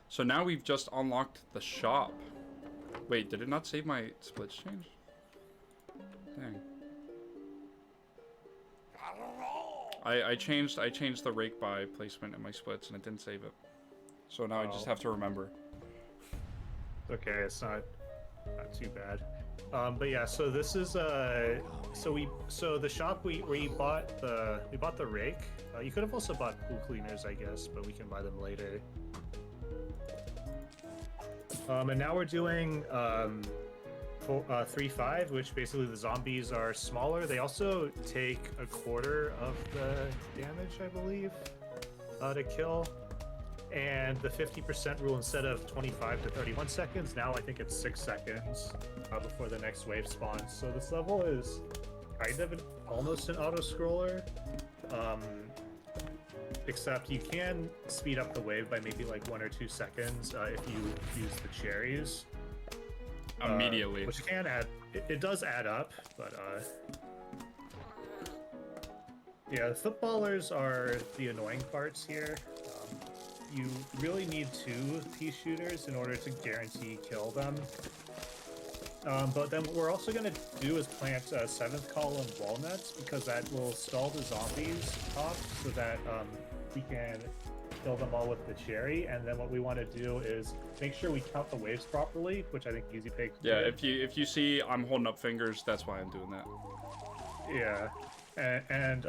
So now we've just unlocked the shop. Wait, did it not save my splits change? Dang. I changed the rake by placement in my splits and it didn't save it. So now I just have to remember. Okay, it's not too bad. But yeah, so this is so the shop where you bought the rake. You could have also bought pool cleaners, I guess, but we can buy them later. And now we're doing 3-5, which basically the zombies are smaller. They also take a quarter of the damage, I believe, to kill. And the 50% rule, instead of 25 to 31 seconds, now I think it's 6 seconds before the next wave spawns. So this level is kind of almost an auto-scroller. Except you can speed up the wave by maybe like 1 or 2 seconds if you use the cherries. Immediately. Which can add, it does add up, but yeah, the footballers are the annoying parts here. You really need 2 pea shooters in order to guarantee kill them. But then what we're also going to do is plant 7th column walnuts, because that will stall the zombies off so that we can kill them all with the cherry. And then what we want to do is make sure we count the waves properly, which I think ezPiig Yeah, did. if you see I'm holding up fingers, that's why I'm doing that. Yeah, and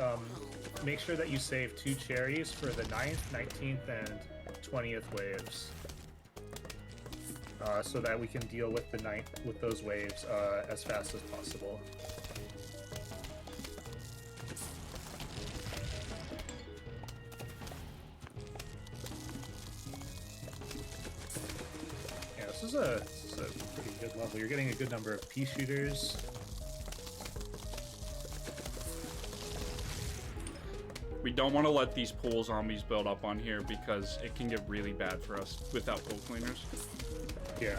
make sure that you save 2 cherries for the 9th, 19th, and 20th waves, so that we can deal with with those waves as fast as possible. Yeah, this is a pretty good level. You're getting a good number of pea shooters. We don't want to let these pool zombies build up on here because it can get really bad for us without pool cleaners. Yeah.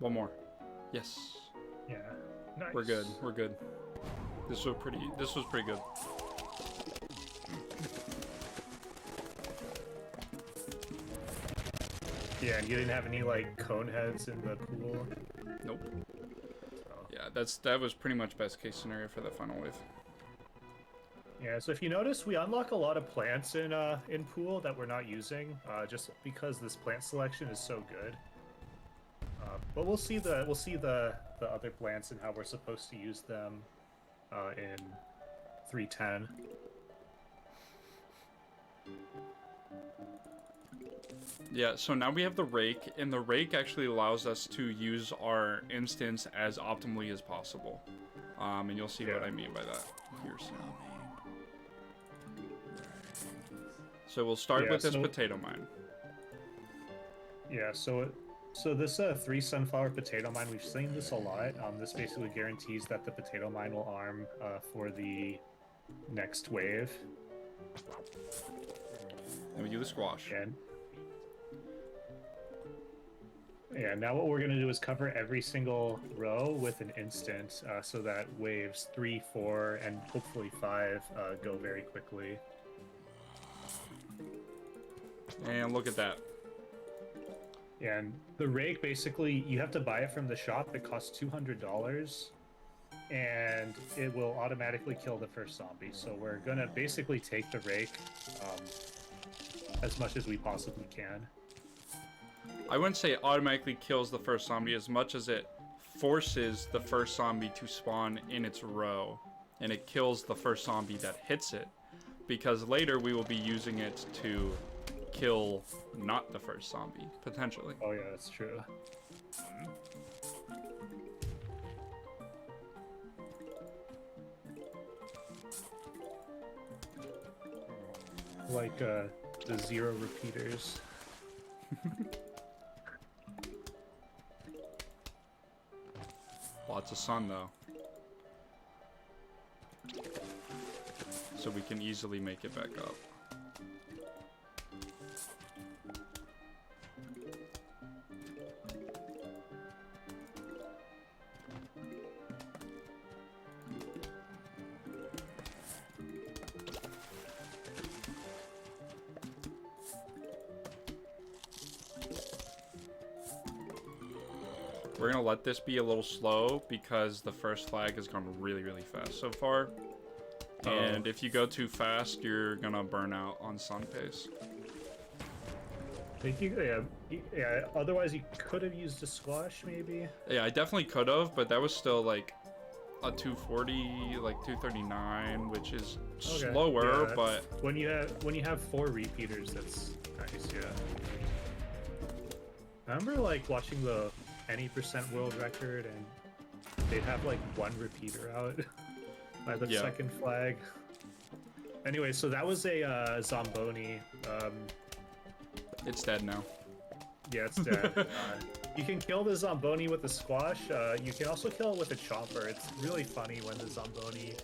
One more. Yes. Yeah. Nice. We're good. We're good. This was pretty good. Yeah, and you didn't have any like cone heads in the pool. Nope. So. Yeah, that was pretty much best case scenario for the final wave. Yeah, so if you notice, we unlock a lot of plants in pool that we're not using, just because this plant selection is so good. But we'll see the other plants and how we're supposed to use them in 310. Yeah, so now we have the rake, and the rake actually allows us to use our instance as optimally as possible. And you'll see what I mean by that here soon. So we'll start with this potato mine. Yeah, so So this 3 sunflower potato mine, we've seen this a lot. This basically guarantees that the potato mine will arm for the next wave. Let me do the squash. And yeah, now what we're gonna do is cover every single row with an instant, so that waves 3, 4, and hopefully 5 go very quickly. And look at that. And the rake, basically, you have to buy it from the shop. It costs $200, and it will automatically kill the first zombie. So we're gonna basically take the rake as much as we possibly can. I wouldn't say it automatically kills the first zombie as much as it forces the first zombie to spawn in its row, and it kills the first zombie that hits it, because later we will be using it to kill not the first zombie, potentially. Oh yeah, that's true. Like the 0 repeaters. Lots of sun though, so we can easily make it back up. We're gonna let this be a little slow because the first flag has gone really, really fast so far. And if you go too fast, you're gonna burn out on sun pace. I think yeah. Otherwise, you could have used a squash, maybe. Yeah, I definitely could have, but that was still like a 240, like 239, which is slower. Yeah, but when you have 4 repeaters, that's nice. Yeah. I remember like watching the any % world record, and they'd have like 1 repeater out by the second flag. Anyway, so that was a Zomboni. It's dead now. Yeah, it's dead. You can kill the Zomboni with a squash. You can also kill it with a chomper. It's really funny when the Zomboni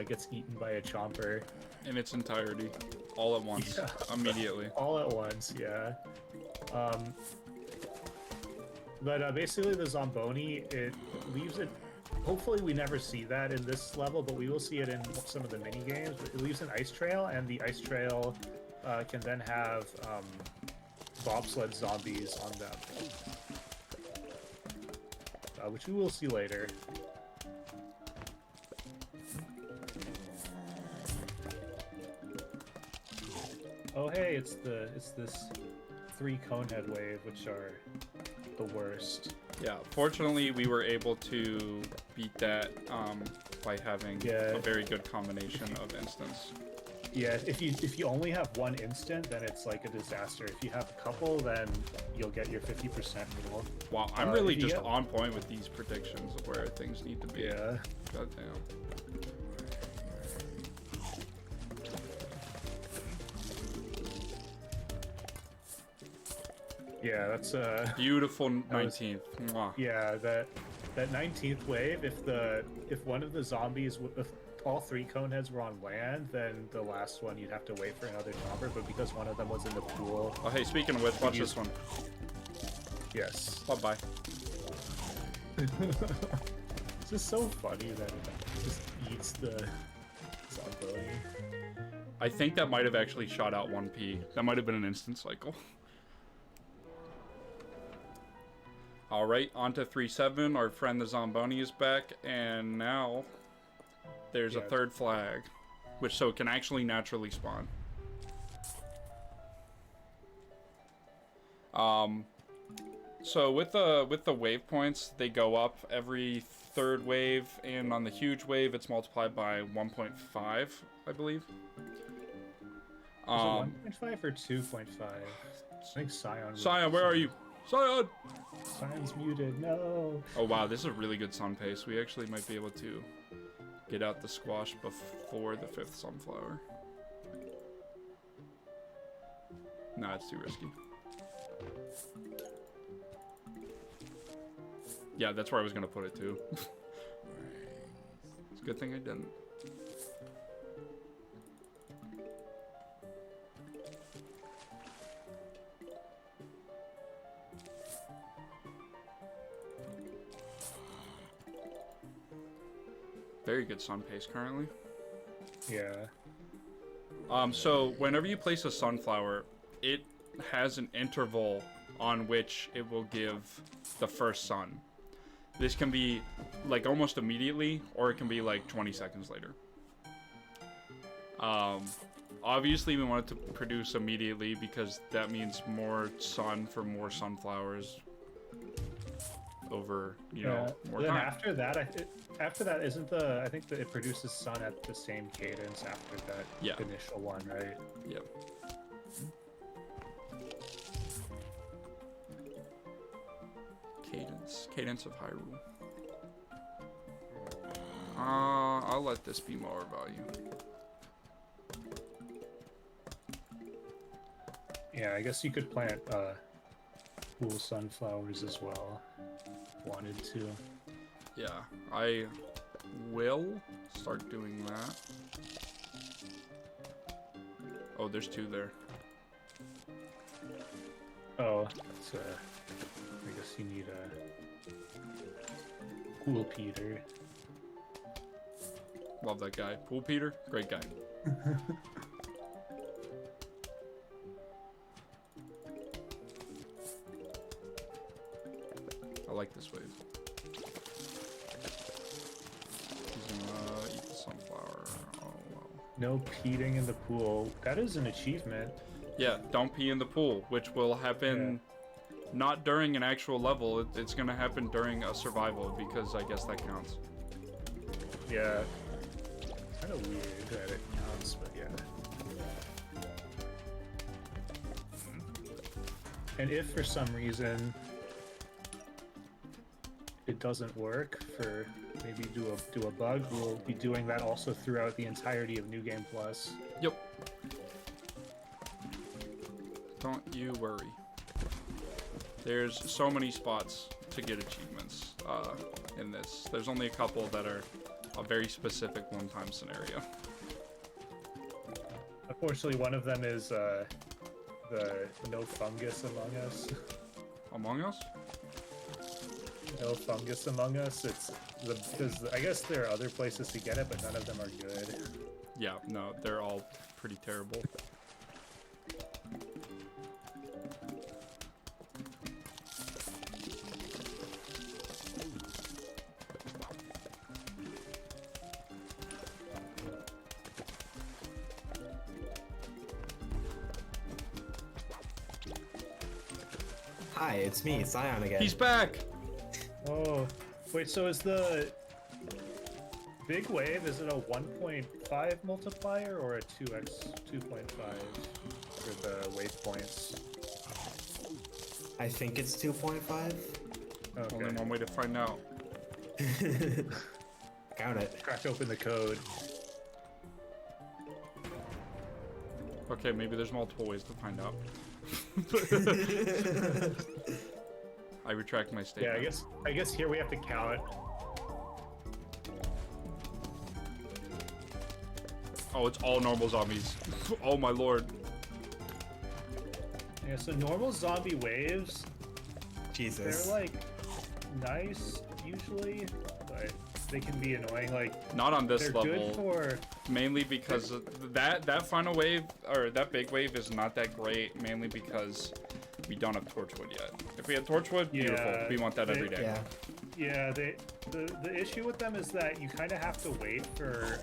gets eaten by a chomper. In its entirety. All at once. Yeah. Immediately. All at once, yeah. But basically the Zomboni, it leaves it... Hopefully we never see that in this level, but we will see it in some of the mini games. It leaves an ice trail, and the ice trail can then have bobsled zombies on them. Which we will see later. Oh hey, it's this 3 conehead wave, which are the worst. Yeah, fortunately we were able to beat that by having a very good combination of instants. Yeah, if you only have 1 instant, then it's like a disaster. If you have a couple, then you'll get your 50% rule. Wow, I'm really just on point with these predictions of where things need to be. Yeah. Goddamn. Yeah, that's a beautiful 19th. Mwah. Yeah, that 19th wave. If one of the zombies, if all 3 coneheads were on land, then the last one you'd have to wait for another chomper. But because one of them was in the pool. Oh hey, speaking of which, watch this one. Yes. Bye bye. It's just so funny that it just eats the zombie. I think that might have actually shot out 1P. That might have been an instant cycle. Alright, on to 3-7. Our friend the Zomboni is back, and now there's a 3rd flag, which so it can actually naturally spawn. So with the wave points, they go up every 3rd wave, and on the huge wave, it's multiplied by 1.5, I believe. Is it 1.5 or 2.5? I think Scion. Scion, where are you? Scion! Scion's muted, no! Oh wow, this is a really good sun pace. We actually might be able to get out the squash before the 5th sunflower. Nah, it's too risky. Yeah, that's where I was gonna put it too. It's a good thing I didn't. Very good sun pace currently. Yeah. So whenever you place a sunflower, it has an interval on which it will give the first sun. This can be like almost immediately, or it can be like 20 seconds later. Obviously we want it to produce immediately because that means more sun for more sunflowers over, you know, more then time. after that, after that, isn't the I think that it produces sun at the same cadence after that initial one, right? Yep. Cadence of Hyrule. I'll let this be more value. Yeah, I guess you could plant cool sunflowers as well. Wanted to. Yeah, I will start doing that. Oh, there's two there. Oh, that's I guess you need a Cool Peter. Love that guy. Pool Peter, great guy. I like this wave. He's gonna eat the sunflower. Oh well. No peeing in the pool. That is an achievement. Yeah, don't pee in the pool, which will happen not during an actual level. It's gonna happen during a survival because I guess that counts. Yeah. Kind of weird that it counts, but yeah. And if for some reason it doesn't work for maybe do a bug, we'll be doing that also throughout the entirety of New Game Plus. Yep. Don't you worry. There's so many spots to get achievements in this. There's only a couple that are a very specific one-time scenario. Unfortunately, one of them is the no fungus among us. Among Us? No fungus among us. It's because I guess there are other places to get it, but none of them are good. Yeah, no, they're all pretty terrible. Hi, it's me, Scion again. He's back! Oh, wait, so is the big wave, is it a 1.5 multiplier or a 2x 2.5 for the waypoints? I think it's 2.5. Okay. Only one way to find out. Count it. Crack open the code. Okay, maybe there's multiple ways to find out. I retract my statement. Yeah, I guess here we have to count. Oh, it's all normal zombies. Oh my lord. Yeah, so normal zombie waves, Jesus. they're like nice usually, but they can be annoying. Like Not on this they're level. good for Mainly because that final wave, or that big wave is not that great, mainly because we don't have Torchwood yet. If we had Torchwood, beautiful. Yeah, We want that every day. Yeah. yeah. The issue with them is that you kind of have to wait for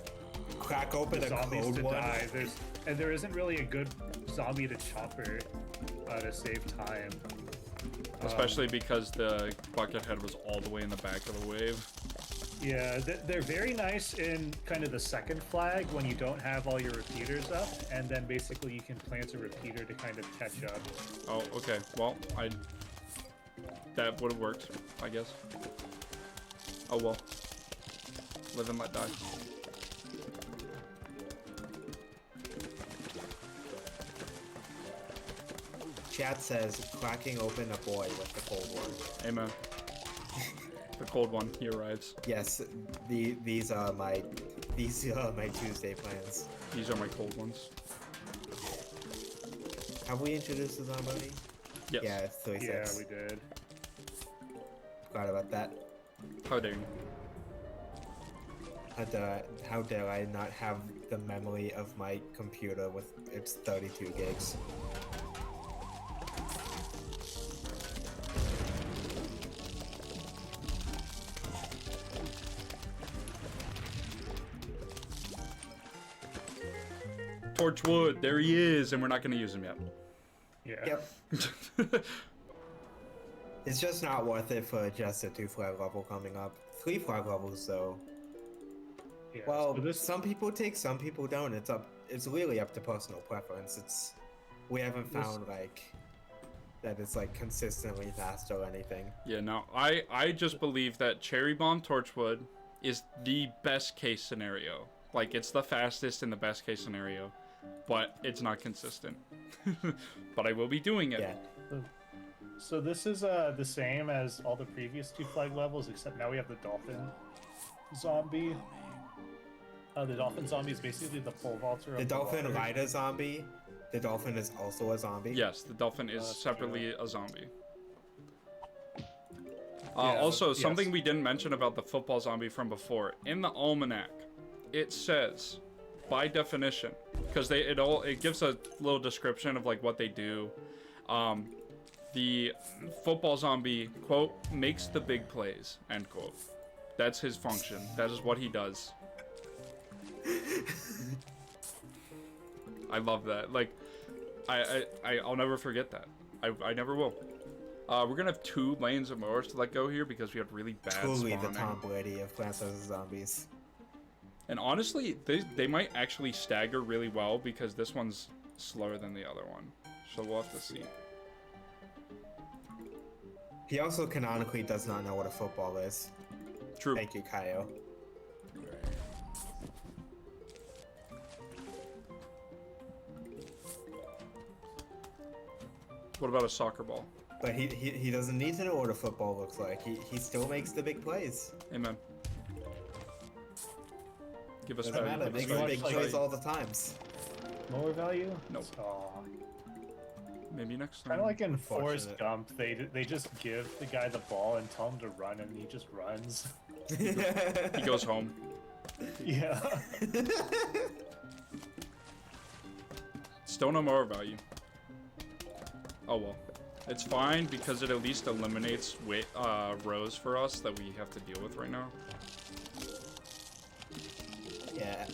Crack open a zombies code to one. die. There isn't really a good zombie to chopper to save time. Especially because the bucket head was all the way in the back of the wave. Yeah, they're very nice in kind of the second flag when you don't have all your repeaters up, and then basically you can plant a repeater to kind of catch up. Oh, okay. Well, that would have worked, I guess. Oh well. Live and let die. Chat says cracking open a boy with the cold one. Amen. cold one. He arrives. Yes, these are my Tuesday plans. These are my cold ones. Have we introduced the zombie? Yes. Yeah, it's 36. Yeah, we did. Forgot about that. How dare you? How dare I not have the memory of my computer with its 32 gigs? Torchwood, there he is, and we're not going to use him yet. Yeah. Yep. It's just not worth it for just a 2 flag level coming up. 3 flag levels though. Yeah, Well, so this, some people take, some people don't. It's really up to personal preference. We haven't found like that it's like consistently fast or anything. Yeah, no, I just believe that Cherry Bomb Torchwood is the best case scenario. Like, it's the fastest in the best case scenario, but it's not consistent. But I will be doing it. Yeah. so this is the same as all the previous 2 flag levels, except now we have the dolphin zombie. The dolphin zombie is basically the pole vaulter. The of dolphin water. rider zombie. The dolphin is also a zombie. Yes, the dolphin is That's separately a zombie. Yeah, Also, yes. something we didn't mention about the football zombie from before. In the almanac, it says, by definition, because it gives a little description of like what they do. The football zombie, quote, makes the big plays, end quote. That's his function. That is what he does. I love that. Like, I'll never forget that. I never will. We're gonna have 2 lanes of mowers to let go here because we have really bad Truly spawning. the Tom Brady of Plants vs Zombies. And honestly, they might actually stagger really well because this one's slower than the other one. So we'll have to see. He also canonically does not know what a football is. True. Thank you, Kaio. What about a soccer ball? But he doesn't need to know what a football looks like. He still makes the big plays. Amen. Give us Doesn't value. matter. Give us Makes the value. big plays all the times. Mower value? Nope. Aw. Maybe next time. Kind of like in Forrest Unfortunate. Gump, they just give the guy the ball and tell him to run, and he just runs. He goes home. Yeah. Still no more value. Oh well. It's fine because it at least eliminates rows for us that we have to deal with right now. Yeah.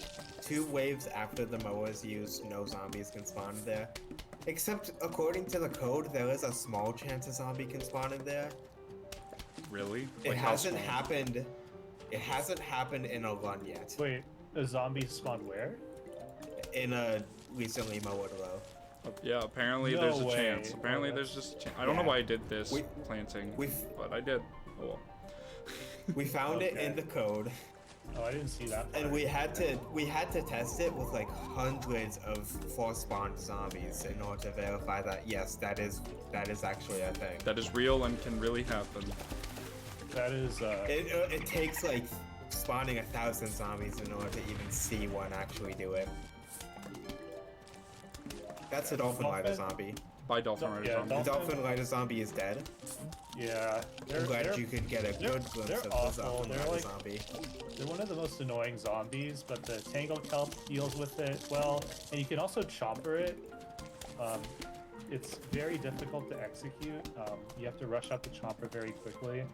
2 waves after the mowers used, no zombies can spawn there. Except, according to the code, there is a small chance a zombie can spawn in there. Really? It Like, how hasn't small? happened. It hasn't happened in a run yet. Wait, a zombie spawned where? In a recently mowed row. Yeah, apparently No there's a way. chance. Apparently Oh, there's just a chance. I don't know Yeah. why I did this We- planting, We've but I did. Oh well. we found it Okay. in the code, Oh, I didn't see that. and part. we had to test it with like hundreds of force spawned zombies in order to verify that yes, that is actually a thing. That is real and can really happen. That is It takes like spawning 1,000 zombies in order to even see one actually do it. That's a dolphin rider zombie. By Dolphin Rider Yeah, Zombie. The dolphin rider zombie is dead. yeah. I'm glad you could get a they're- good glimpse they're of the awful. dolphin They're rider like- zombie. They're one of the most annoying zombies, but the Tango Kelp deals with it well, and you can also chopper it. It's very difficult to execute. You have to rush out the chopper very quickly.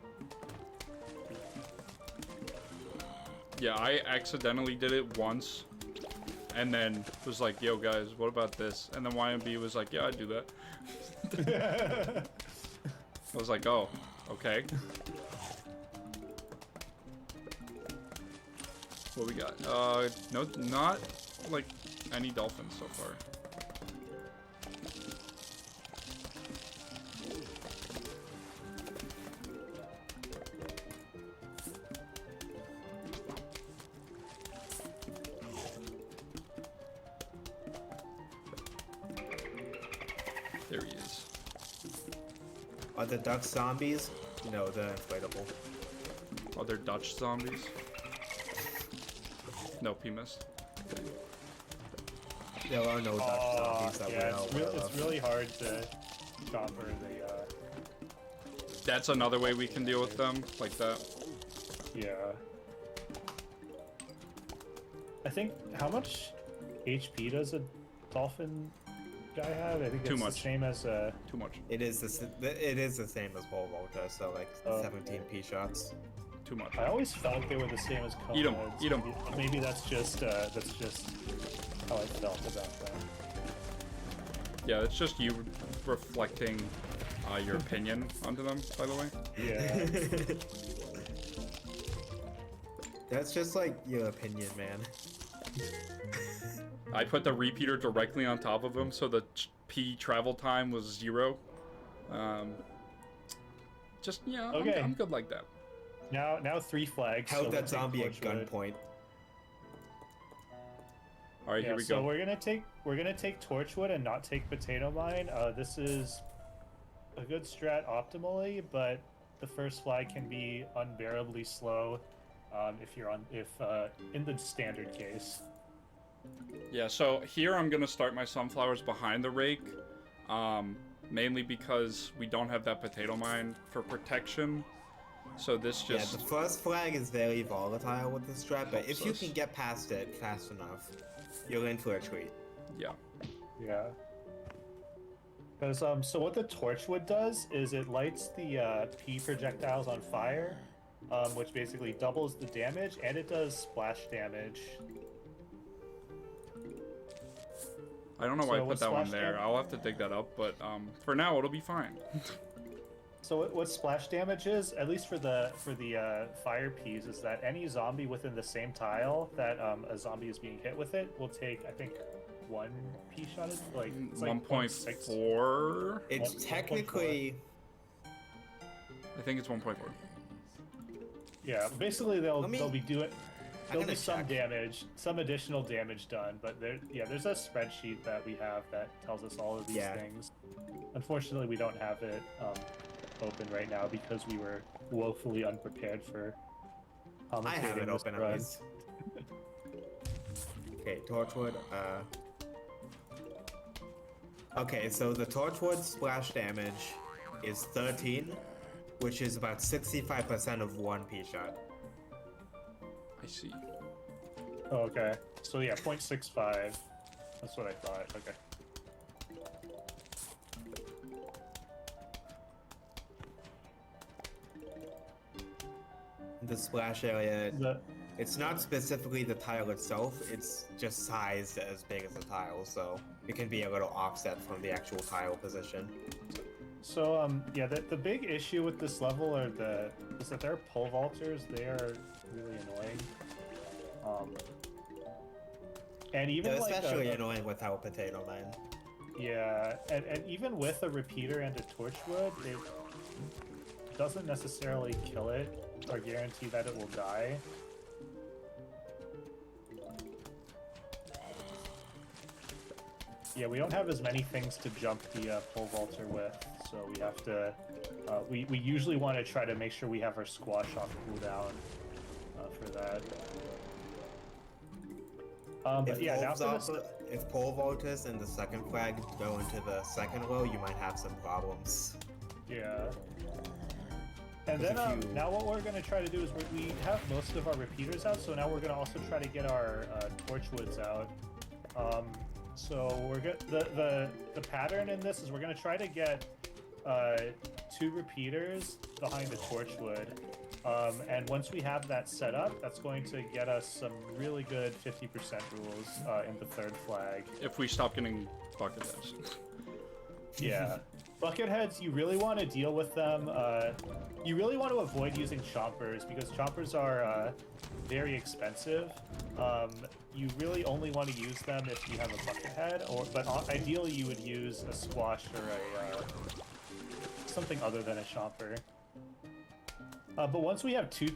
Yeah, I accidentally did it once, and then was like, "Yo, guys, what about this?" And then YMB was like, "Yeah, I do that." I was like, "Oh, okay." What we got? No, not like any dolphins so far. There he is. Are the duck zombies? No, they're inflatable. Other Dutch zombies. Nope, he missed. There are no Dutch zombies that yeah, we're aware it's of. really hard to chopper the, That's another way we can deal with them, like that. yeah. I think, how much HP does a dolphin guy have? I think Too it's much. the same as a... Too much. It is the same as pole vaulter, so like Oh. 17 P shots. Too much. I always felt they were the same as cone Eat 'em, heads. eat 'em. Maybe that's just how I felt about them. Yeah, it's just you reflecting your opinion onto them, by the way. Yeah. That's just like your opinion, man. I put the repeater directly on top of him, so the P travel time was 0. Just, yeah, Okay. I'm good like that. Now 3 flags. Held so that we'll take zombie at Torchwood. gunpoint. Alright, here we so go. we're gonna take Torchwood and not take Potato Mine. This is a good strat optimally, but the first flag can be unbearably slow if in the standard case. Yeah, so here I'm gonna start my sunflowers behind the rake, mainly because we don't have that potato mine for protection. So this just Yeah, the first flag is very volatile with this strat, but if you us. can get past it fast enough, you're in for a treat. yeah. Yeah. Because so what the Torchwood does is it lights the P projectiles on fire, which basically doubles the damage, and it does splash damage. I don't know why I So put what's that one splash there. damage? I'll have to dig that up, but for now it'll be fine. So what splash damage is, at least for the fire Ps, is that any zombie within the same tile that a zombie is being hit with it will take, I think, 1 P shot. It's like 0.6. 1.4. It's 1.4. technically I think it's 1.4. Yeah, basically they'll Let me- be doing. I'm There'll be gonna some check. damage, some additional damage done, but there's a spreadsheet that we have that tells us all of these Yeah. things. Unfortunately, we don't have it open right now because we were woefully unprepared for I commentating have it this open at run. least. Okay, Torchwood, Okay, so the Torchwood splash damage is 13, which is about 65% of 1 P shot. I see. Oh, okay. So yeah, 0.65. That's what I thought. Okay. The splash area, The, it's not specifically the tile itself, it's just sized as big as the tile, so it can be a little offset from the actual tile position. so yeah, the big issue with this level is that there are pole vaulters. They are really annoying. And even They're like especially annoying without Potato Man. yeah, and even with a repeater and a torchwood, it doesn't necessarily kill it or guarantee that it will die. Yeah, we don't have as many things to jump the pole vaulter with, so we have to. We usually want to try to make sure we have our squash off cooldown for that. But yeah, now for this, If pole vaulters and the second flag go into the second row, you might have some problems. yeah. And Because then if you- now what we're going to try to do is we have most of our repeaters out, so now we're going to also try to get our torchwoods out. So we're the pattern in this is we're going to try to get 2 repeaters behind the torchwood. And once we have that set up, that's going to get us some really good 50% rules in the third flag. If we stop getting bucket heads. Yeah. Bucketheads, you really want to deal with them. You really want to avoid using chompers because chompers are very expensive. You really only want to use them if you have a buckethead, but ideally you would use a squash or something other than a chomper. But once we have two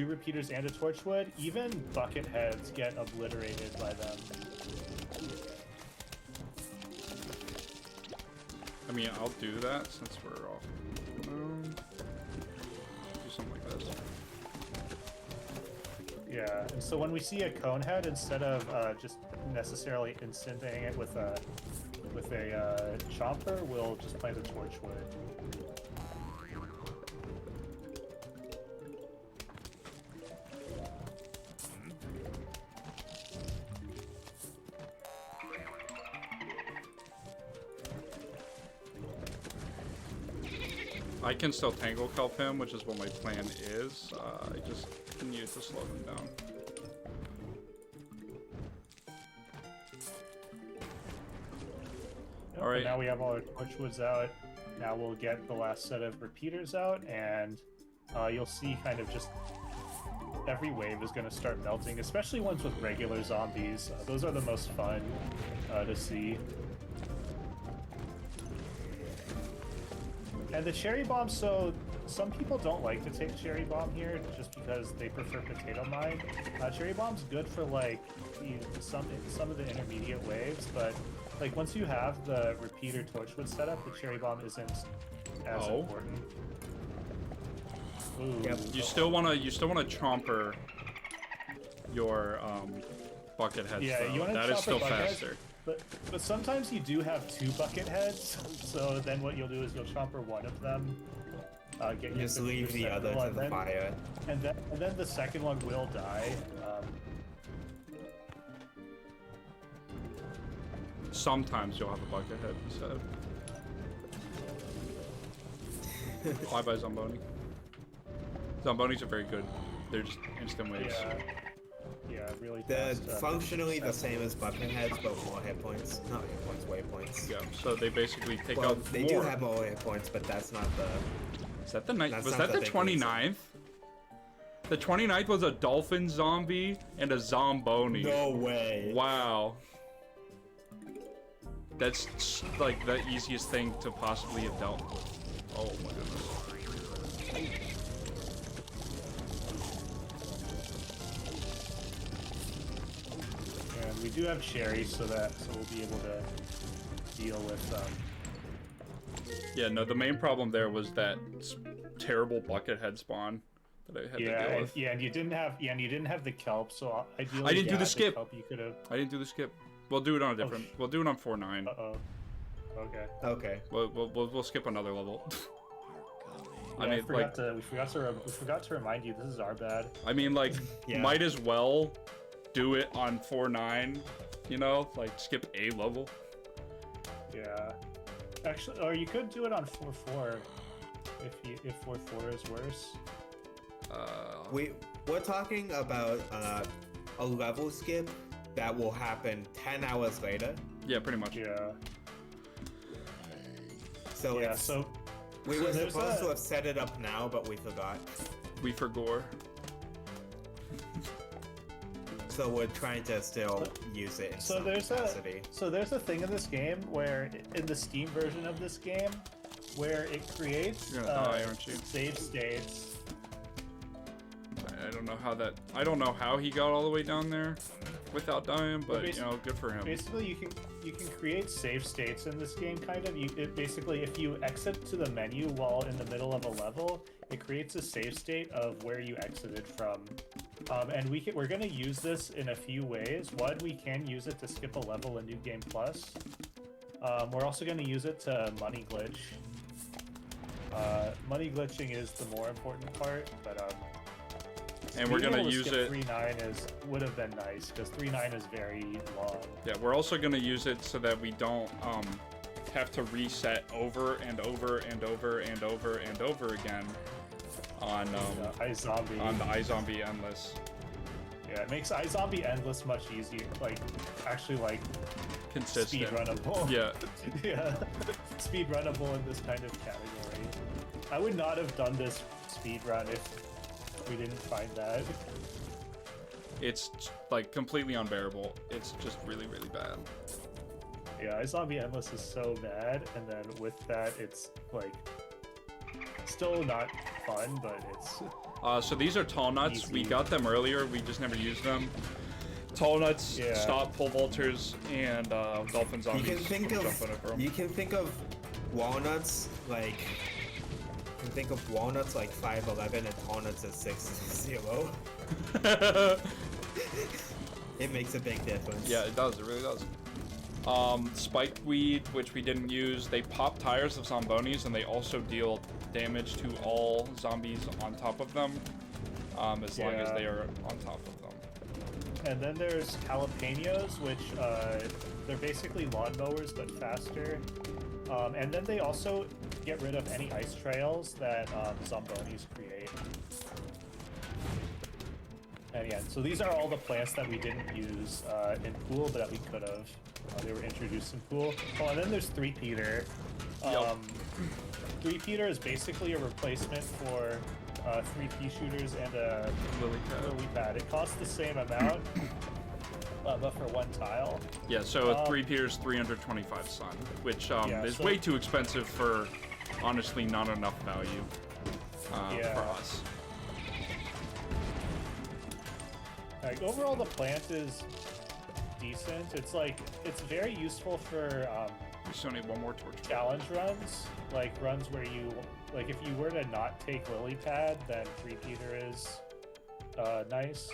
repeaters and a torchwood, even bucketheads get obliterated by them. I mean, I'll do that since we're off. Do something like this. Yeah, and so when we see a cone head, instead of just necessarily incenting it with a chomper, we'll just plant a torchwood. I can still tangle kelp him, which is what my plan is. I just need to slow him down. All right. Now we have all our torchwoods out. Now we'll get the last set of repeaters out, and you'll see kind of just every wave is going to start melting, especially ones with regular zombies. Those are the most fun to see. And the cherry bomb, so some people don't like to take cherry bomb here just because they prefer potato mine. Cherry bomb's good for like some of the intermediate waves, but like once you have the repeater torchwood set up, the cherry bomb isn't as important. Ooh. Yep. You still wanna chomper your bucket heads. Yeah, though. you wanna That is chomper still bucket heads, faster. But sometimes you do have two bucket heads, so then what you'll do is you'll chomper one of them, get Just leave the 50% other roll, to the fire. and then the second one will die. Sometimes you'll have a bucket head instead. Bye-bye, Zomboni. Zombonis are very good. They're just instant waves. Yeah, really They're fast. functionally the same as bucket heads, but more hit points. Not hit points, waypoints. Yeah, so they basically take Well, out they more. do have more hit points, but that's not the... Is that the night? That's Was not that the the big 29th? The 29th was a dolphin zombie and a zomboni. No way. Wow. That's like the easiest thing to possibly have dealt with. Oh my goodness. And we do have cherries, so we'll be able to deal with Yeah, no, the main problem there was that terrible bucket head spawn that I had to deal with. and you didn't have the kelp, so ideally I didn't do the skip. Kelp you could have. I didn't do the skip. We'll do it on a different. We'll do it on 4-9. Uh-oh. Okay. Okay. We'll skip another level. I Yeah, mean, we like, forgot to remind you, this is our bad. I mean, like, Yeah. might as well do it on 4-9. You know, like skip a level. Yeah. Actually, or you could do it on 4-4 if 4-4 is worse. We're talking about a level skip that will happen 10 hours later. Yeah, pretty much. Yeah. So Yeah. it's, So we were there's supposed a- to have set it up now, but we forgot. We forgore. So we're trying to still use it in So some capacity. there's a thing in this game where in the Steam version of this game where it creates You're gonna die, aren't you? save states. I don't know how that. I don't know how he got all the way down there without dying, but you know, good for him. Basically, you can create save states in this game. Kind of. Basically, if you exit to the menu while in the middle of a level, it creates a save state of where you exited from. And we're going to use this in a few ways. One, we can use it to skip a level in New Game Plus. We're also going to use it to money glitch. Money glitching is the more important part, but And we're being gonna able to use skip it. 3-9 would have been nice because 3-9 is very long. Yeah, we're also gonna use it so that we don't have to reset over and over and over and over and over again on iZombie. on the iZombie Endless. Yeah, it makes iZombie Endless much easier. Like, actually, like Consistent. speed runnable. Yeah. Yeah, speed runnable in this kind of category. I would not have done this speed run if we didn't find that. It's like completely unbearable. It's just really, really bad. Yeah, iZombie Endless is so bad, and then with that, it's like still not fun, but it's So these are tall nuts. We Easy. got them earlier. We just never used them. Tall nuts, Yeah. stop pole vaulters, and dolphin You zombies. can think from of jumping over 'em. walnuts like can think of walnuts like 5'11" and walnuts at 6'0". It makes a big difference. Yeah, it does. It really does. Spiked weed, which we didn't use. They pop tires of zombonis, and they also deal damage to all zombies on top of them, as long as they are on top of them. And then there's jalapenos, which they're basically lawnmowers but faster. And then they also get rid of any ice trails that zombonis create. And yeah, so these are all the plants that we didn't use in Pool, but that we could have. They were introduced in Pool. Oh, and then there's 3-peter. 3-peter is basically a replacement for 3 pea shooters and a lily pad. It costs the same amount, but for 1 tile. Yeah, so 3-peter's 325 sun, which is way too expensive for, honestly, not enough value for us. Like, overall, the plant is decent. It's very useful for We still need one more torch. challenge runs, like runs where you, like, if you were to not take lily pad, then 3-peter is nice.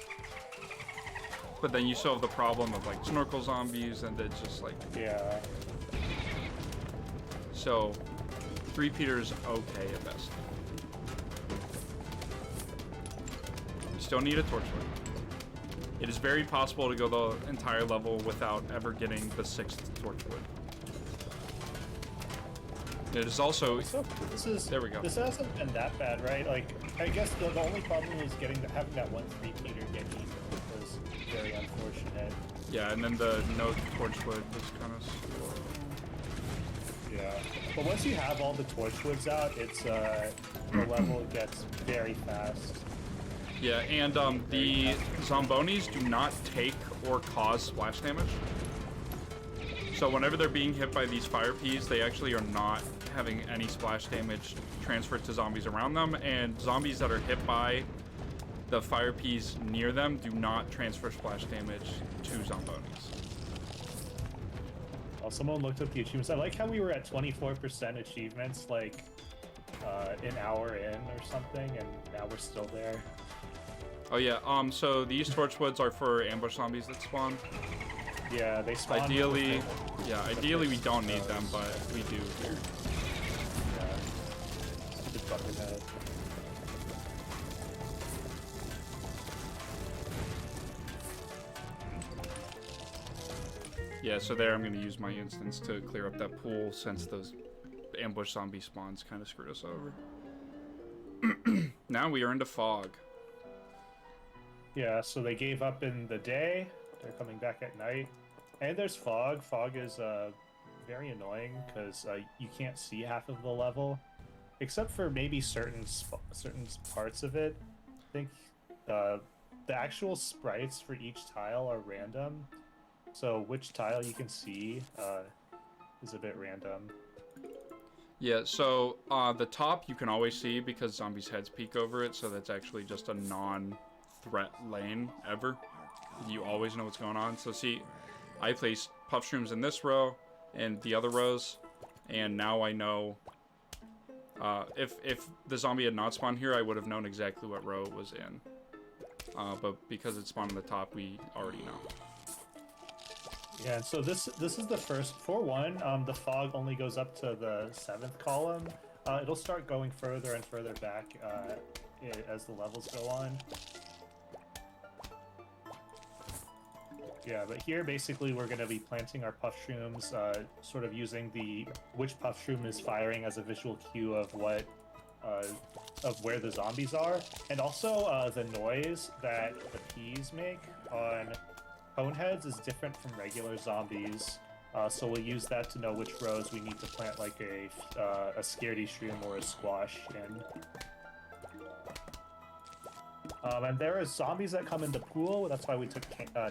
But then you still have the problem of like snorkel zombies, and it's just like So 3-peter's okay at best. You still need a torchwood. It is very possible to go the entire level without ever getting the 6th torchwood. It is also there we go. This hasn't been that bad, right? Like, I guess the only problem is having that one 3-peter get eaten was very unfortunate. Yeah, and then the no torchwood was kind of slow. Yeah, but once you have all the torchwoods out, it's the level gets very fast. Yeah, and the zombonis do not take or cause splash damage. So whenever they're being hit by these fire peas, they actually are not having any splash damage transferred to zombies around them, and zombies that are hit by the fire peas near them do not transfer splash damage to zombonis. Oh, someone looked up the achievements. I like how we were at 24% achievements, like, an hour in or something, and now we're still there. Oh yeah, so these torchwoods are for ambush zombies that spawn. Yeah, they spawn. Ideally we don't need them, but we do here. Yeah. Stupid buckethead. Yeah, so there I'm going to use my instance to clear up that pool, since those ambush zombie spawns kind of screwed us over. Now we are into fog. Yeah, so they gave up in the day. They're coming back at night. And there's fog. Fog is very annoying because you can't see half of the level, except for maybe certain parts of it. I think the actual sprites for each tile are random, so which tile you can see is a bit random. Yeah, so the top you can always see because zombies' heads peek over it, so that's actually just a non-threat lane ever. You always know what's going on. So see, I placed puff shrooms in this row and the other rows, and now I know if the zombie had not spawned here, I would have known exactly what row it was in. But because it spawned on the top, we already know. Yeah, and so this is the first for one. The fog only goes up to the 7th column. It'll start going further and further back as the levels go on. Yeah, but here basically we're going to be planting our puff shrooms, sort of using which puff shroom is firing as a visual cue of what of where the zombies are, and also the noise that the peas make on Coneheads is different from regular zombies, so we'll use that to know which rows we need to plant like a scaredy shroom or a squash in. And there are zombies that come into pool, that's why we took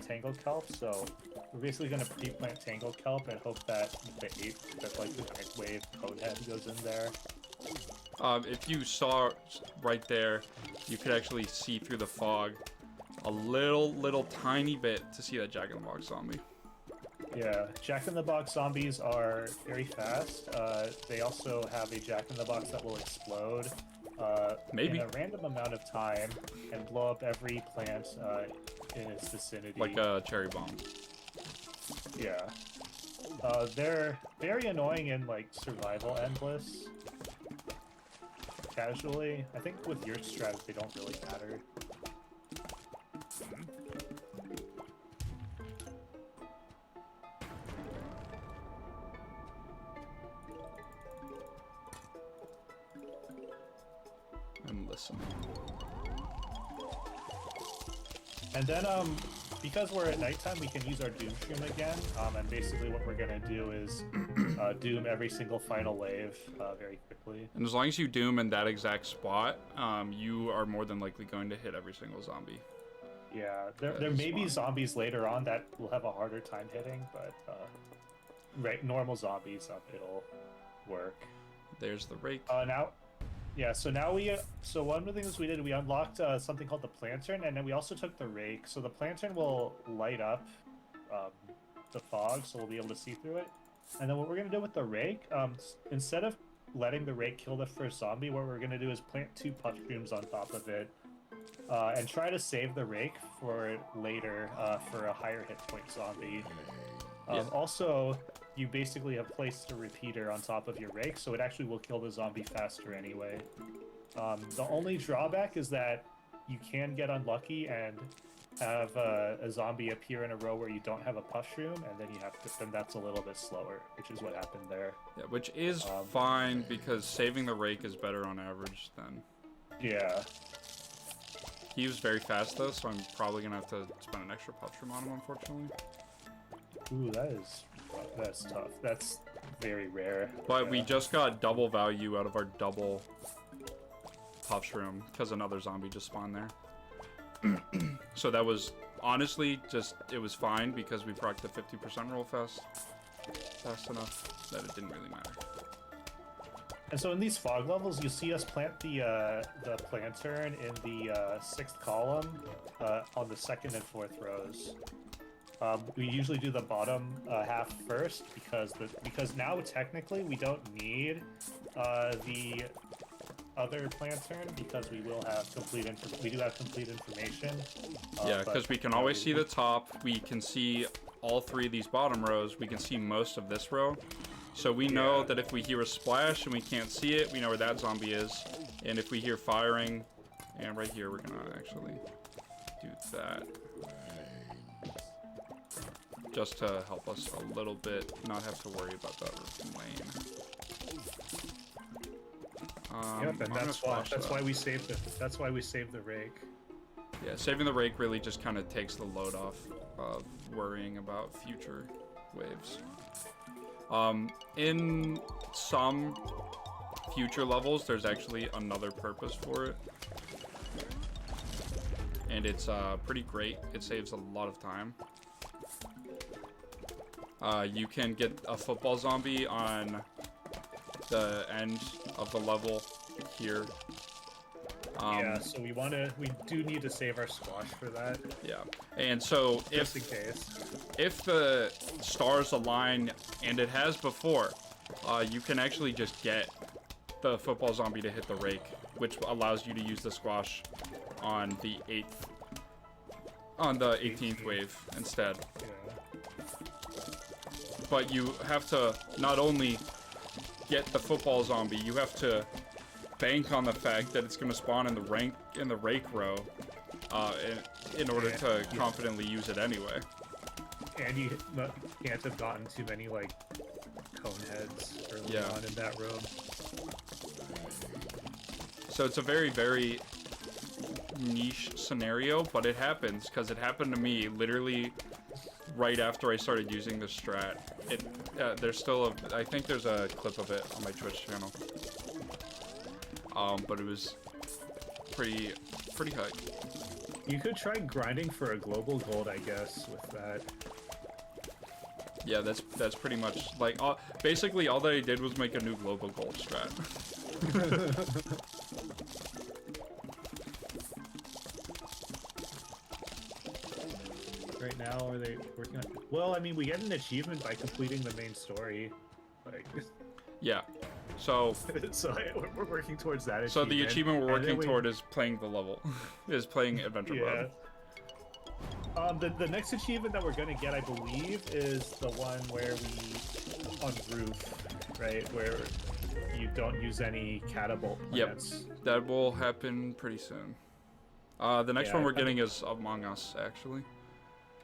Tangled Kelp, so we're basically going to pre-plant Tangled Kelp and hope that the next wave Conehead goes in there. If you saw right there, you could actually see through the fog a little tiny bit to see that Jack-in-the-Box zombie. Yeah, Jack-in-the-Box zombies are very fast. They also have a Jack-in-the-Box that will explode Maybe. in a random amount of time and blow up every plant in its vicinity. Like a cherry bomb. Yeah. They're very annoying in like survival endless. Casually, I think with your strat they don't really matter. And listen. And then, because we're at nighttime, we can use our Doom Shroom again. And basically what we're gonna do is Doom every single final wave very quickly. And as long as you doom in that exact spot, you are more than likely going to hit every single zombie. Yeah, there may be zombies later on that will have a harder time hitting, but normal zombies, it'll work. There's the rake. Yeah, so one of the things we did, we unlocked something called the Plantern, and then we also took the rake. So the Plantern will light up the fog, so we'll be able to see through it. And then what we're going to do with the rake, instead of letting the rake kill the first zombie, what we're going to do is plant 2 mushrooms on top of it, and try to save the rake for later for a higher hit point zombie. Also, you basically have placed a repeater on top of your rake, so it actually will kill the zombie faster anyway. The only drawback is that you can get unlucky and have a zombie appear in a row where you don't have a mushroom, and then then that's a little bit slower, which is what happened there. Yeah, which is fine because saving the rake is better on average than. Yeah. He was very fast though, so I'm probably gonna have to spend an extra mushroom on him, unfortunately. Ooh, that's tough. That's very rare. But we just got double value out of our double puff shroom because another zombie just spawned there. So that was honestly it was fine because we procced the 50% roll fast enough that it didn't really matter. And so in these fog levels, you see us plant the Plantern in the 6th column on the 2nd and 4th rows. We usually do the bottom half first because now technically we don't need the other Plantern because we will have complete information. Yeah, because we can always see the top. We can see all 3 of these bottom rows. We can see most of this row. So we know that if we hear a splash and we can't see it, we know where that zombie is. And if we hear firing, and right here we're gonna actually do that. Just to help us a little bit, not have to worry about that lane. Yep, and that's why we saved the rake. Yeah, saving the rake really just kind of takes the load off of worrying about future waves. In some future levels, there's actually another purpose for it. And it's pretty great. It saves a lot of time. You can get a football zombie on the end of the level here. Yeah, so we do need to save our squash for that. Yeah, and so just in case. If the stars align, and it has before, you can actually just get the football zombie to hit the rake, which allows you to use the squash on the 18th wave instead. Yeah. But you have to not only get the football zombie, you have to bank on the fact that it's going to spawn in the rake row in order to confidently use it anyway. And you can't have gotten too many like cone heads early on in that room. So it's a very, very niche scenario, but it happens because it happened to me literally right after I started using this strat. There's still I think there's a clip of it on my Twitch channel. But it was pretty high. You could try grinding for a global gold, I guess, with that. Yeah, that's pretty much like basically all that I did was make a new global gold strat. Right now? Are they working on? Well, I mean, we get an achievement by completing the main story. Like, Yeah. So so we're working towards that achievement. so the achievement we're And then working toward is playing the level, is playing adventure mode. The next achievement that we're gonna get, I believe, is the one where we on roof, right? Where you don't use any catapult plants. Yep, that will happen pretty soon. The next one we're getting is Among Us, actually.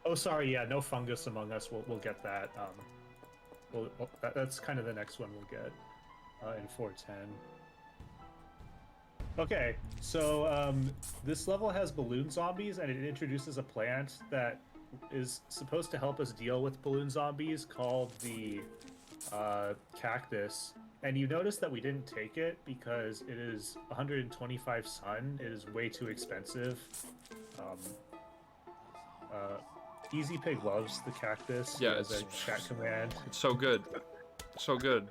Oh, sorry, yeah, no fungus among us. We'll get that. That's kind of the next one we'll get in 410. Okay, so this level has balloon zombies, and it introduces a plant that is supposed to help us deal with balloon zombies called the cactus. And you notice that we didn't take it because it is 125 sun. It is way too expensive. ezPiig loves the cactus. Yeah, as a chat command. It's so good. So good.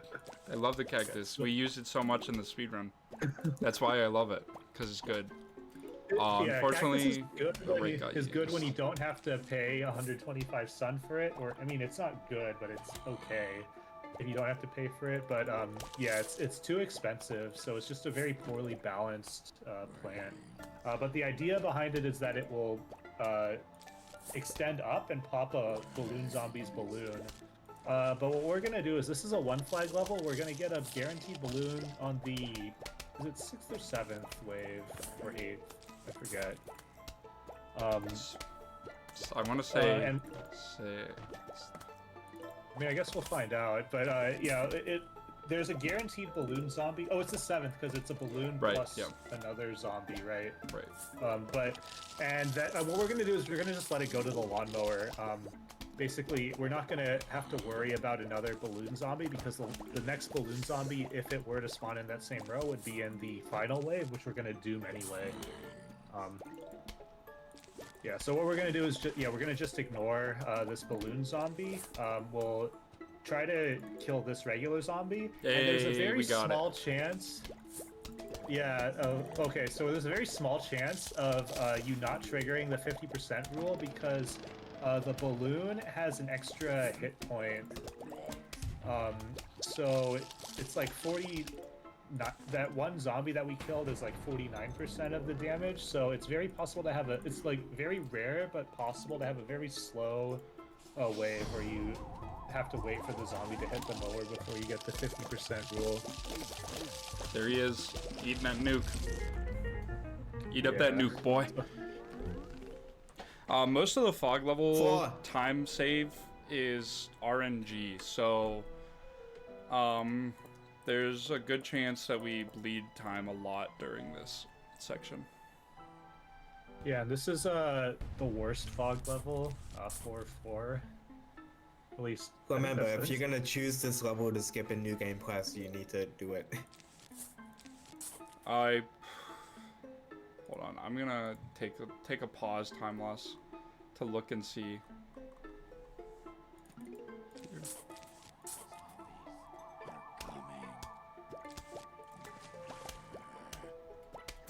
I love the cactus. We use it so much in the speedrun. That's why I love it, because it's good. Unfortunately, is good when you don't have to pay 125 sun for it. Or, I mean, it's not good, but it's okay if you don't have to pay for it. But yeah, it's too expensive, so it's just a very poorly balanced plant. But the idea behind it is that it will extend up and pop a balloon zombies balloon. But what we're gonna do is, this is a 1 flag level. We're gonna get a guaranteed balloon on the, is it 6th or 7th wave or 8th? I forget. I want to say and, six. I mean, I guess we'll find out. But yeah, there's a guaranteed balloon zombie. Oh, it's the 7th because it's a balloon plus another zombie, right? Right. What we're gonna do is we're gonna just let it go to the lawnmower. Basically, we're not gonna have to worry about another balloon zombie because the next balloon zombie, if it were to spawn in that same row, would be in the final wave, which we're gonna doom anyway. Yeah, so what we're gonna do is we're gonna just ignore this balloon zombie. We'll try to kill this regular zombie, and there's a very small chance. Yeah. Okay. So there's a very small chance of you not triggering the 50% rule because the balloon has an extra hit point. So it's like 40. That one zombie that we killed is like 49% of the damage. So it's very possible to have it's like very rare, but possible to have a very slow wave where you have to wait for the zombie to hit the mower before you get the 50% rule. There he is, eating that nuke. Eat up that nuke, boy. Most of the fog level time save is RNG, so there's a good chance that we bleed time a lot during this section. Yeah, this is the worst fog level, 4-4. At least. Remember, if you're gonna choose this level to skip a new game class, you need to do it. Hold on, I'm gonna take a pause time loss to look and see.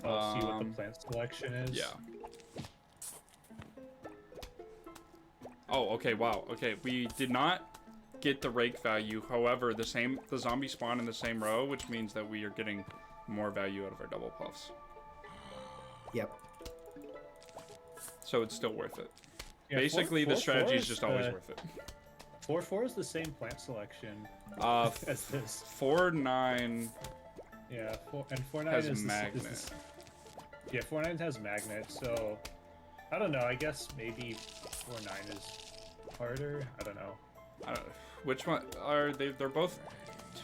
See what the plant selection is. Yeah. Oh, okay, wow. Okay, we did not get the rake value. However, the zombie spawn in the same row, which means that we are getting more value out of our double puffs. Yep. So it's still worth it. Yeah, basically, the strategy is just always worth it. 4-4 is the same plant selection as this. 4-9. Yeah, 4-9 has magnet. Yeah, 4-9 has magnet, so I don't know. I guess maybe 4-9 is harder. I don't know. Which one are they? They're both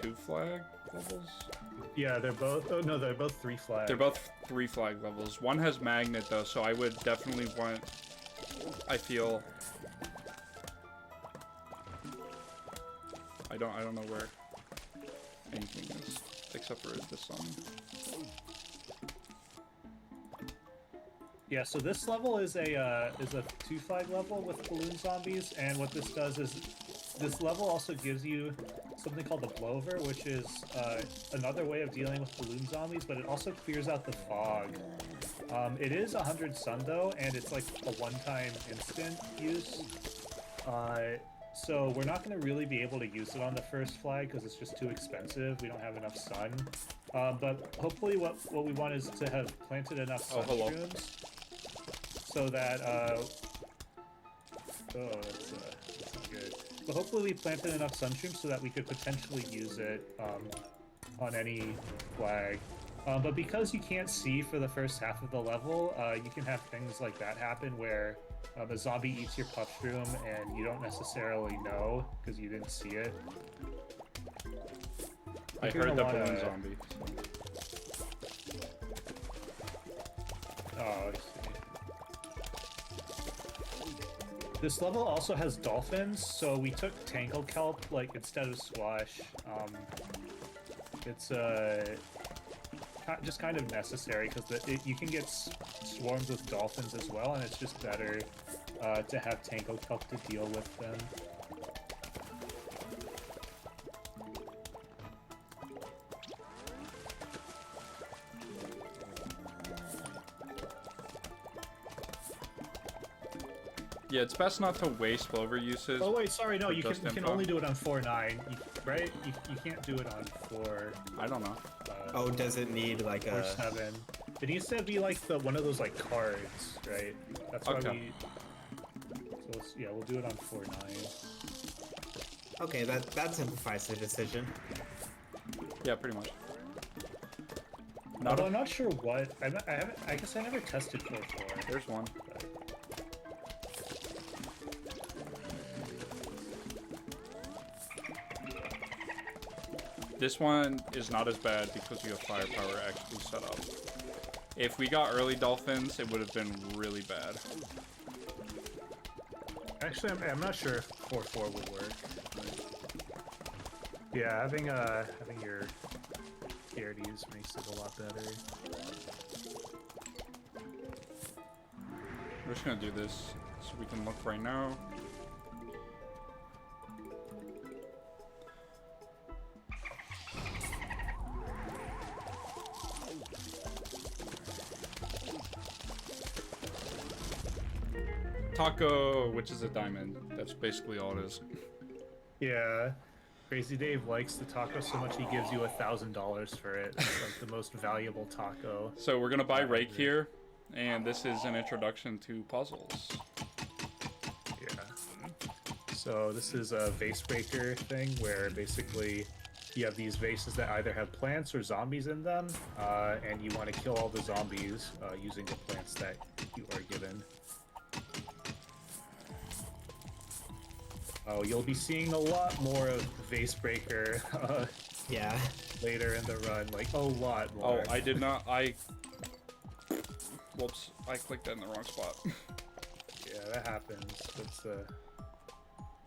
2 flag levels. Yeah, they're both. Oh no, they're both 3 flag. They're both 3 flag levels. One has magnet though, so I would definitely want. I feel. I don't know where anything is except for this song. Yeah, so this level is a 2 flag level with balloon zombies, and what this does is this level also gives you something called the blowover, which is another way of dealing with balloon zombies, but it also clears out the fog. It is 100 sun though, and it's like a one-time instant use. So we're not going to really be able to use it on the first flag because it's just too expensive. We don't have enough sun. But hopefully what we want is to have planted enough sun shrooms so that that's not good. But hopefully we planted enough sun shrooms so that we could potentially use it on any flag. But because you can't see for the first half of the level, you can have things like that happen where a zombie eats your puff shroom and you don't necessarily know because you didn't see it. I heard the balloon zombie. Oh, I see. This level also has dolphins, so we took tangle kelp like instead of squash. It's just kind of necessary because you can get swarmed with dolphins as well, and it's just better to have tango kelp to deal with them. Yeah, it's best not to waste clover uses. Oh wait, sorry, no, you can info. only do it on 4.9, right? You can't do it on 4. I don't know. Oh, does it need like Or a 7. It needs to be like one of those like cards, right? That's why Okay. So we'll do it on 4.9. Okay, that simplifies the decision. Yeah, pretty much. Although I'm not sure what I guess I never tested 4.4. There's one. But... This one is not as bad because you have firepower actually set up. If we got early dolphins, it would have been really bad. Actually, I'm not sure if 4.4 will work. Yeah, having your PRDs makes it a lot better. We're just gonna do this so we can look right now. Taco, which is a diamond. That's basically all it is. Yeah, Crazy Dave likes the taco so much he gives you $1,000 for it. It's like the most valuable taco. So we're gonna buy Rake here, and this is an introduction to puzzles. Yeah. So this is a vase breaker thing where basically you have these vases that either have plants or zombies in them, and you want to kill all the zombies using the plants that you are given. Oh, you'll be seeing a lot more of Vase Breaker Yeah. later in the run, like a lot Oh, more. I did not. Whoops! I clicked that in the wrong spot. Yeah, that happens. That's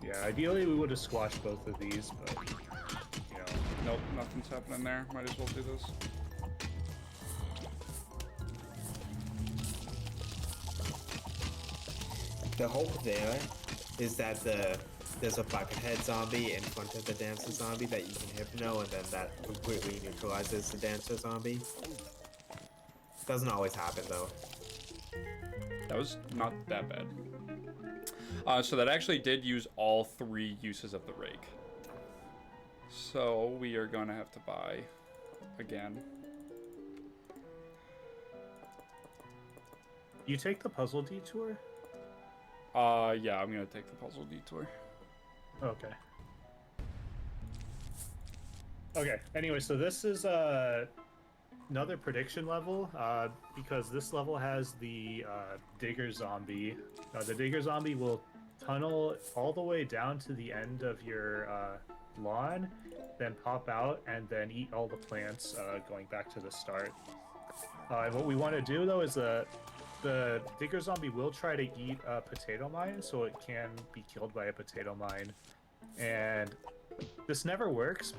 yeah. Ideally, we would have squashed both of these, but you know. Nope, nothing's happening there. Might as well do this. The hope there is that there's a buckethead zombie in front of the dancer zombie that you can hypno, and then that completely neutralizes the dancer zombie. Doesn't always happen though. That was not that bad. So that actually did use all 3 uses of the rake. So we are gonna have to buy again. You take the puzzle detour? Yeah, I'm gonna take the puzzle detour. Okay. Okay, Anyway, so this is another prediction level because this level has the digger zombie. The digger zombie will tunnel all the way down to the end of your lawn, then pop out and then eat all the plants going back to the start. And what we want to do though is the digger zombie will try to eat a potato mine, so it can be killed by a potato mine. And this never works,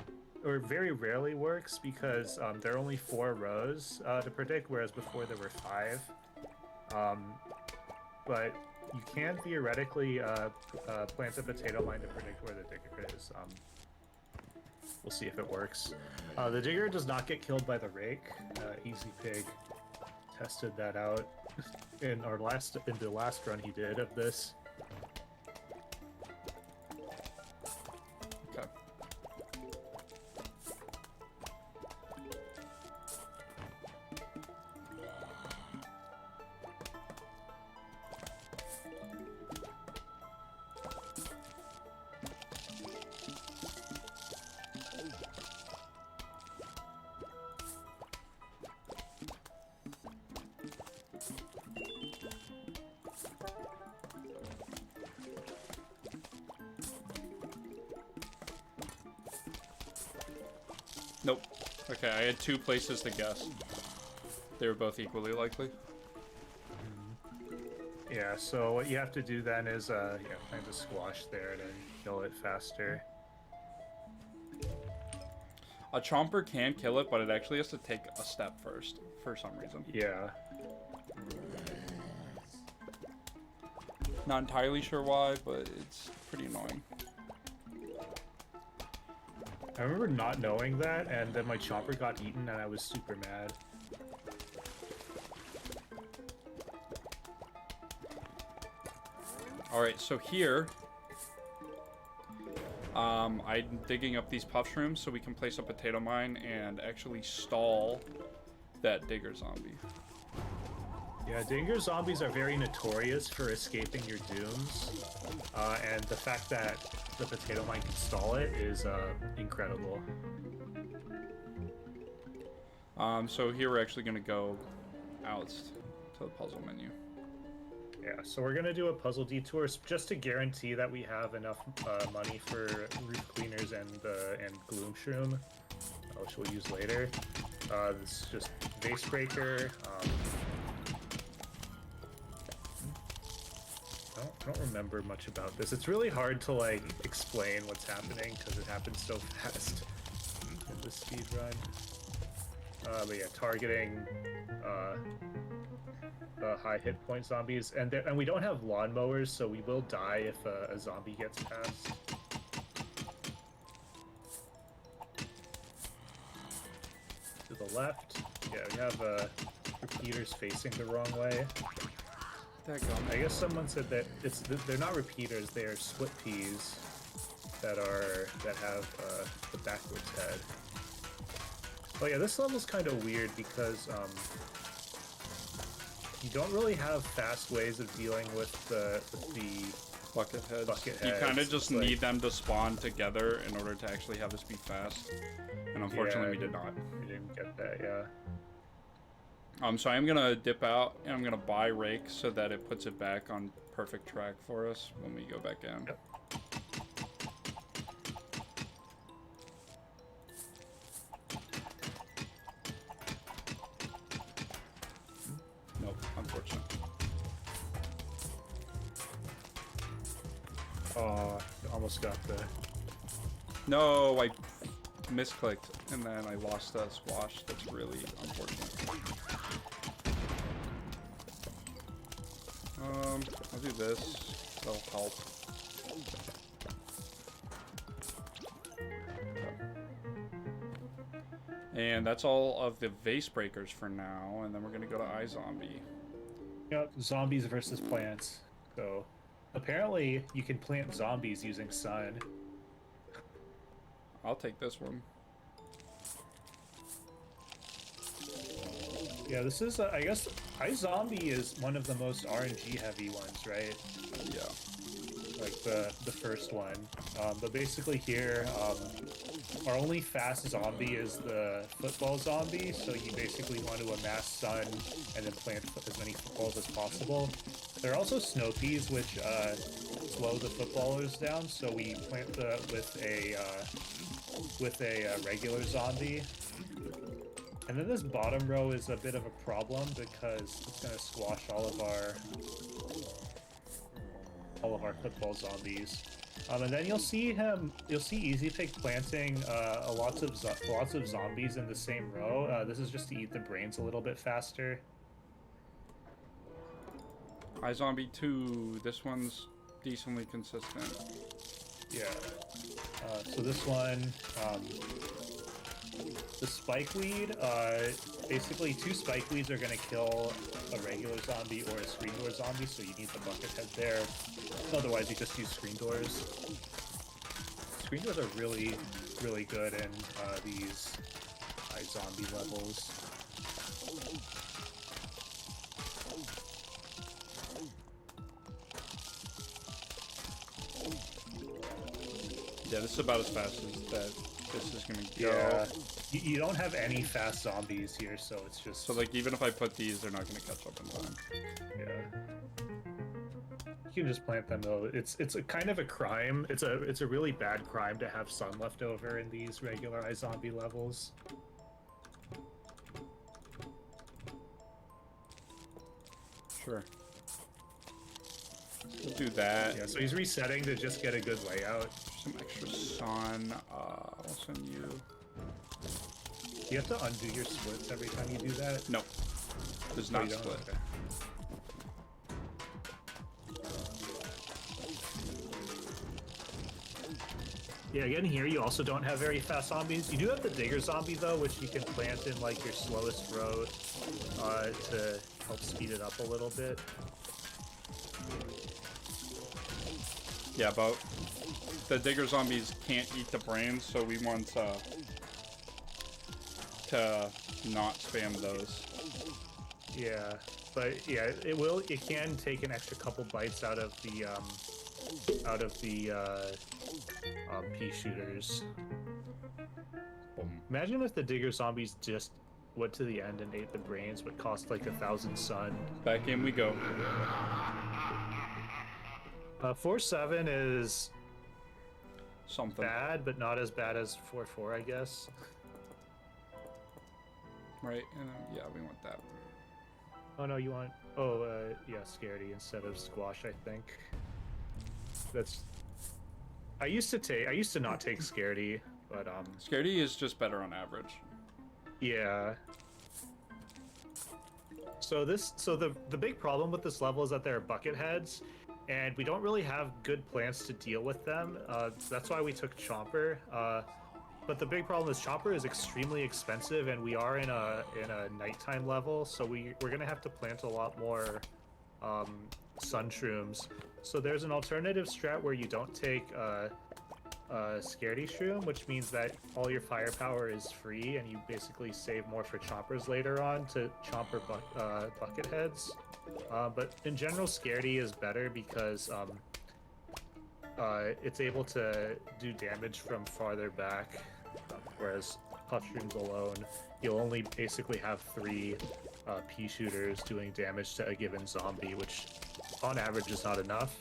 or very rarely works, because there are only 4 rows to predict, whereas before there were 5. But you can theoretically plant a potato mine to predict where the digger is. We'll see if it works. The digger does not get killed by the rake. ezPiig tested that out in the last run he did of this. Okay. Nope. Okay, I had 2 places to guess. They were both equally likely. Yeah, so what you have to do then is plant a squash there to kill it faster. A chomper can kill it, but it actually has to take a step first, for some reason. Yeah. Not entirely sure why, but it's pretty annoying. I remember not knowing that, and then my chomper got eaten, and I was super mad. Alright, so here, I'm digging up these puff shrooms so we can place a potato mine and actually stall that digger zombie. Yeah, digger zombies are very notorious for escaping your dooms, and the fact that the potato mine can stall it is incredible. So here we're actually going to go out to the puzzle menu. Yeah, so we're gonna do a puzzle detour just to guarantee that we have enough money for roof cleaners and gloom shroom, which we'll use later. This is just vase breaker. I don't remember much about this. It's really hard to like explain what's happening because it happens so fast in the speed run. But yeah, targeting high hit point zombies, and we don't have lawnmowers, so we will die if a zombie gets past. To the left, yeah, we have repeaters facing the wrong way. I guess someone said that they're not repeaters; they are split peas that have the backwards head. Oh yeah, this level's kind of weird because you don't really have fast ways of dealing with the Bucket heads. Bucket You kind of heads, just like- need them to spawn together in order to actually have this be fast. And unfortunately, we did not. We didn't get that, yeah. So I'm gonna dip out and I'm gonna buy rake so that it puts it back on perfect track for us when we go back in. Yep. Nope, unfortunate. Oh, almost got the... No, I misclicked and then I lost that squash. That's really unfortunate. I'll do this. That'll help. And that's all of the vase breakers for now, and then we're gonna go to iZombie. Yep, zombies versus plants. So apparently you can plant zombies using sun. I'll take this one. Yeah, this is, I guess, iZombie is one of the most RNG heavy ones, right? Yeah. Like the first one. But basically here, our only fast zombie is the football zombie, so you basically want to amass sun and then plant as many footballs as possible. There are also snow peas, which slow the footballers down, so we plant with a regular zombie. And then this bottom row is a bit of a problem because it's going to squash all of our football zombies. And then you'll see ezPiig planting lots of zombies in the same row. This is just to eat the brains a little bit faster. iZombie 2, this one's decently consistent. Yeah. So this one, The spike weed, basically 2 spike weeds are gonna kill a regular zombie or a screen door zombie, so you need the bucket head there. Otherwise, you just use screen doors. Screen doors are really, really good in these high zombie levels. Yeah, this is about as fast as that this is gonna go. Yeah, you don't have any fast zombies here, so it's just... So like even if I put these, they're not gonna catch up in time. Yeah. You can just plant them though. It's a kind of a crime. It's a really bad crime to have sun left over in these regular zombie levels. Sure. We'll do that. Yeah, so he's resetting to just get a good layout. Some extra sun. I'll send you. You have to undo your splits every time you do that? No. Does Oh, not you don't? split. Okay. Yeah, again here you also don't have very fast zombies. You do have the digger zombie though, which you can plant in like your slowest road to help speed it up a little bit. Yeah, but the digger zombies can't eat the brains, so we want to not spam those. Yeah, but yeah, it can take an extra couple bites out of the pea shooters. Imagine if the digger zombies just went to the end and ate the brains, but cost like 1,000 sun. Back in we go. 4-7 is Something. bad, but not as bad as 4-4, I guess. Right? And yeah, we want that. Oh no, you want? Yeah, Scaredy instead of squash, I think. That's. I used to not take Scaredy, but Scaredy is just better on average. yeah. So the big problem with this level is that there are bucket heads, and we don't really have good plans to deal with them. That's why we took Chomper. But the big problem is Chomper is extremely expensive, and we are in a nighttime level, so we're gonna have to plant a lot more sun shrooms. So there's an alternative strat where you don't take Scaredy Shroom, which means that all your firepower is free, and you basically save more for chompers later on to chomper bucket heads. But in general, Scaredy is better because it's able to do damage from farther back, whereas Puff Shrooms alone, you'll only basically have 3 pea shooters doing damage to a given zombie, which on average is not enough.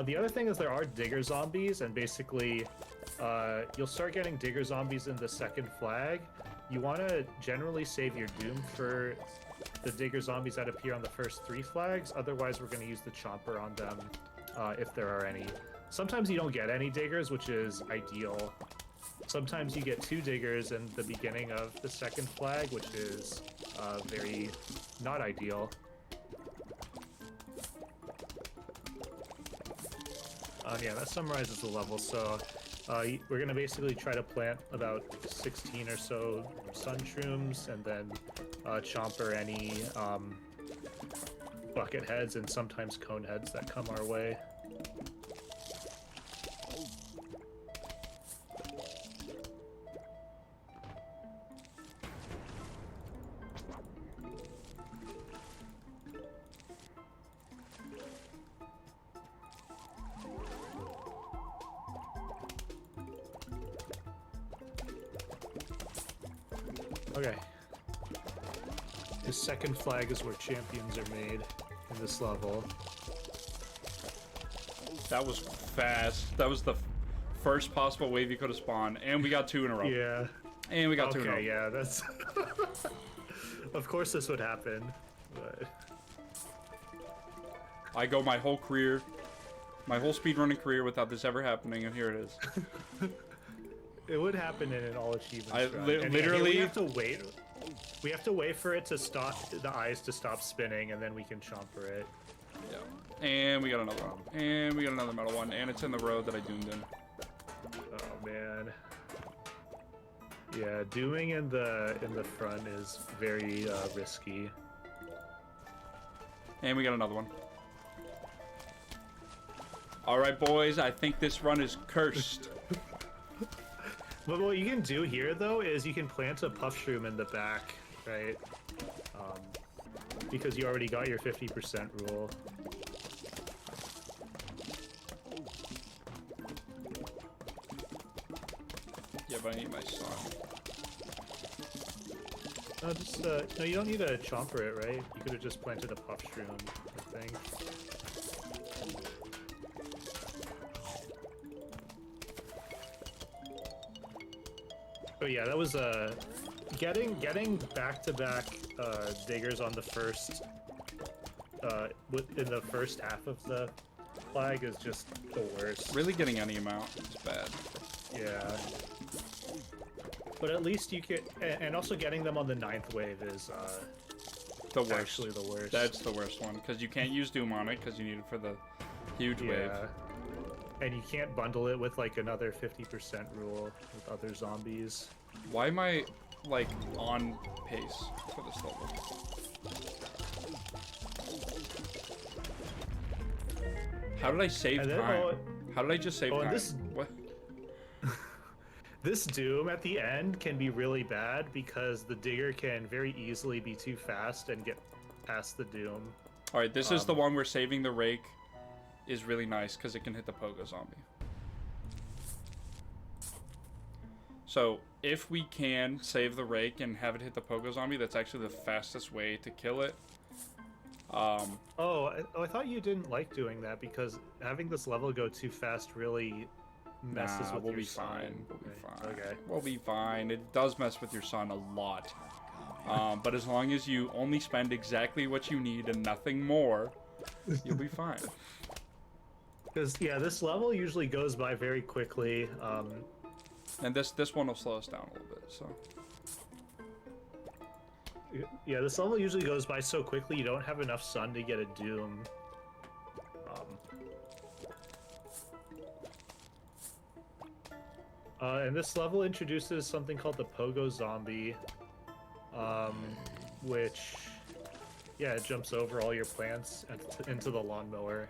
The other thing is there are digger zombies, and basically you'll start getting digger zombies in the second flag. You want to generally save your doom for the digger zombies that appear on the first 3 flags, otherwise we're going to use the chomper on them if there are any. Sometimes you don't get any diggers, which is ideal. Sometimes you get 2 diggers in the beginning of the second flag, which is very not ideal. Yeah, that summarizes the level. So we're going to basically try to plant about 16 or so sun shrooms, and then chomper any bucket heads and sometimes cone heads that come our way. Okay. The second flag is where champions are made in this level. That was fast. That was the first possible wave you could have spawned, and we got 2 in a row. Yeah. And we got 2 in a row. Okay, yeah, that's... Of course this would happen, but... I go my whole career, my whole speedrunning career without this ever happening, and here it is. It would happen in an all achievements run. And literally... we have to wait. We have to wait for it to stop, the eyes to stop spinning, and then we can chomper it. Yeah. And we got another one. And we got another metal one, and it's in the road that I doomed in. Oh, man. Yeah, dooming in the front is very risky. And we got another one. All right, boys. I think this run is cursed. But what you can do here, though, is you can plant a puff shroom in the back, right? Because you already got your 50% rule. Yeah, but I need my son. No, just no, you don't need to chomper it, right? You could have just planted a puff shroom, I think. Oh yeah, that was getting back-to-back diggers on the first in the first half of the flag is just the worst. Really getting any amount is bad. Yeah. But at least you can, and also getting them on the 9th wave is The worst. actually the worst. That's the worst one, because you can't use Doom on it, because you need it for the huge wave. Yeah. And you can't bundle it with like another 50% rule with other zombies. Why am I, like, on pace for this level? How did I save And then, time? How did I just save and time? this- What? This doom at the end can be really bad because the digger can very easily be too fast and get past the doom. Alright, this is the one where saving the rake is really nice, because it can hit the pogo zombie. So, if we can save the rake and have it hit the pogo zombie, that's actually the fastest way to kill it. I thought you didn't like doing that because having this level go too fast really messes Nah, with we'll your be son. fine. We'll be fine. Okay. We'll be fine. It does mess with your son a lot. But as long as you only spend exactly what you need and nothing more, you'll be fine. Because yeah, this level usually goes by very quickly. And this one will slow us down a little bit, so. Yeah, this level usually goes by so quickly you don't have enough sun to get a doom. And this level introduces something called the Pogo Zombie, which, yeah, it jumps over all your plants into the lawnmower.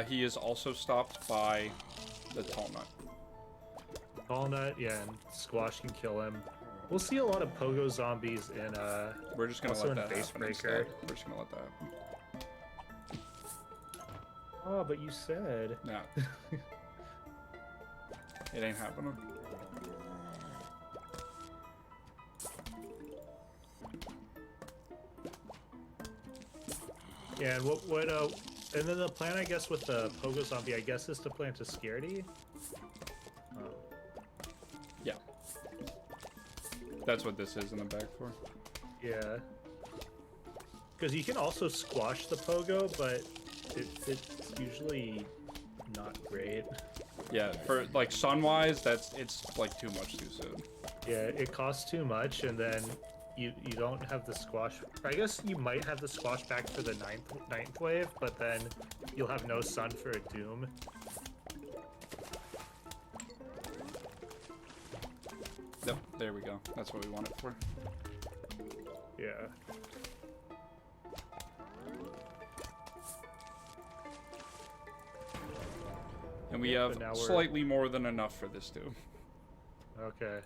He is also stopped by the tall nut. Walnut, yeah, and Squash can kill him. We'll see a lot of Pogo Zombies in, We're just gonna also let in that Base happen Breaker. instead. We're just gonna let that happen. Oh, but you said... Nah. It ain't happening. Yeah, and and then the plan, I guess, with the Pogo Zombie, I guess, is to plant a Scaredy. Yeah. That's what this is in the back for. Yeah. Because you can also squash the Pogo, but it's usually not great. Yeah, for like sun-wise, it's like too much too soon. Yeah, it costs too much, and then you don't have the squash. I guess you might have the squash back for the ninth wave, but then you'll have no sun for a doom. Yep, there we go. That's what we want it for. Yeah. And we have But now we're- slightly more than enough for this too. Okay.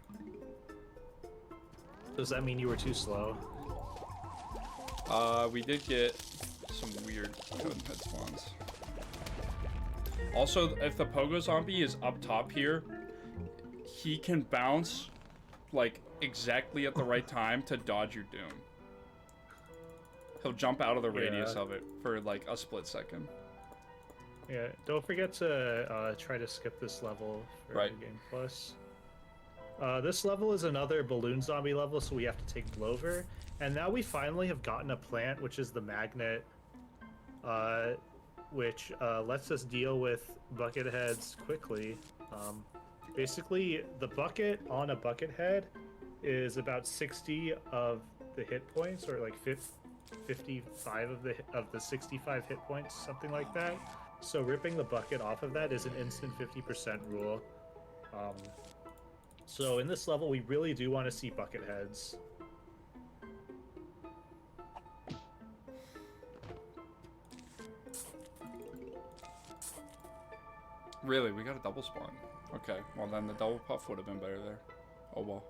Does that mean you were too slow? We did get some weird totem head spawns. Also, if the Pogo Zombie is up top here, he can bounce like exactly at the right time to dodge your doom. He'll jump out of the radius Yeah. of it for like a split second. Yeah, don't forget to try to skip this level for Right. Game Plus. This level is another balloon zombie level, so we have to take Blover. And now we finally have gotten a plant, which is the magnet, which lets us deal with bucket heads quickly. Basically, the bucket on a bucket head is about 60 of the hit points, or like 55 of the 65 hit points, something like that. So ripping the bucket off of that is an instant 50% rule. So in this level, we really do want to see bucket heads. Really, we got a double spawn. Okay, well then the double puff would have been better there. Oh well.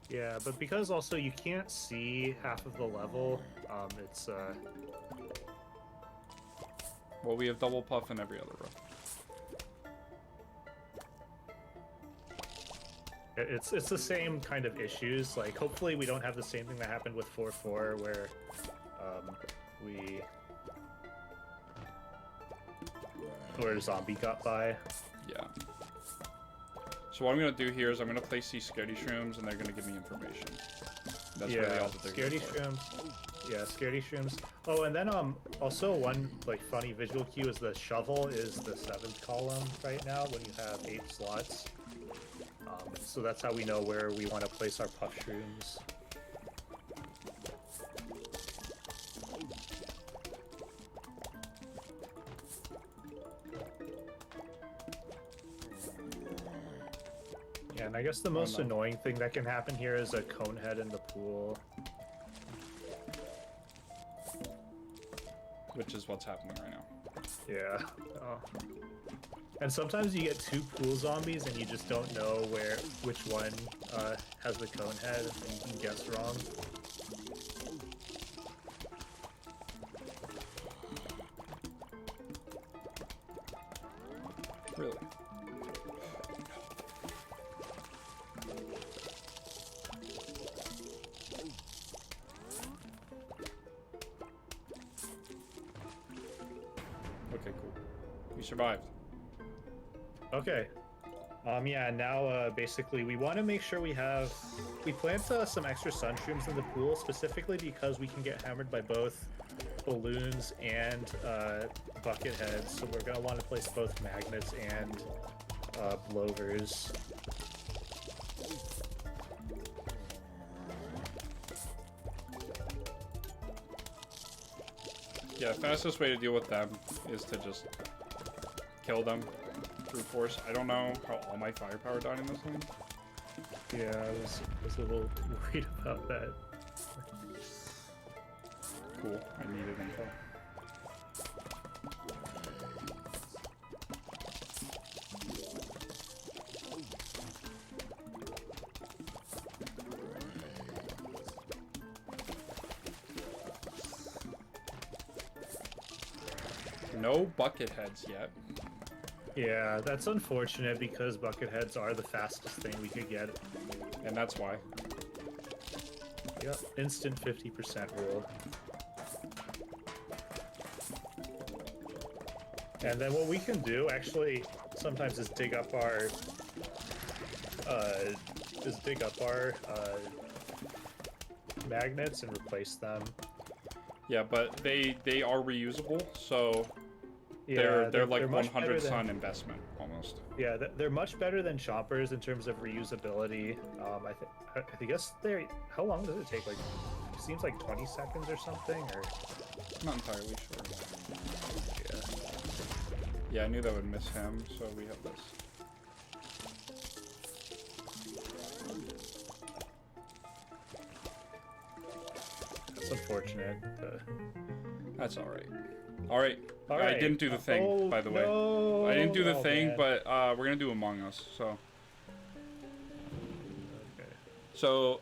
Yeah, but because also you can't see half of the level, it's Well, we have double puff in every other row. it's the same kind of issues. Like, hopefully we don't have the same thing that happened with 4-4, where where a zombie got by. Yeah. So what I'm gonna do here is I'm gonna place these scaredy shrooms, and they're gonna give me information. That's really all that they're scaredy here for. shrooms. Yeah, scaredy shrooms. Oh, and then also one like funny visual cue is the shovel is the 7th column right now when you have 8 slots. So that's how we know where we want to place our puff shrooms. Yeah, and I guess the most annoying thing that can happen here is a cone head in the pool. Which is what's happening right now. Yeah. Oh. And sometimes you get 2 pool zombies and you just don't know which one has the cone head, and you can guess wrong. Really? Okay, cool. We survived. Okay. Yeah, now basically we want to make sure we plant some extra sun shrooms in the pool, specifically because we can get hammered by both balloons and bucket heads, so we're going to want to place both magnets and blowers. Yeah, fastest way to deal with them is to just kill them through force. I don't know how all my firepower died in this one. Yeah, I was a little worried about that. Cool, I needed info. No bucket heads yet. Yeah, that's unfortunate because bucket heads are the fastest thing we could get. And that's why. Yep, instant 50% rule. And then what we can do actually sometimes is dig up our magnets and replace them. Yeah, but they are reusable, so Yeah, they're like much 100 better sun than, investment almost. yeah, they're much better than chompers in terms of reusability. I guess they're. How long does it take? Like, it seems like 20 seconds or something, or. I'm not entirely sure. Yeah. Yeah, I knew that would miss him, so we have this. That's unfortunate. That's alright. Alright, All I right. didn't do the thing, Oh, by the way. no. I didn't do the Oh, thing, man. but we're gonna do Among Us, so. Okay. So,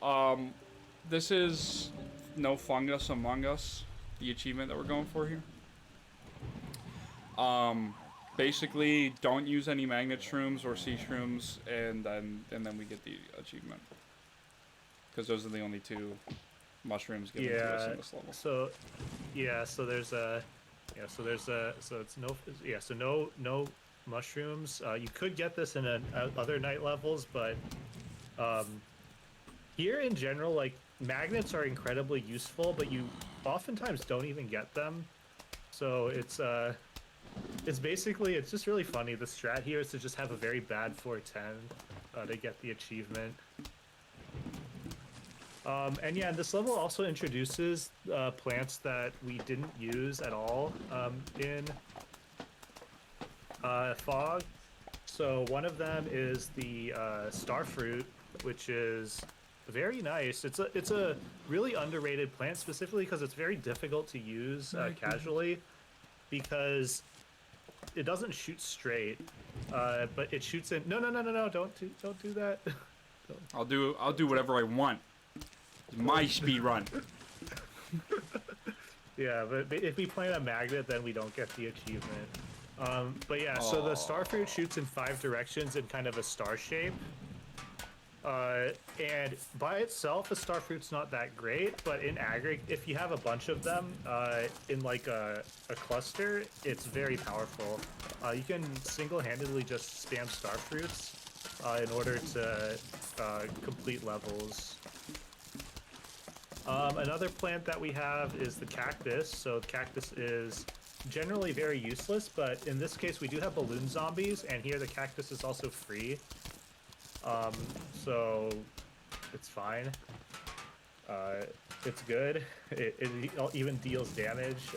this is No Fungus Among Us, the achievement that we're going for here. Basically, don't use any magnet shrooms or sea shrooms, and then we get the achievement. Because those are the only 2 mushrooms given to us in this level. So no mushrooms. You could get this in other night levels, but here in general, like, magnets are incredibly useful, but you oftentimes don't even get them. So it's basically, it's just really funny. The strat here is to just have a very bad 410 to get the achievement. And yeah, this level also introduces plants that we didn't use at all in Fog. So one of them is the starfruit, which is very nice. It's a really underrated plant, specifically because it's very difficult to use casually, because it doesn't shoot straight, but it shoots in. No! Don't do that. I'll do whatever I want. It's my speed run. Yeah, but if we plant a magnet, then we don't get the achievement. But yeah, so the starfruit shoots in 5 directions in kind of a star shape. And by itself, a starfruit's not that great, but in aggregate, if you have a bunch of them in like a cluster, it's very powerful. You can single-handedly just spam starfruits in order to complete levels. Another plant that we have is the cactus. So the cactus is generally very useless, but in this case we do have balloon zombies, and here the cactus is also free. So it's fine. It's good. It even deals damage.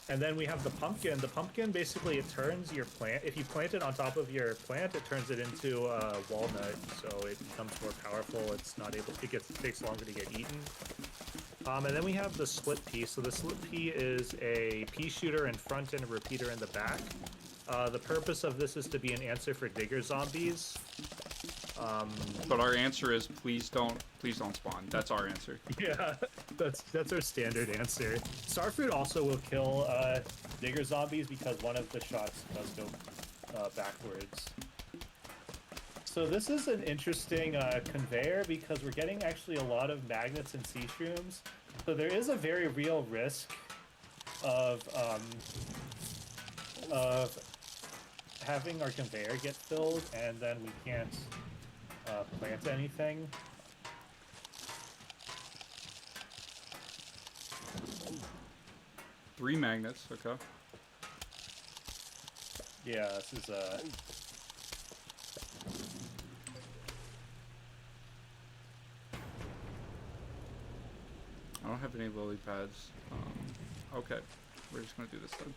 And then we have the pumpkin. The pumpkin, basically, it turns your plant. If you plant it on top of your plant, it turns it into a walnut, so it becomes more powerful. It's not able. It takes longer to get eaten. And then we have the split pea. So the split pea is a pea shooter in front and a repeater in the back. The purpose of this is to be an answer for digger zombies. But our answer is please don't spawn. That's our answer. Yeah, that's our standard answer. Starfruit also will kill digger zombies because one of the shots does go backwards. So this is an interesting conveyor because we're getting actually a lot of magnets and sea shrooms. So there is a very real risk of having our conveyor get filled and then we can't plant anything. Three magnets, okay. Yeah, this is I don't have any lily pads. Okay, we're just gonna do this then.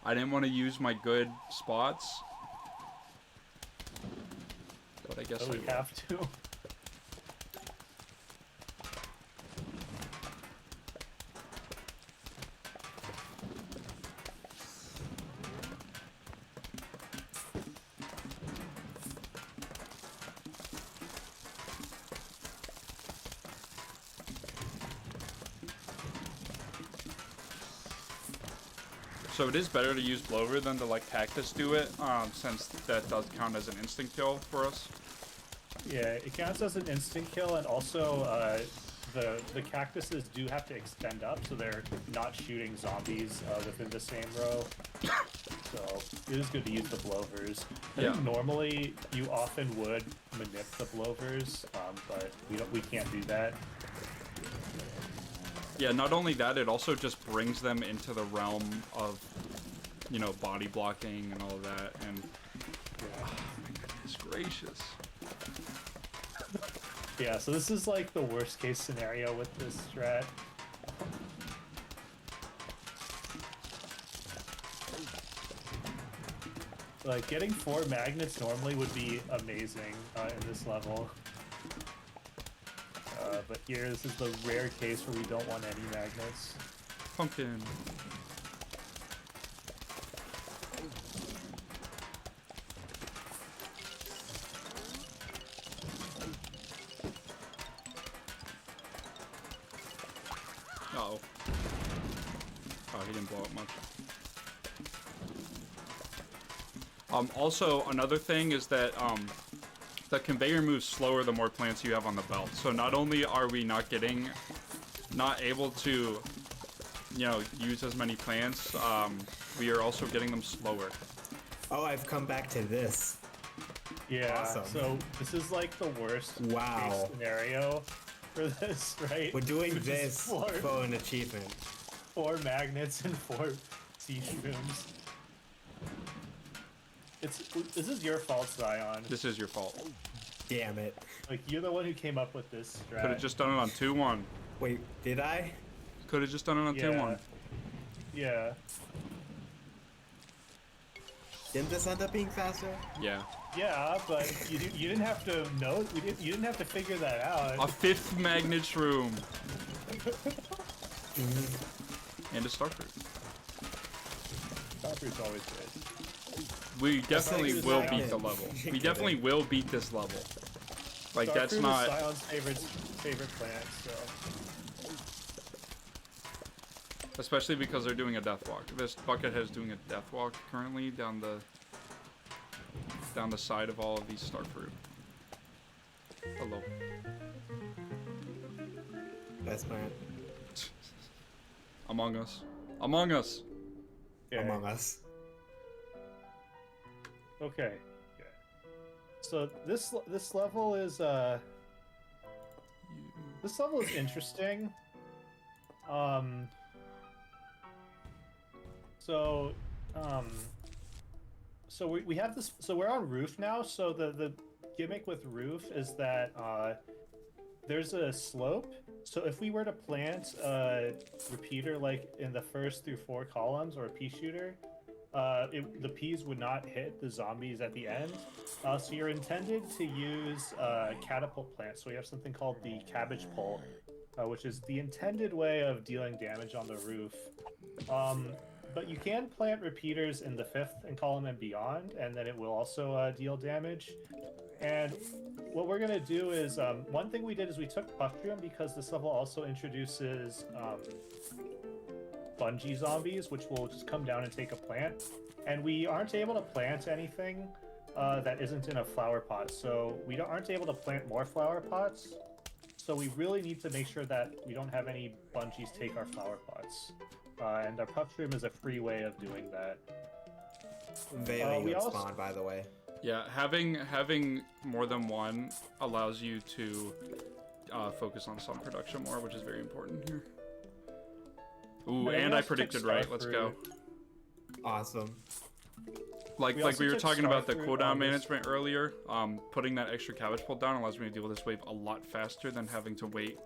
I didn't want to use my good spots, but I guess we have to. So it is better to use Blover than to like Cactus do it, since that does count as an instant kill for us. Yeah, it counts as an instant kill, and also the cactuses do have to extend up, so they're not shooting zombies within the same row. So it is good to use the Blovers. I think normally you often would manip the Blovers, but we can't do that. Yeah, not only that, it also just brings them into the realm of, you know, body blocking and all of that, and oh, goodness gracious. Yeah, so this is like the worst case scenario with this strat. Like, getting 4 magnets normally would be amazing in this level. But here, this is the rare case where we don't want any magnets. Pumpkin. Uh-oh. Oh, he didn't blow up much. Also, another thing is that, the conveyor moves slower the more plants you have on the belt. So not only are we not able to, you know, use as many plants, we are also getting them slower. Oh, I've come back to this. Yeah, Awesome. So this is like the worst case scenario for this, right? We're doing this for an achievement. 4 magnets and 4 sea shrooms. This is your fault, Zion. This is your fault. Damn it. Like, you're the one who came up with this strat. Could have just done it on 2-1. Wait, did I? Could have just done it on 2-1. Yeah. Didn't this end up being faster? Yeah. Yeah, but you didn't have to know. You didn't have to figure that out. A 5th magnet shroom. And a starfruit. Starfruit's always good. We definitely like will Zion. beat the level. We definitely will beat this level. Like, that's Starfruit not... is Sion's favorite plant, so. Especially because they're doing a death walk. This Buckethead is doing a death walk currently down the side of all of these starfruit. Hello. Best plant. Among Us. Among Us. Yeah. Among Us. Okay. Yeah. So this level is this level is interesting. So we have this. So we're on roof now. So the gimmick with roof is that there's a slope. So if we were to plant a repeater like in the first through 4 columns or a pea shooter, the peas would not hit the zombies at the end. So you're intended to use catapult plants. So we have something called the cabbage pole, which is the intended way of dealing damage on the roof. But you can plant repeaters in the 5th column and beyond, and then it will also deal damage. And what we're gonna do is, one thing we did is we took Puffdrum because this level also introduces bungee zombies, which will just come down and take a plant. And we aren't able to plant anything that isn't in a flower pot, so we aren't able to plant more flower pots. So we really need to make sure that we don't have any bungees take our flower pots. And our Puffdrum is a free way of doing that. Very we good also- spawn, by the way. Yeah, having more than one allows you to focus on sun production more, which is very important here. Ooh, Yeah, we and I also took predicted right. Let's go. Awesome. Like We we also were took talking about the Starfruit cooldown on this. management earlier. Putting that extra cabbage pole down allows me to deal with this wave a lot faster than having to wait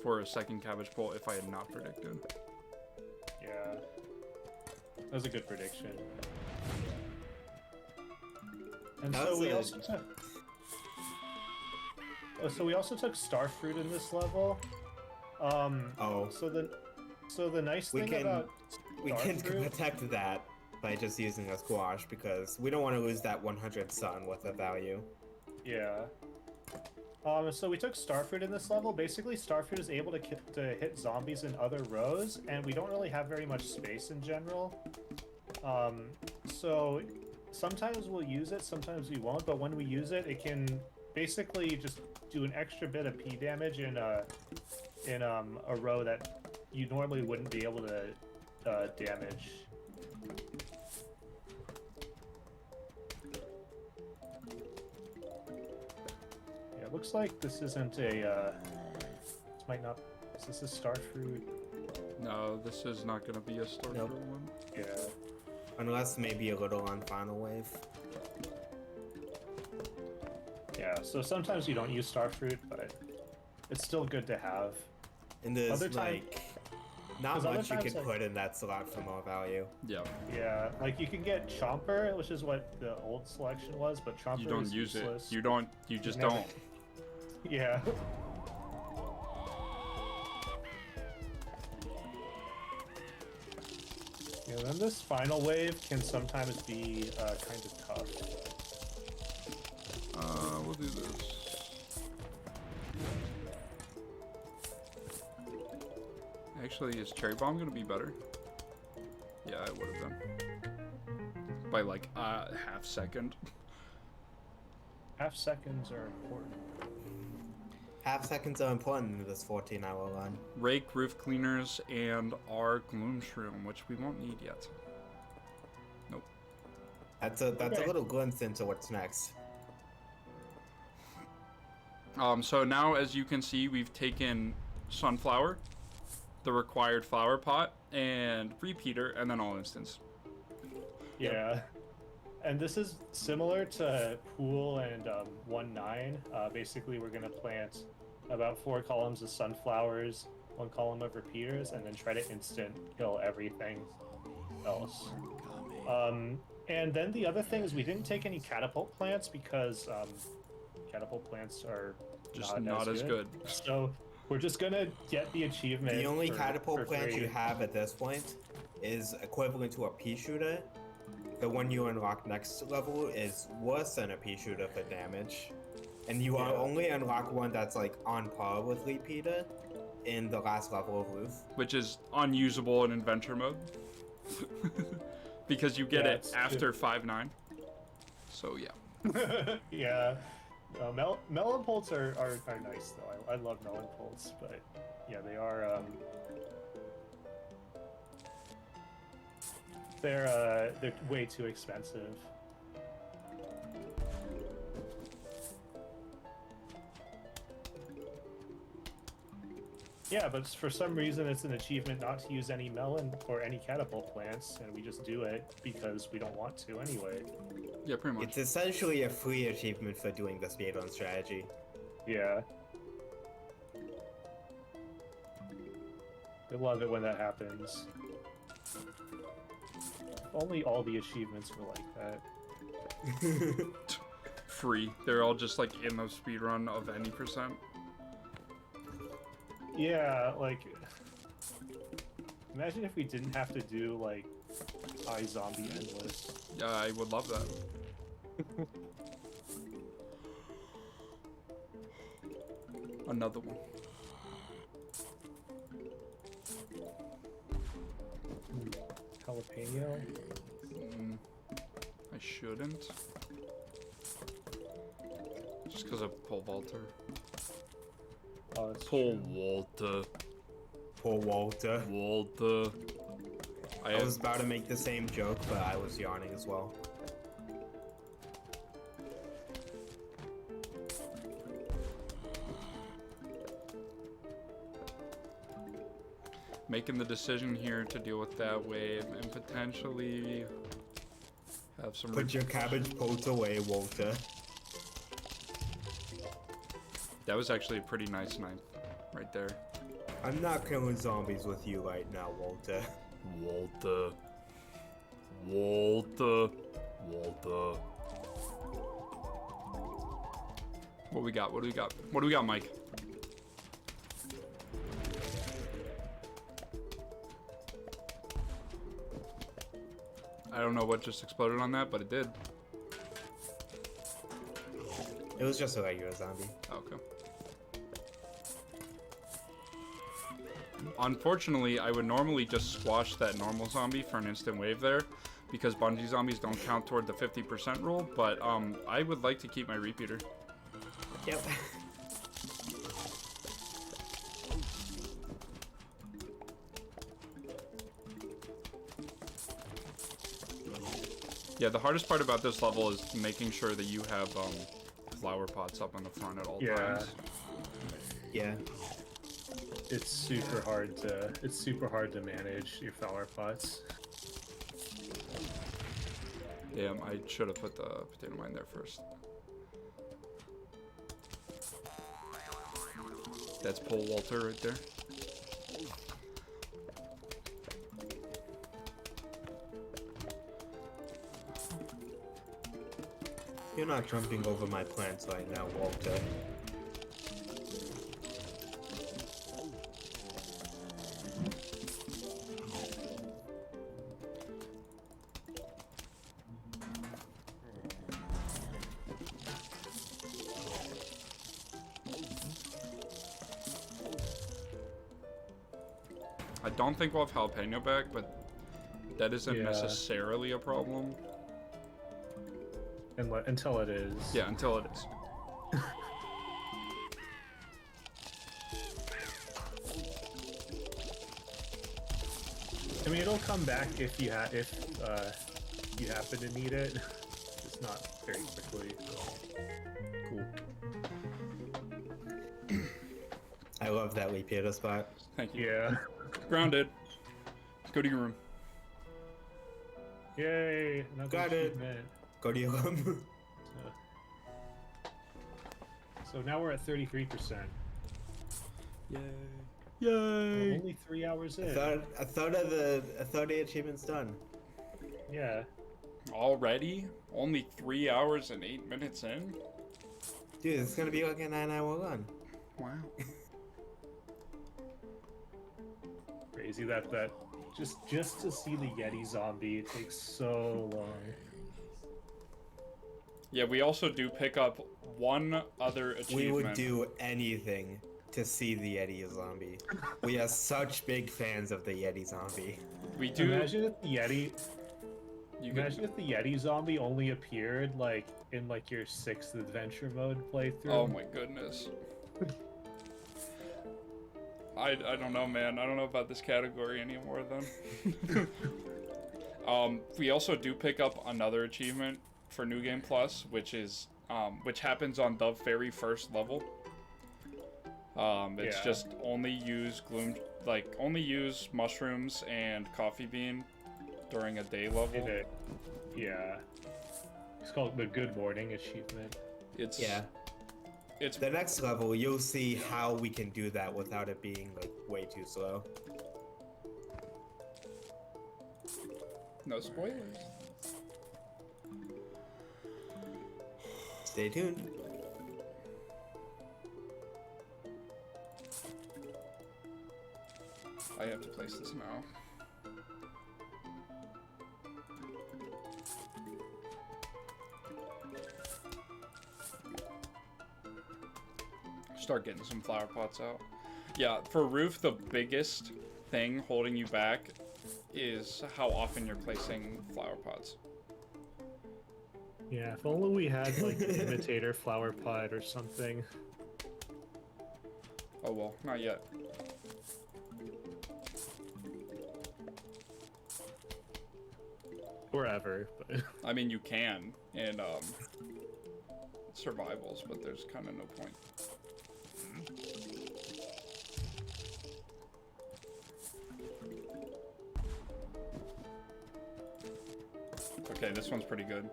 for a second cabbage pole if I had not predicted. Yeah. That was a good prediction. And That so was we a- also took... Oh, so we also took Starfruit in this level. Oh, So the nice we thing can about we can Starfruit... protect that by just using a squash because we don't want to lose that 100 sun with a value. Yeah. So we took Starfruit in this level. Basically, Starfruit is able to hit zombies in other rows, and we don't really have very much space in general. So sometimes we'll use it, sometimes we won't, but when we use it, it can basically just do an extra bit of P damage in a row that you normally wouldn't be able to damage. Yeah, it looks like this isn't a. This might not. Is this a Starfruit? No, this is not going to be a starfruit Nope. one. Yeah. Unless maybe a little on final wave. Yeah, so sometimes you don't use Starfruit, but it's still good to have. And there's Other time- like not 'cause other much you times, can like- put in that slot for more value. Yeah, Yeah, like you can get Chomper, which is what the old selection was, but Chomper you don't is use useless. it. You just never- don't. Yeah. Yeah, then this final wave can sometimes be kind of tough. We'll do this. Actually, is Cherry Bomb gonna be better? Yeah, it would have been. By like a half second. Half seconds are important. Half seconds are important in this 14-hour run. Rake, Roof Cleaners, and our Gloom Shroom, which we won't need yet. Nope. That's a Okay. little glimpse into what's next. So now, as you can see, we've taken Sunflower, the required flower pot, and Repeater, and then all instants. Yeah. And this is similar to Pool and 1-9. Basically, we're going to plant about 4 columns of sunflowers, 1 column of repeaters, and then try to instant kill everything else. And then the other thing is we didn't take any catapult plants because catapult plants are Just not as good. So we're just gonna get the achievement. The only for catapult plant free. you have at this point is equivalent to a pea shooter. The one you unlock next level is worse than a pea shooter for damage. And you only unlock one that's like on par with repeater in the last level of Roof. Which is unusable in adventure mode. Because you get it after 5-9. So yeah. Yeah. Melon bolts are nice though. I love melon bolts, but yeah, they are they're way too expensive. Yeah, but for some reason it's an achievement not to use any melon or any catapult plants, and we just do it because we don't want to anyway. Yeah, pretty much. It's essentially a free achievement for doing the speedrun strategy. Yeah. I love it when that happens. If only all the achievements were like that. Free. They're all just like in the speedrun of any percent. Yeah, like imagine if we didn't have to do like iZombie endless. Yeah, I would love that. Another one. Jalapeno. I shouldn't. Just because of Pole Vaulter. Oh, that's Pole true. Walter. Poor Walter. Walter. I was about to make the same joke, but I was yawning as well. Making the decision here to deal with that wave and potentially have some. Put your cabbage poles away, Walter. That was actually a pretty nice knife right there. I'm not killing zombies with you right now, Walter. Walter. Walter. Walter. What we got? What do we got? What do we got, Mike? I don't know what just exploded on that, but it did. It was just a regular zombie. Okay. Unfortunately, I would normally just squash that normal zombie for an instant wave there, because bungee zombies don't count toward the 50% rule, but I would like to keep my repeater. Yep. Yeah, the hardest part about this level is making sure that you have flower pots up on the front at all times. Yeah. It's super hard to manage your flower pots. Damn, I should have put the potato mine there first. That's Pole Walter right there. You're not jumping over my plants right now, Walter. I don't think we'll have jalapeno back, but that isn't necessarily a problem. Until it is. Yeah, until it is. I mean, it'll come back if you happen to need it. Just not very quickly. Cool. I love that repeater spot. Thank you. Yeah. Grounded. Go to your room. Yay! Another Got it. achievement. Go to your room. So now we're at 33%. Yay. We're Yay. only 3 hours in. A third of the achievement's done. Yeah. Already? Only 3 hours and 8 minutes in? Dude, it's gonna be like a 9-hour run. Wow. Crazy that just to see the Yeti zombie, it takes so long. Yeah, we also do pick up one other achievement. We would do anything to see the Yeti zombie. We are such big fans of the Yeti zombie. We do. Imagine if the Yeti. Imagine if the Yeti zombie only appeared like in like your 6th adventure mode playthrough. Oh my goodness. I don't know, man. I don't know about this category anymore then. We also do pick up another achievement for New Game Plus, which is which happens on the very first level. It's just only use only use mushrooms and coffee bean during a day level. Yeah. It's called the Good Morning achievement. It's the next level. You'll see how we can do that without it being like way too slow. No spoilers. Stay tuned. I have to place this now. Start getting some flower pots out. Yeah, for Roof, the biggest thing holding you back is how often you're placing flower pots. Yeah, if only we had like an imitator flower pot or something. Oh well, not yet. Or ever, but I mean, you can in survivals, but there's kind of no point. Okay, this one's pretty good.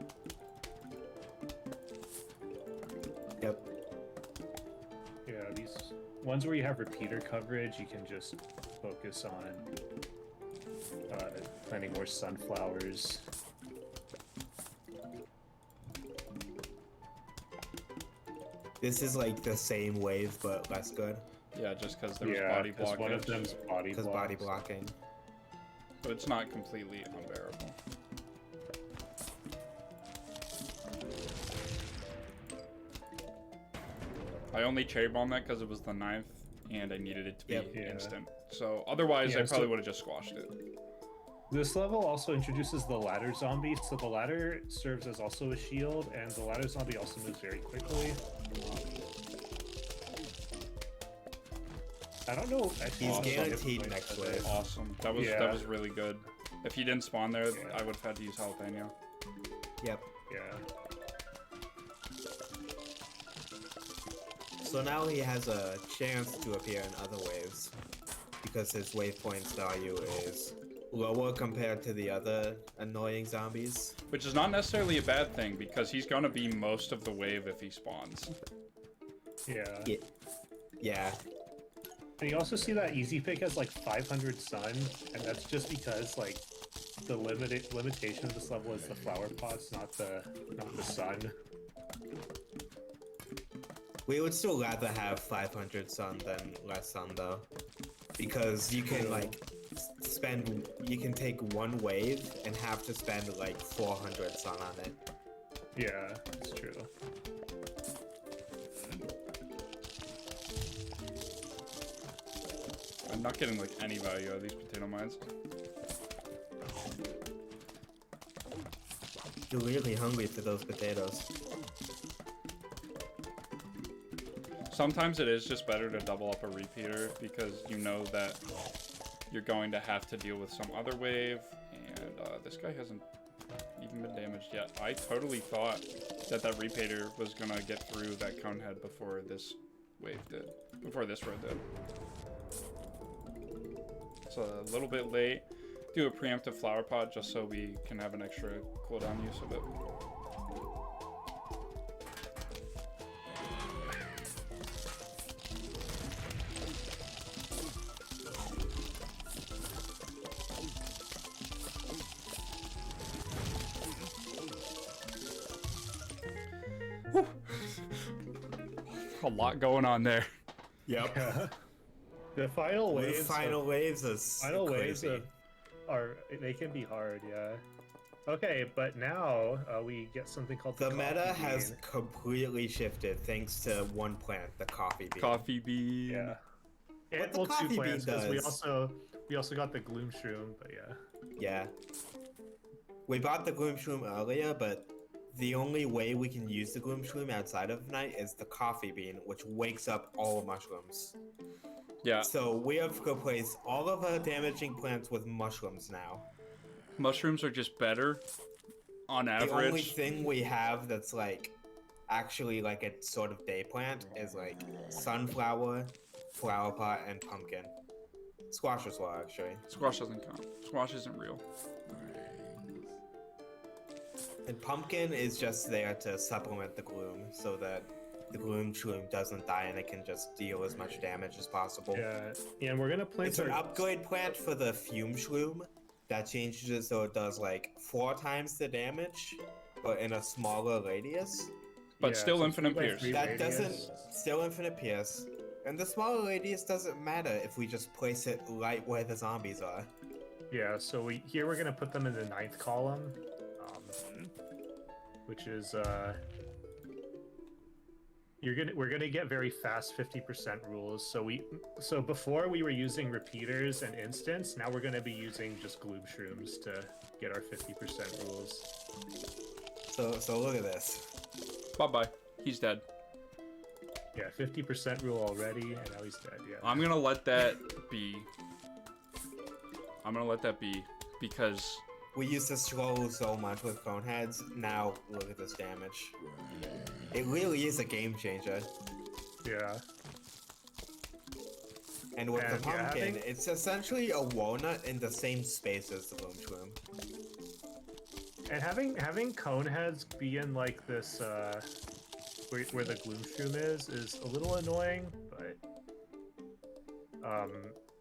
Yep. Yeah, these ones where you have repeater coverage, you can just focus on planting more sunflowers. This is like the same wave, but less good. Yeah, just because there was body blockage. One of them's body Because body blocking. But it's not completely unbearable. I only cherry bombed that because it was the 9th, and I needed it to be instant. So otherwise, I probably would have just squashed it. This level also introduces the ladder zombie, so the ladder serves as also a shield, and the ladder zombie also moves very quickly. I don't know. Actually, He's guaranteed next wave. Awesome. That was really good. If he didn't spawn there, I would have had to use jalapeno. Yep. Yeah. So now he has a chance to appear in other waves because his waypoints value is lower compared to the other annoying zombies. Which is not necessarily a bad thing because he's gonna be most of the wave if he spawns. Yeah. Yeah. And you also see that ezPiig has like 500 sun, and that's just because like the limitation of this level is the flower pots, not the sun. We would still rather have 500 sun than less sun though, because you can like you can take one wave and have to spend like 400 sun on it. Yeah, it's true. I'm not getting like any value out of these potato mines. You're really hungry for those potatoes. Sometimes it is just better to double up a repeater because you know that you're going to have to deal with some other wave, and this guy hasn't even been damaged yet. I totally thought that repeater was gonna get through that cone head before this wave did, before this road did. So a little bit late. Do a preemptive flower pot just so we can have an extra cooldown use of it. Whew. A lot going on there. Yep. Yeah. The final The waves. final waves is crazy. They can be hard, yeah. Okay, but now we get something called The the meta coffee has bean. completely shifted thanks to one plant, the coffee bean. Coffee bean. Yeah. What And, the well, coffee two bean plants because does. we also got the gloom shroom, but yeah. Yeah. We bought the gloom shroom earlier, but the only way we can use the gloom shroom outside of night is the coffee bean, which wakes up all mushrooms. Yeah. So we have replaced all of our damaging plants with mushrooms now. Mushrooms are just better on The only average. thing we have that's like actually like a sort of day plant is like sunflower, flower pot, and pumpkin. Squash as well, actually. Squash doesn't count. Squash isn't real. And pumpkin is just there to supplement the gloom so that the gloom shroom doesn't die and it can just deal as much damage as possible. Yeah, and we're gonna plant It's an upgrade plant for the fume shroom that changes it so it does like 4 times the damage, but in a smaller radius. But still so infinite 3 by pierce. 3 That radius. doesn't still infinite pierce. And the smaller radius doesn't matter if we just place it right where the zombies are. Yeah, so here we're gonna put them in the 9th column, which is we're gonna get very fast 50% rules. So before we were using repeaters and instants, now we're gonna be using just gloom shrooms to get our 50% rules. So look at this. Bye-bye. He's dead. Yeah, 50% rule already, and now he's dead. Yeah. I'm gonna let that be. I'm gonna let that be because We used to scroll so much with cone heads. Now look at this damage. It really is a game changer. Yeah. And with the And, yeah, pumpkin, having- it's essentially a walnut in the same space as the gloom shroom. And having cone heads be in like this where the gloom shroom is a little annoying, but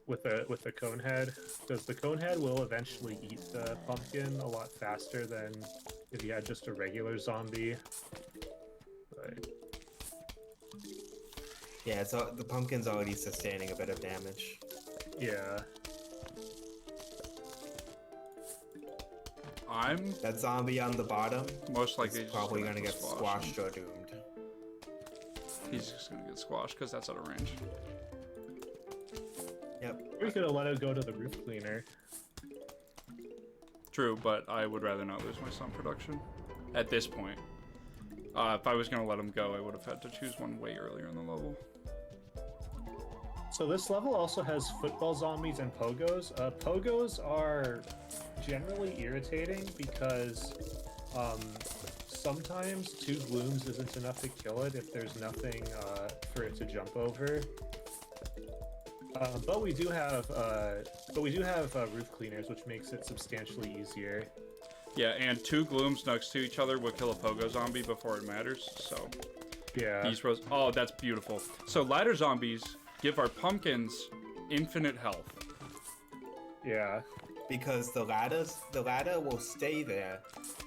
with the cone head, because the cone head will eventually eat the pumpkin a lot faster than if you had just a regular zombie. But Yeah, so the pumpkin's already sustaining a bit of damage. yeah. I'm That zombie on the bottom most likely is just probably gonna gonna get squashed or doomed. He's just gonna get squashed because that's out of range. Yep. We could have let it go to the roof cleaner. True, but I would rather not lose my sun production at this point. If I was gonna let him go, I would have had to choose one way earlier in the level. So this level also has football zombies and pogos. Pogos are generally irritating because sometimes 2 glooms isn't enough to kill it if there's nothing for it to jump over. But we do have roof cleaners, which makes it substantially easier. Yeah, and 2 glooms next to each other will kill a pogo zombie before it matters. So Yeah. these rows. Oh, that's beautiful. So ladder zombies give our pumpkins infinite health. Yeah. Because the ladder will stay there,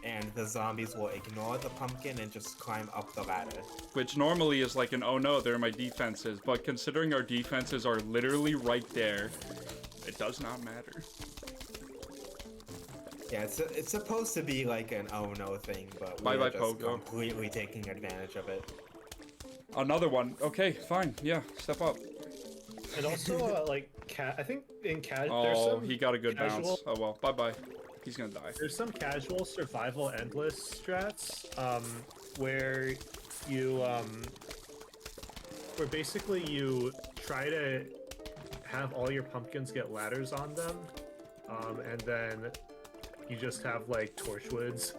and the zombies will ignore the pumpkin and just climb up the ladder. Which normally is like an oh no, there are my defenses, but considering our defenses are literally right there, it does not matter. Yeah, it's supposed to be like an oh no thing, but Bye we're bye, just Pogo. completely taking advantage of it. Another one. Okay, fine. Yeah, step up. And also, I think in there's Oh, some he got a good casual- bounce. Oh well, bye bye. He's gonna die. There's some casual survival endless strats where you where basically you try to have all your pumpkins get ladders on them, and then you just have like torchwoods.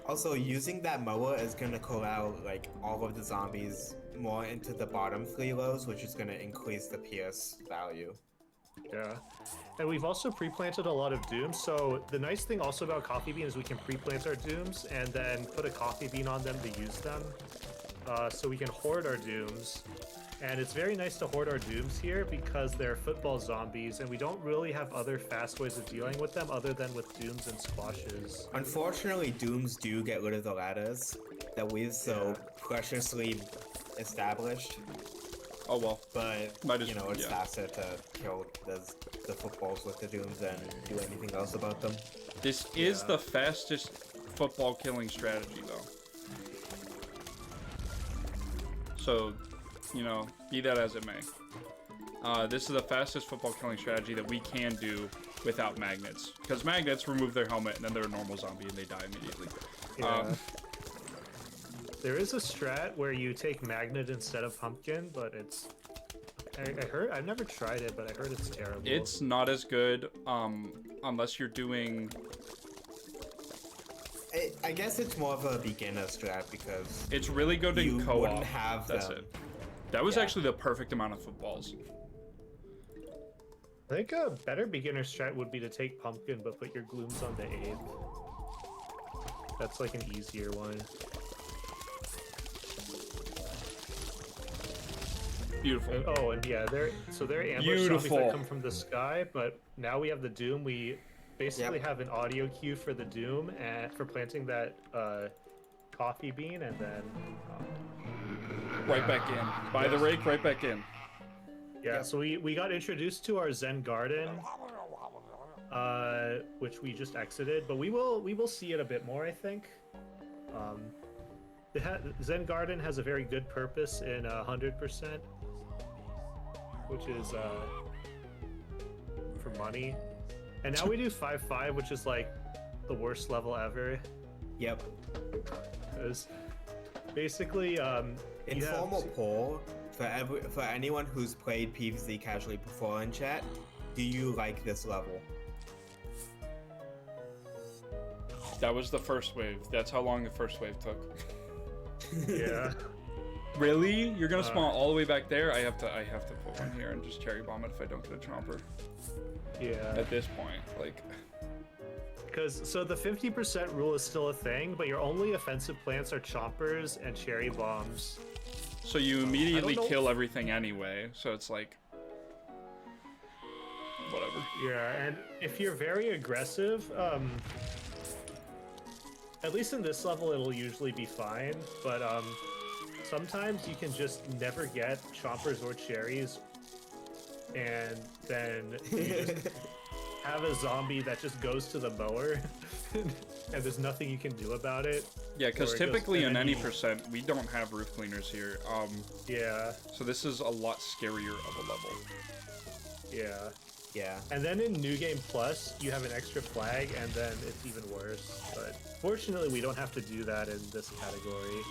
Also, using that mower is gonna corral like all of the zombies more into the bottom 3 rows, which is gonna increase the PS value. Yeah. And we've also pre-planted a lot of dooms, so the nice thing also about coffee bean is we can pre-plant our dooms and then put a coffee bean on them to use them. So we can hoard our dooms, And it's very nice to hoard our dooms here because they're football zombies, and we don't really have other fast ways of dealing with them other than with dooms and squashes. Unfortunately, dooms do get rid of the ladders that we've so preciously established. Oh well. But Might as- you know, it's yeah. faster to kill the footballs with the dooms than do anything else about them. This is the fastest football killing strategy, though. So, you know, be that as it may. This is the fastest football killing strategy that we can do without magnets. Because magnets remove their helmet and then they're a normal zombie and they die immediately. Yeah. There is a strat where you take magnet instead of pumpkin, but it's... I heard... I've never tried it, but I heard it's terrible. It's not as good unless you're doing... I guess it's more of a beginner strat because It's really good in you co-op. wouldn't have That's them. it. That was Yeah. actually the perfect amount of footballs. I think a better beginner strat would be to take pumpkin, but put your glooms on the 8th. That's like an easier one. Beautiful. Oh, and yeah, they're ambush zombies that come from the sky, but now we have the doom. We basically have an audio cue for the doom and for planting that coffee bean, and then Right back in. By the rake, right back in. yeah. So we got introduced to our Zen garden, which we just exited, but we will see it a bit more, I think. Zen garden has a very good purpose in 100%, which is for money. And now we do 5-5, which is like the worst level ever. Yep. Because basically, Informal poll for anyone who's played PvZ casually before in chat. Do you like this level? That was the first wave. That's how long the first wave took. yeah. Really? You're gonna spawn all the way back there? I have to put one here and just cherry bomb it if I don't get a chomper. Yeah. At this point, like. Because so the 50% rule is still a thing, but your only offensive plants are chompers and cherry bombs. So you immediately know. kill everything anyway. So it's like. Whatever. Yeah, and if you're very aggressive, at least in this level, it'll usually be fine. But sometimes you can just never get chompers or cherries, and then you just have a zombie that just goes to the mower, and there's nothing you can do about it. Yeah, because Or it goes- typically and in then any you- percent, we don't have roof cleaners here. Yeah, So this is a lot scarier of a level. yeah. Yeah. And then in New Game Plus, you have an extra flag, and then it's even worse. But fortunately, we don't have to do that in this category.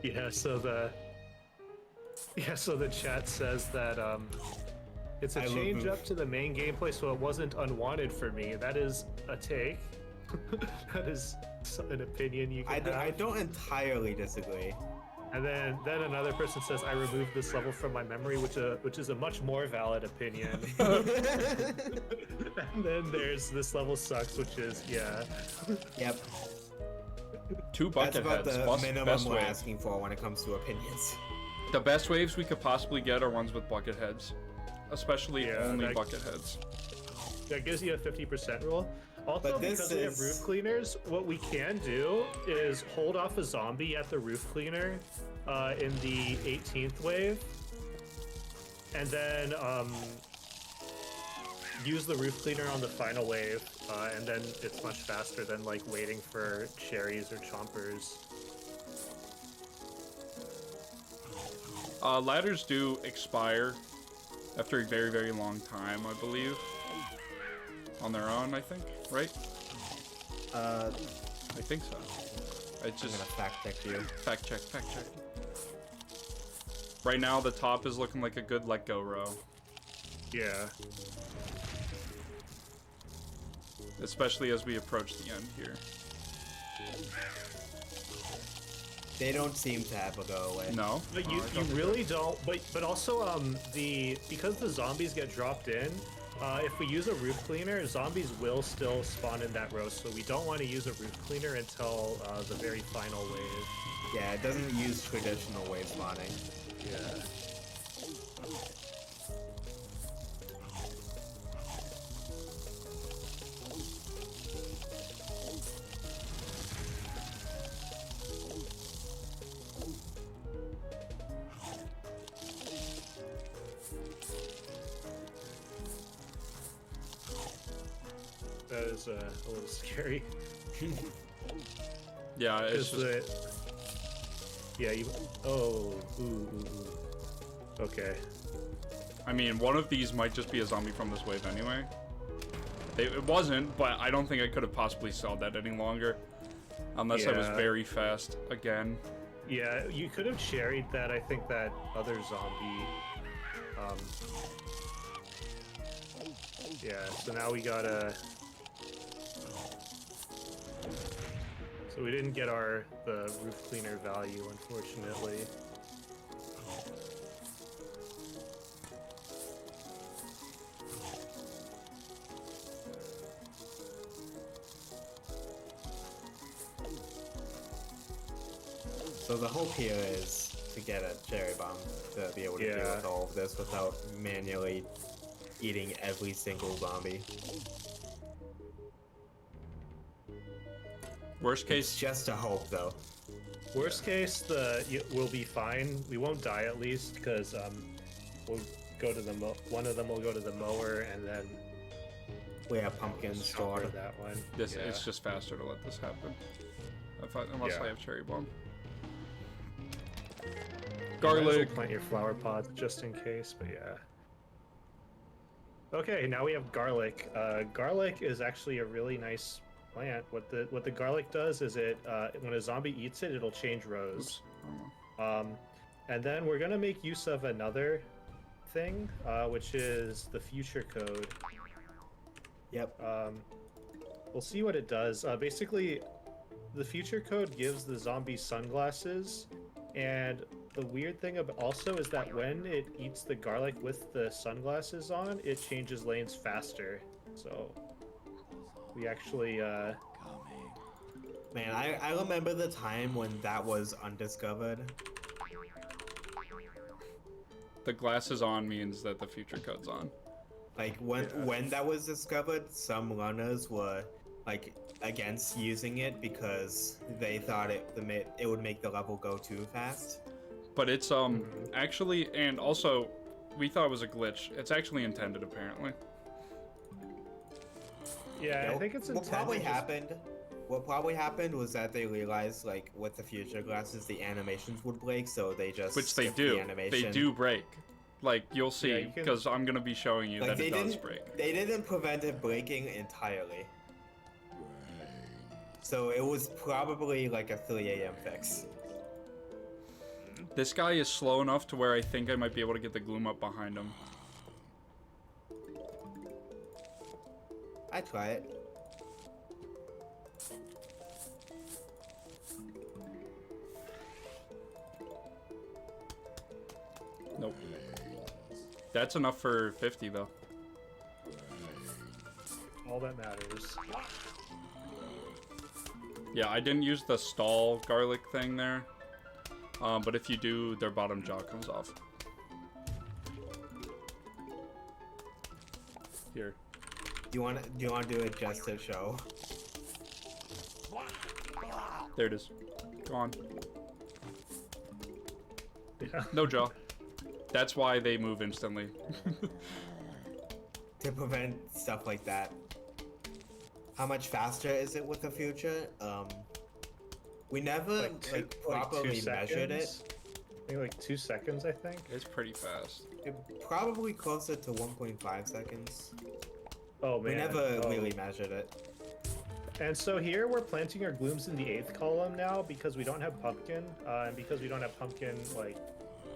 Yeah, so the chat says that it's a I love change move. up to the main gameplay, so it wasn't unwanted for me. That is a take. That is an opinion you can have. I don't entirely disagree. And then another person says, I removed this level from my memory, which is a much more valid opinion. And then there's this level sucks, which is, yeah. Yep. 2 That's bucket about heads. the minimum Best we're wave. asking for when it comes to opinions. The best waves we could possibly get are ones with bucket heads. Especially Yeah, only that- bucket heads. That gives you a 50% rule. Also, But this because we have is- roof cleaners, what we can do is hold off a zombie at the roof cleaner in the 18th wave, and then use the roof cleaner on the final wave, and then it's much faster than like waiting for cherries or chompers. Ladders do expire after a very, very long time, I believe. On their own, I think, right? I think so. I I'm just gonna fact check you. fact check. Right now, the top is looking like a good let go row, Yeah. especially as we approach the end here. They don't seem to ever go away. No. But Oh, you I thought they really did. don't. But also because the zombies get dropped in, if we use a roof cleaner, zombies will still spawn in that row. So we don't want to use a roof cleaner until the very final wave. Yeah, it doesn't use traditional wave spawning. Yeah. That is a little scary. Yeah, it's Is just it? Yeah. You. Oh. Ooh. Okay. I mean, one of these might just be a zombie from this wave anyway. It wasn't, but I don't think I could have possibly sold that any longer. Unless I was Yeah. very fast again. Yeah, you could have cherried that. I think that other zombie. Yeah. So now we gotta. So we didn't get the roof cleaner value, unfortunately. So the hope here is to get a cherry bomb to be able to deal Yeah. with all of this without manually eating every single zombie. Worst It's case, just a hope, though. Worst case, we'll be fine. We won't die at least because we'll go to the one of them will go to the mower and then We have pumpkins cover stored. that one. this Yeah. it's just faster to let this happen. Unless Yeah. I have cherry bomb. You might as well Garlic. plant your flower pots just in case, but yeah. Okay, now we have garlic. Garlic is actually a really nice plant. What the garlic does is it when a zombie eats it, it'll change rows. Oops. And then we're gonna make use of another thing, which is the future code. Yep. We'll see what it does. Basically, the future code gives the zombie sunglasses, and the weird thing also is that when it eats the garlic with the sunglasses on, it changes lanes faster. So we actually, Man, I remember the time when that was undiscovered. The glasses on means that the future code's on. Like when that was discovered, some runners were like against using it because they thought it would make the level go too fast. But it's actually, and also we thought it was a glitch. It's actually intended apparently. yeah, I think it's what probably intended just- happened. What probably happened was that they realized, like, with the future glasses, the animations would break, so they just Which they skipped do. The animation. They do break. Like you'll Yeah, see, you can- because I'm gonna be showing you Like that they it does didn't. break. They didn't prevent it breaking entirely. So it was probably like a 3 a.m. fix. This guy is slow enough to where I think I might be able to get the gloom up behind him. I'd try it. Nope. That's enough for 50 though. all that matters. Yeah, I didn't use the stall garlic thing there. But if you do, their bottom jaw comes off. Here. Do you want to do it just to show? There it is. Gone. Yeah. No jaw. That's why they move instantly. To prevent stuff like that. How much faster is it with the future? We never properly measured it. I think like 2 seconds, I think. It's pretty fast. Probably closer to 1.5 seconds. Oh man. We never Oh. really measured it. And so here we're planting our glooms in the 8th column now because we don't have pumpkin, and because we don't have pumpkin, like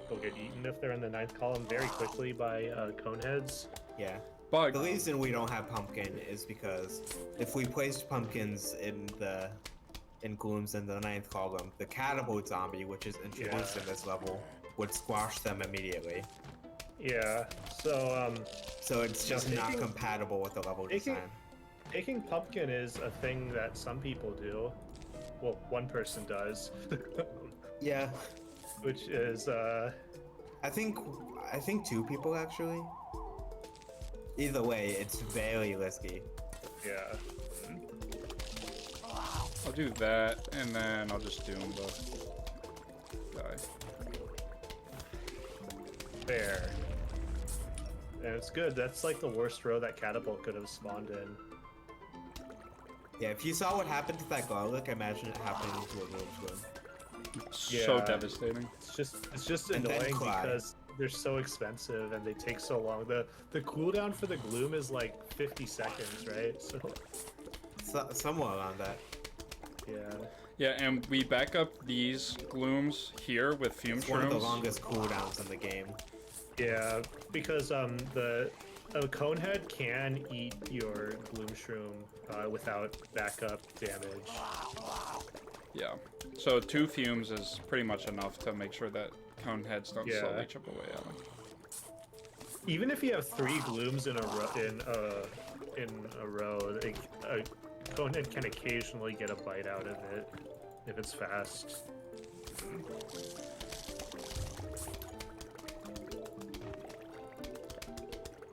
they'll get eaten if they're in the 9th column very quickly by coneheads. Yeah. But The reason we don't have pumpkin is because if we placed pumpkins in the in glooms in the 9th column, the catapult zombie, which is introduced in this level, would squash them immediately. Yeah. So So it's just not taking- compatible with the level taking- design. taking pumpkin is a thing that some people do. Well, one person does, Yeah, which is I think 2 people actually. Either way, it's very risky. yeah. I'll do that, and then I'll just doom the guy. There. And it's good. That's like the worst row that catapult could have spawned in. Yeah, if you saw what happened to that garlic, imagine it happening to a gloom's room. So Yeah. devastating. It's just And then annoying cry. because they're so expensive and they take so long. The cooldown for the gloom is like 50 seconds, right? So Somewhere around that. yeah. Yeah, and we back up these glooms here with fume It's one of the shrooms. longest cooldowns in the game. Yeah, because the conehead can eat your gloom shroom without backup damage. Yeah. So 2 fumes is pretty much enough to make sure that cone heads don't Yeah. slowly chip away at him. Even if you have 3 glooms in a row, a conehead can occasionally get a bite out of it if it's fast.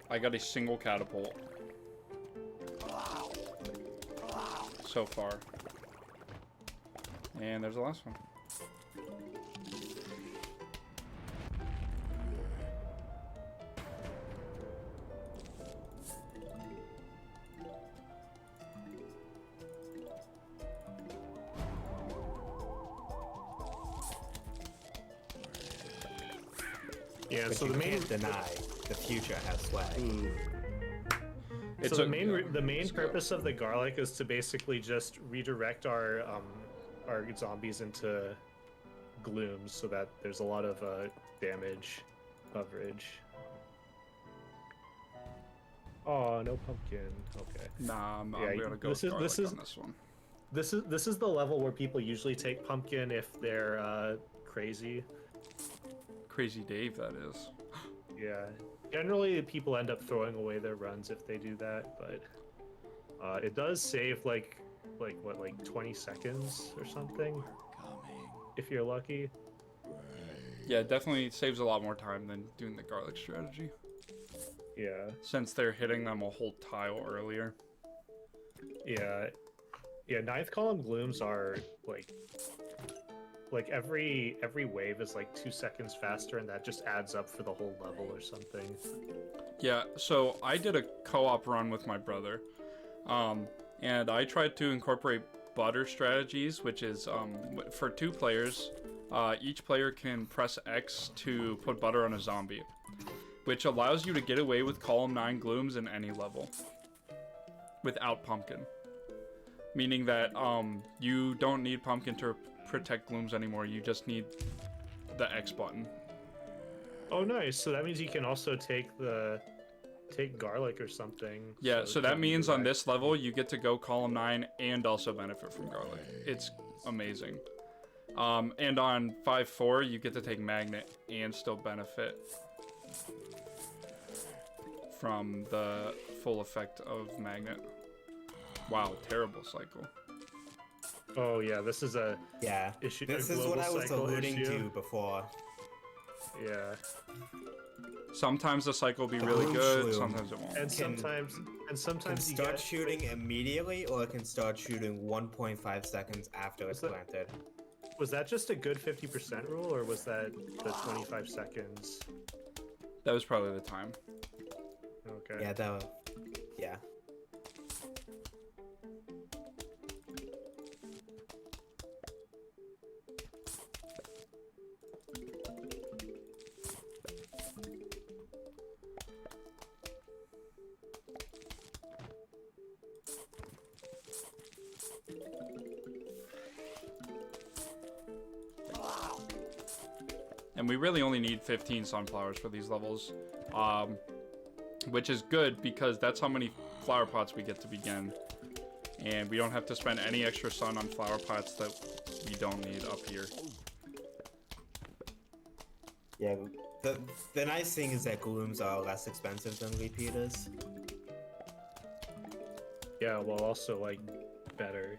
I got a single catapult so far. And there's the last one. Yeah, But so you the main can't deny the future has swag. It's so a- the main let's go. purpose of the garlic is to basically just redirect our zombies into glooms so that there's a lot of damage coverage. Oh, no pumpkin. Okay. Nah, I'm Yeah, gonna go this with is- this garlic is- on this one. This is the level where people usually take pumpkin if they're crazy. Crazy Dave, that is. Yeah. Generally, people end up throwing away their runs if they do that, but it does save like 20 seconds or something if you're lucky. Yeah, it definitely saves a lot more time than doing the garlic strategy, Yeah. since they're hitting them a whole tile earlier. Yeah. Yeah, 9th column glooms are like every wave is like 2 seconds faster, and that just adds up for the whole level or something. Yeah, so I did a co-op run with my brother, and I tried to incorporate butter strategies, which is for 2 players, each player can press X to put butter on a zombie, which allows you to get away with column 9 glooms in any level without pumpkin. Meaning that you don't need pumpkin to protect glooms anymore, you just need the X button. Oh, nice. So that means you can also take garlic or something. Yeah, so that you means on direct- this level you get to go column 9 and also benefit from garlic. It's amazing. And on 5-4 you get to take magnet and still benefit from the full effect of magnet. Wow, terrible cycle. Oh yeah, this is a Yeah. issue. This a is what global I was cycle alluding issue. to before. Yeah, Sometimes the cycle will be The really blue good, shroom. sometimes it won't. and Can- Can sometimes you start get shooting immediately, or it can start shooting 1.5 seconds after it's that- planted. Was that just a good 50% rule, or was that the 25 seconds? That was probably the time. Okay. Yeah, yeah. And we really only need 15 sunflowers for these levels, which is good because that's how many flower pots we get to begin. And we don't have to spend any extra sun on flower pots that we don't need up here. Yeah, the nice thing is that glooms are less expensive than repeaters. Yeah, well, also like better.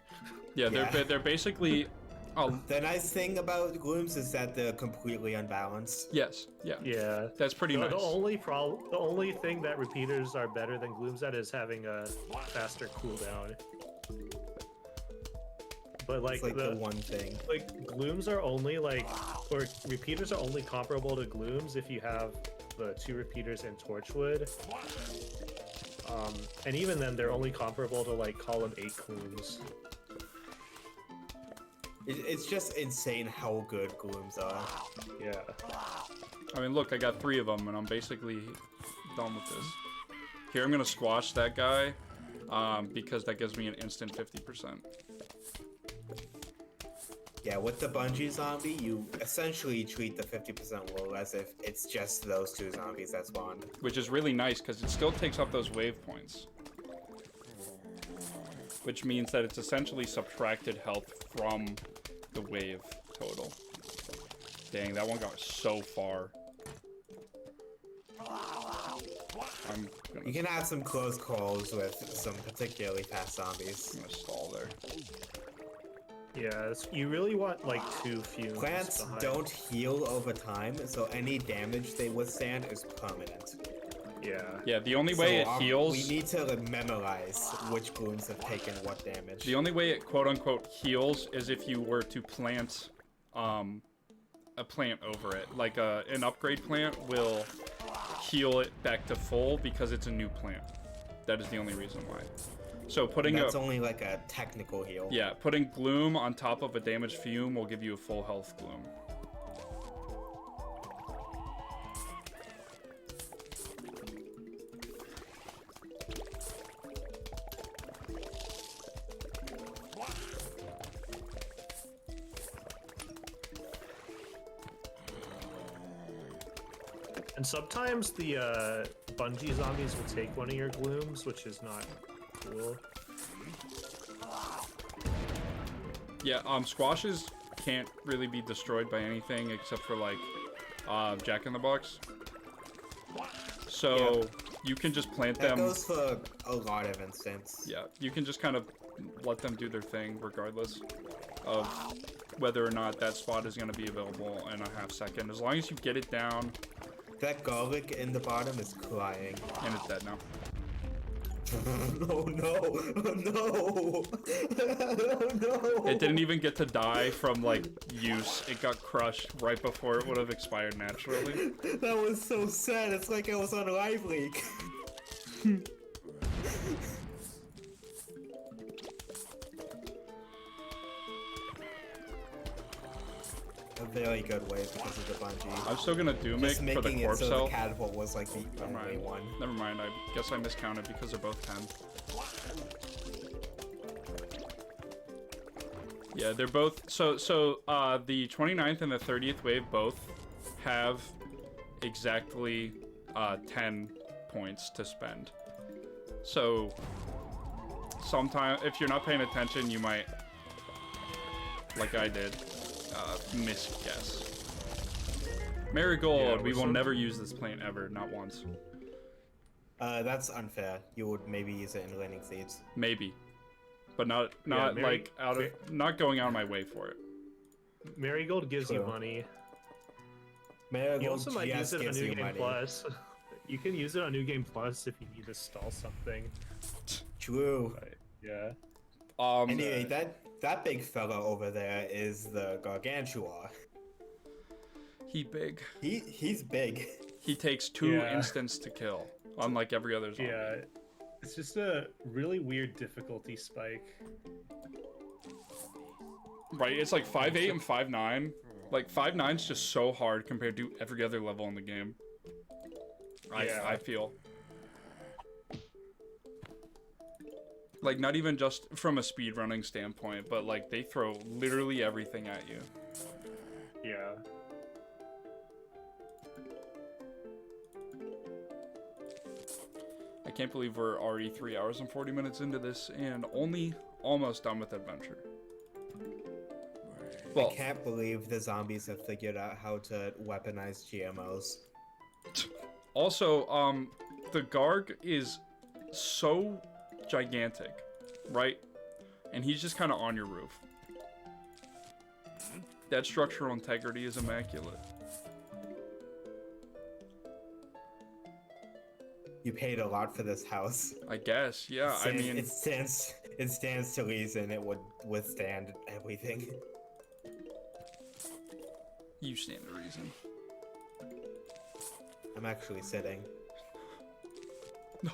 Yeah, they're basically. The nice thing about glooms is that they're completely unbalanced. Yes, yeah. Yeah, That's pretty nice. The only thing that repeaters are better than glooms at is having a faster cooldown. But like, It's like the one thing. Like glooms are only like, or repeaters are only comparable to glooms if you have the 2 repeaters in Torchwood. And even then, they're only comparable to like column 8 glooms. It's just insane how good glooms are. Yeah. I mean, look, I got 3 of them, and I'm basically done with this. Here, I'm gonna squash that guy, because that gives me an instant 50%. Yeah, with the bungee zombie, you essentially treat the 50% roll as if it's just those 2 zombies that spawned. Which is really nice, because it still takes up those wave points. Which means that it's essentially subtracted health from the wave total. Dang, that one got so far. You can have some close calls with some particularly fast zombies. I'm gonna stall there. Yeah, you really want like 2 fumes. Plants behind. don't heal over time, so any damage they withstand is permanent. Yeah. Yeah, the only way it heals... We need to memorize which glooms have taken what damage. The only way it quote-unquote heals is if you were to plant a plant over it. Like an upgrade plant will heal it back to full because it's a new plant. That is the only reason why. So putting That's only like a technical heal. Yeah, putting Gloom on top of a damaged Fume will give you a full health Gloom. And sometimes the bungee zombies will take one of your glooms, which is not cool. Yeah, squashes can't really be destroyed by anything except for like Jack-in-the-Box. So you can just plant them. That goes for a lot of instances. Yeah, you can just kind of let them do their thing regardless of whether or not that spot is going to be available in a half second. As long as you get it down. That garlic in the bottom is crying. And it's dead now. Oh no! Oh no! Oh no! It didn't even get to die from like use. It got crushed right before it would have expired naturally. That was so sad. It's like I was on a live leak. A very good way because of the bungee. I'm still gonna doom it Just for the making corpse it so cell. the catapult was like the only one. Never mind. I guess I miscounted because they're both 10. Yeah, they're both. So the 29th and the 30th wave both have exactly 10 points to spend. So sometimes, if you're not paying attention, you might, like I did, misguess. Marigold, Yeah, we will never use this plant ever, not once. That's unfair. You would maybe use it in landing seeds. Maybe, but not like not going out of my way for it. Marigold gives you money. Marigold You also might use just it on gives New you Game money. Plus. You can use it on New Game Plus if you need to stall something. True. But, yeah. Anyway, that big fella over there is the Gargantua. He big. He's big. He takes 2 instants to kill, unlike every other zombie. Yeah. It's just a really weird difficulty spike. Right, it's like 5'8" and 5'9". Like 5'9's just so hard compared to every other level in the game. I feel. Like, not even just from a speedrunning standpoint, but like they throw literally everything at you. Yeah. I can't believe we're already 3 hours and 40 minutes into this, and only almost done with adventure. I Well, can't believe the zombies have figured out how to weaponize GMOs. also, the Garg is so gigantic, right? And he's just kind of on your roof. That structural integrity is immaculate. You paid a lot for this house. I guess, yeah. I mean, it stands to reason it would withstand everything. you stand to reason. I'm actually sitting. No.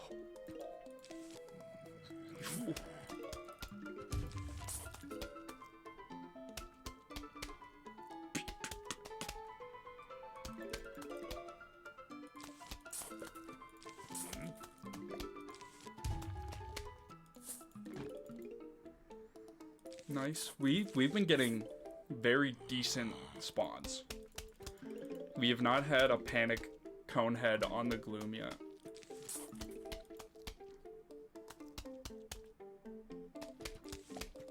Nice. We've been getting very decent spawns. We have not had a panic conehead on the gloom yet.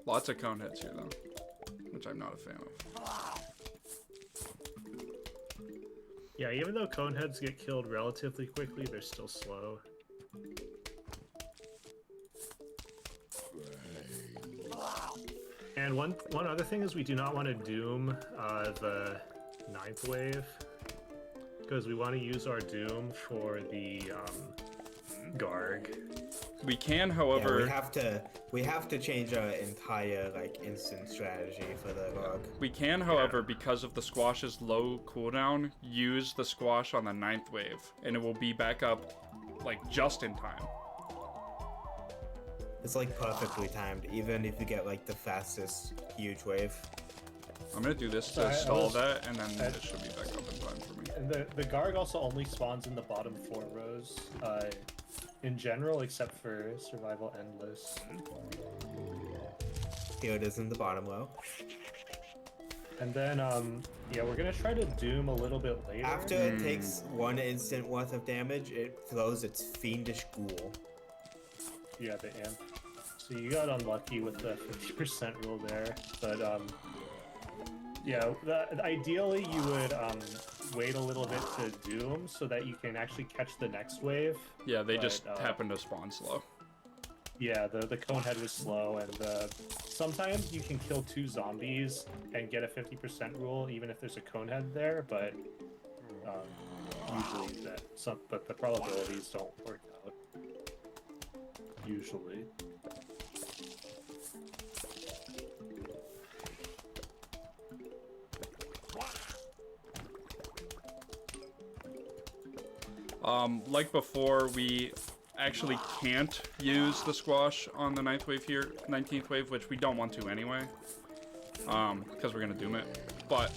Lots of coneheads here though, which I'm not a fan of. Yeah, even though coneheads get killed relatively quickly, they're still slow. And one other thing is we do not want to doom the 9th wave, because we want to use our doom for the Garg. We can, Yeah, however, we have to change our entire like instant strategy for the Garg. we can, however, because of the squash's low cooldown, use the squash on the 9th wave, and it will be back up like just in time. It's like perfectly timed, even if you get like the fastest huge wave. I'm gonna do this to Sorry, I stall was- that, and then it should be back up in time for me. And the Garg also only spawns in the bottom 4 rows, in general, except for Survival Endless. Here it is in the bottom row. And then, yeah, we're gonna try to doom a little bit later. After it takes 1 instant worth of damage, it throws its fiendish ghoul. Yeah, the imp. So you got unlucky with the 50% rule there, but yeah, ideally you would wait a little bit to doom so that you can actually catch the next wave. Yeah, they But, just happen to spawn slow. Yeah, the conehead was slow, and sometimes you can kill 2 zombies and get a 50% rule even if there's a conehead there, but usually but the probabilities don't work out. Usually. Like before, we actually can't use the squash on the 9th wave here, 19th wave, which we don't want to anyway, because we're gonna doom it. But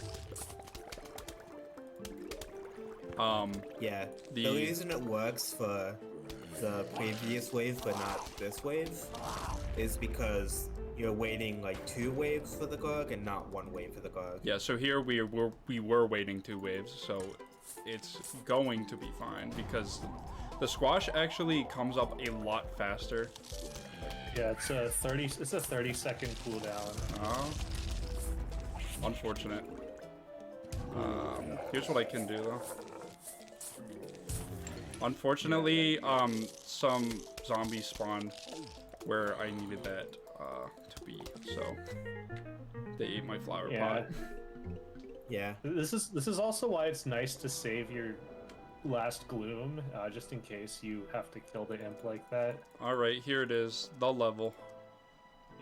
Yeah, The- the reason it works for the previous wave but not this wave is because you're waiting like 2 waves for the Garg and not 1 wave for the Garg. yeah, so here we were waiting 2 waves, so it's going to be fine because the squash actually comes up a lot faster. Yeah, it's a 30-second cooldown. Unfortunate. Here's what I can do though. Unfortunately, some zombies spawned where I needed that to be, so they ate my flower Yeah. pot. Yeah, This is also why it's nice to save your last gloom, just in case you have to kill the imp like that. All right, here it is, the level.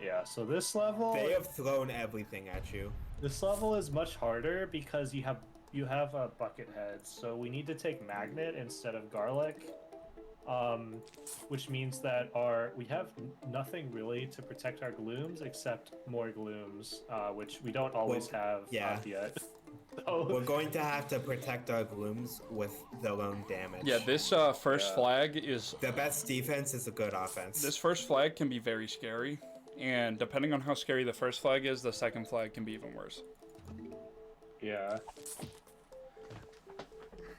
Yeah, so this level they have thrown everything at you. is much harder because you have a bucket head, so we need to take magnet instead of garlic, which means that we have nothing really to protect our glooms except more glooms, which we don't always have yeah. yet. So, We're going to have to protect our glooms with their own damage. Yeah, this first Yeah. flag is The best defense is a good offense. this first flag can be very scary, and depending on how scary the first flag is, the second flag can be even worse. yeah.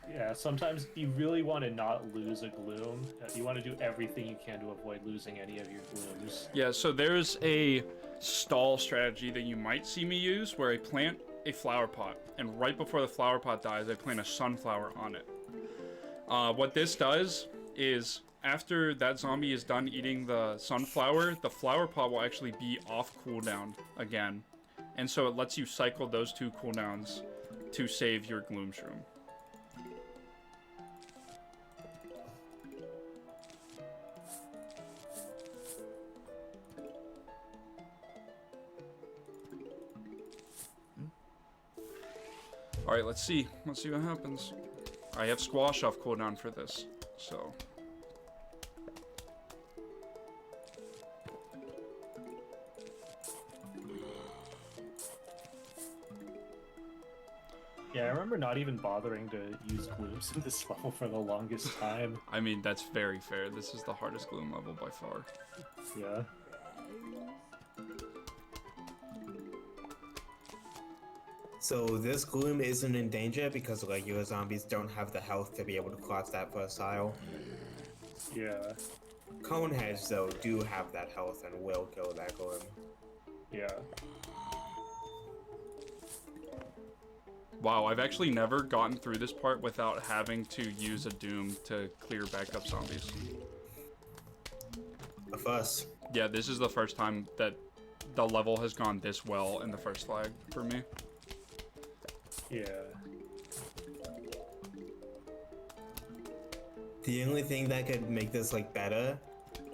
Yeah, sometimes you really want to not lose a gloom. You want to do everything you can to avoid losing any of your glooms. Yeah, so there's a stall strategy that you might see me use where I plant a flower pot, and right before the flower pot dies, I plant a sunflower on it. What this does is, after that zombie is done eating the sunflower, the flower pot will actually be off cooldown again. And so it lets you cycle those 2 cooldowns to save your gloom shroom. Alright, let's see. Let's see what happens. I have squash off cooldown for this, so. Yeah, I remember not even bothering to use glooms in this level for the longest time. I mean, that's very fair. This is the hardest gloom level by far. Yeah. So this gloom isn't in danger because regular zombies don't have the health to be able to cross that first aisle. Yeah. Coneheads, though, do have that health and will kill that gloom. Yeah. Wow, I've actually never gotten through this part without having to use a doom to clear backup zombies. A fuss. Yeah, this is the first time that the level has gone this well in the first flag for me. Yeah. The only thing that could make this like better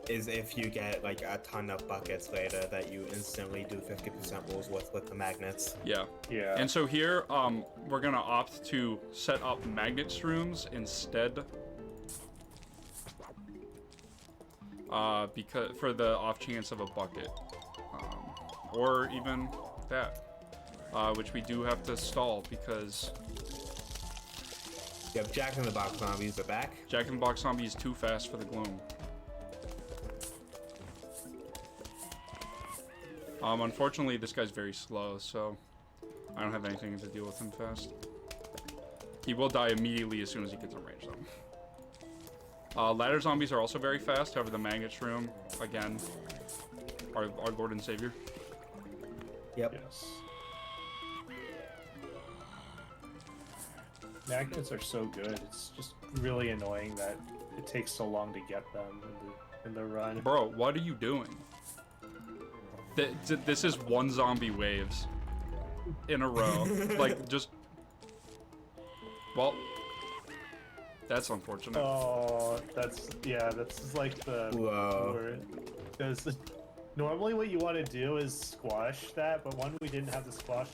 is if you get like a ton of buckets later that you instantly do 50% rolls with the magnets. Yeah. Yeah. And so here, we're gonna opt to set up magnet shrooms instead. Because for the off chance of a bucket, or even that, which we do have to stall because Yep, Jack in the Box zombies are back. Jack in the Box zombie is too fast for the gloom. Unfortunately, this guy's very slow, so I don't have anything to deal with him fast. He will die immediately as soon as he gets in range, though. Ladder zombies are also very fast. However, the magnet shroom, again, our Lord and Savior. Yep. Yes. Magnets are so good. It's just really annoying that it takes so long to get them in the run. Bro, what are you doing? This is one zombie waves in a row. Like, just... Well, that's unfortunate. Oh, that's like the Whoa. because normally what you want to do is squash that, but when we didn't have the squash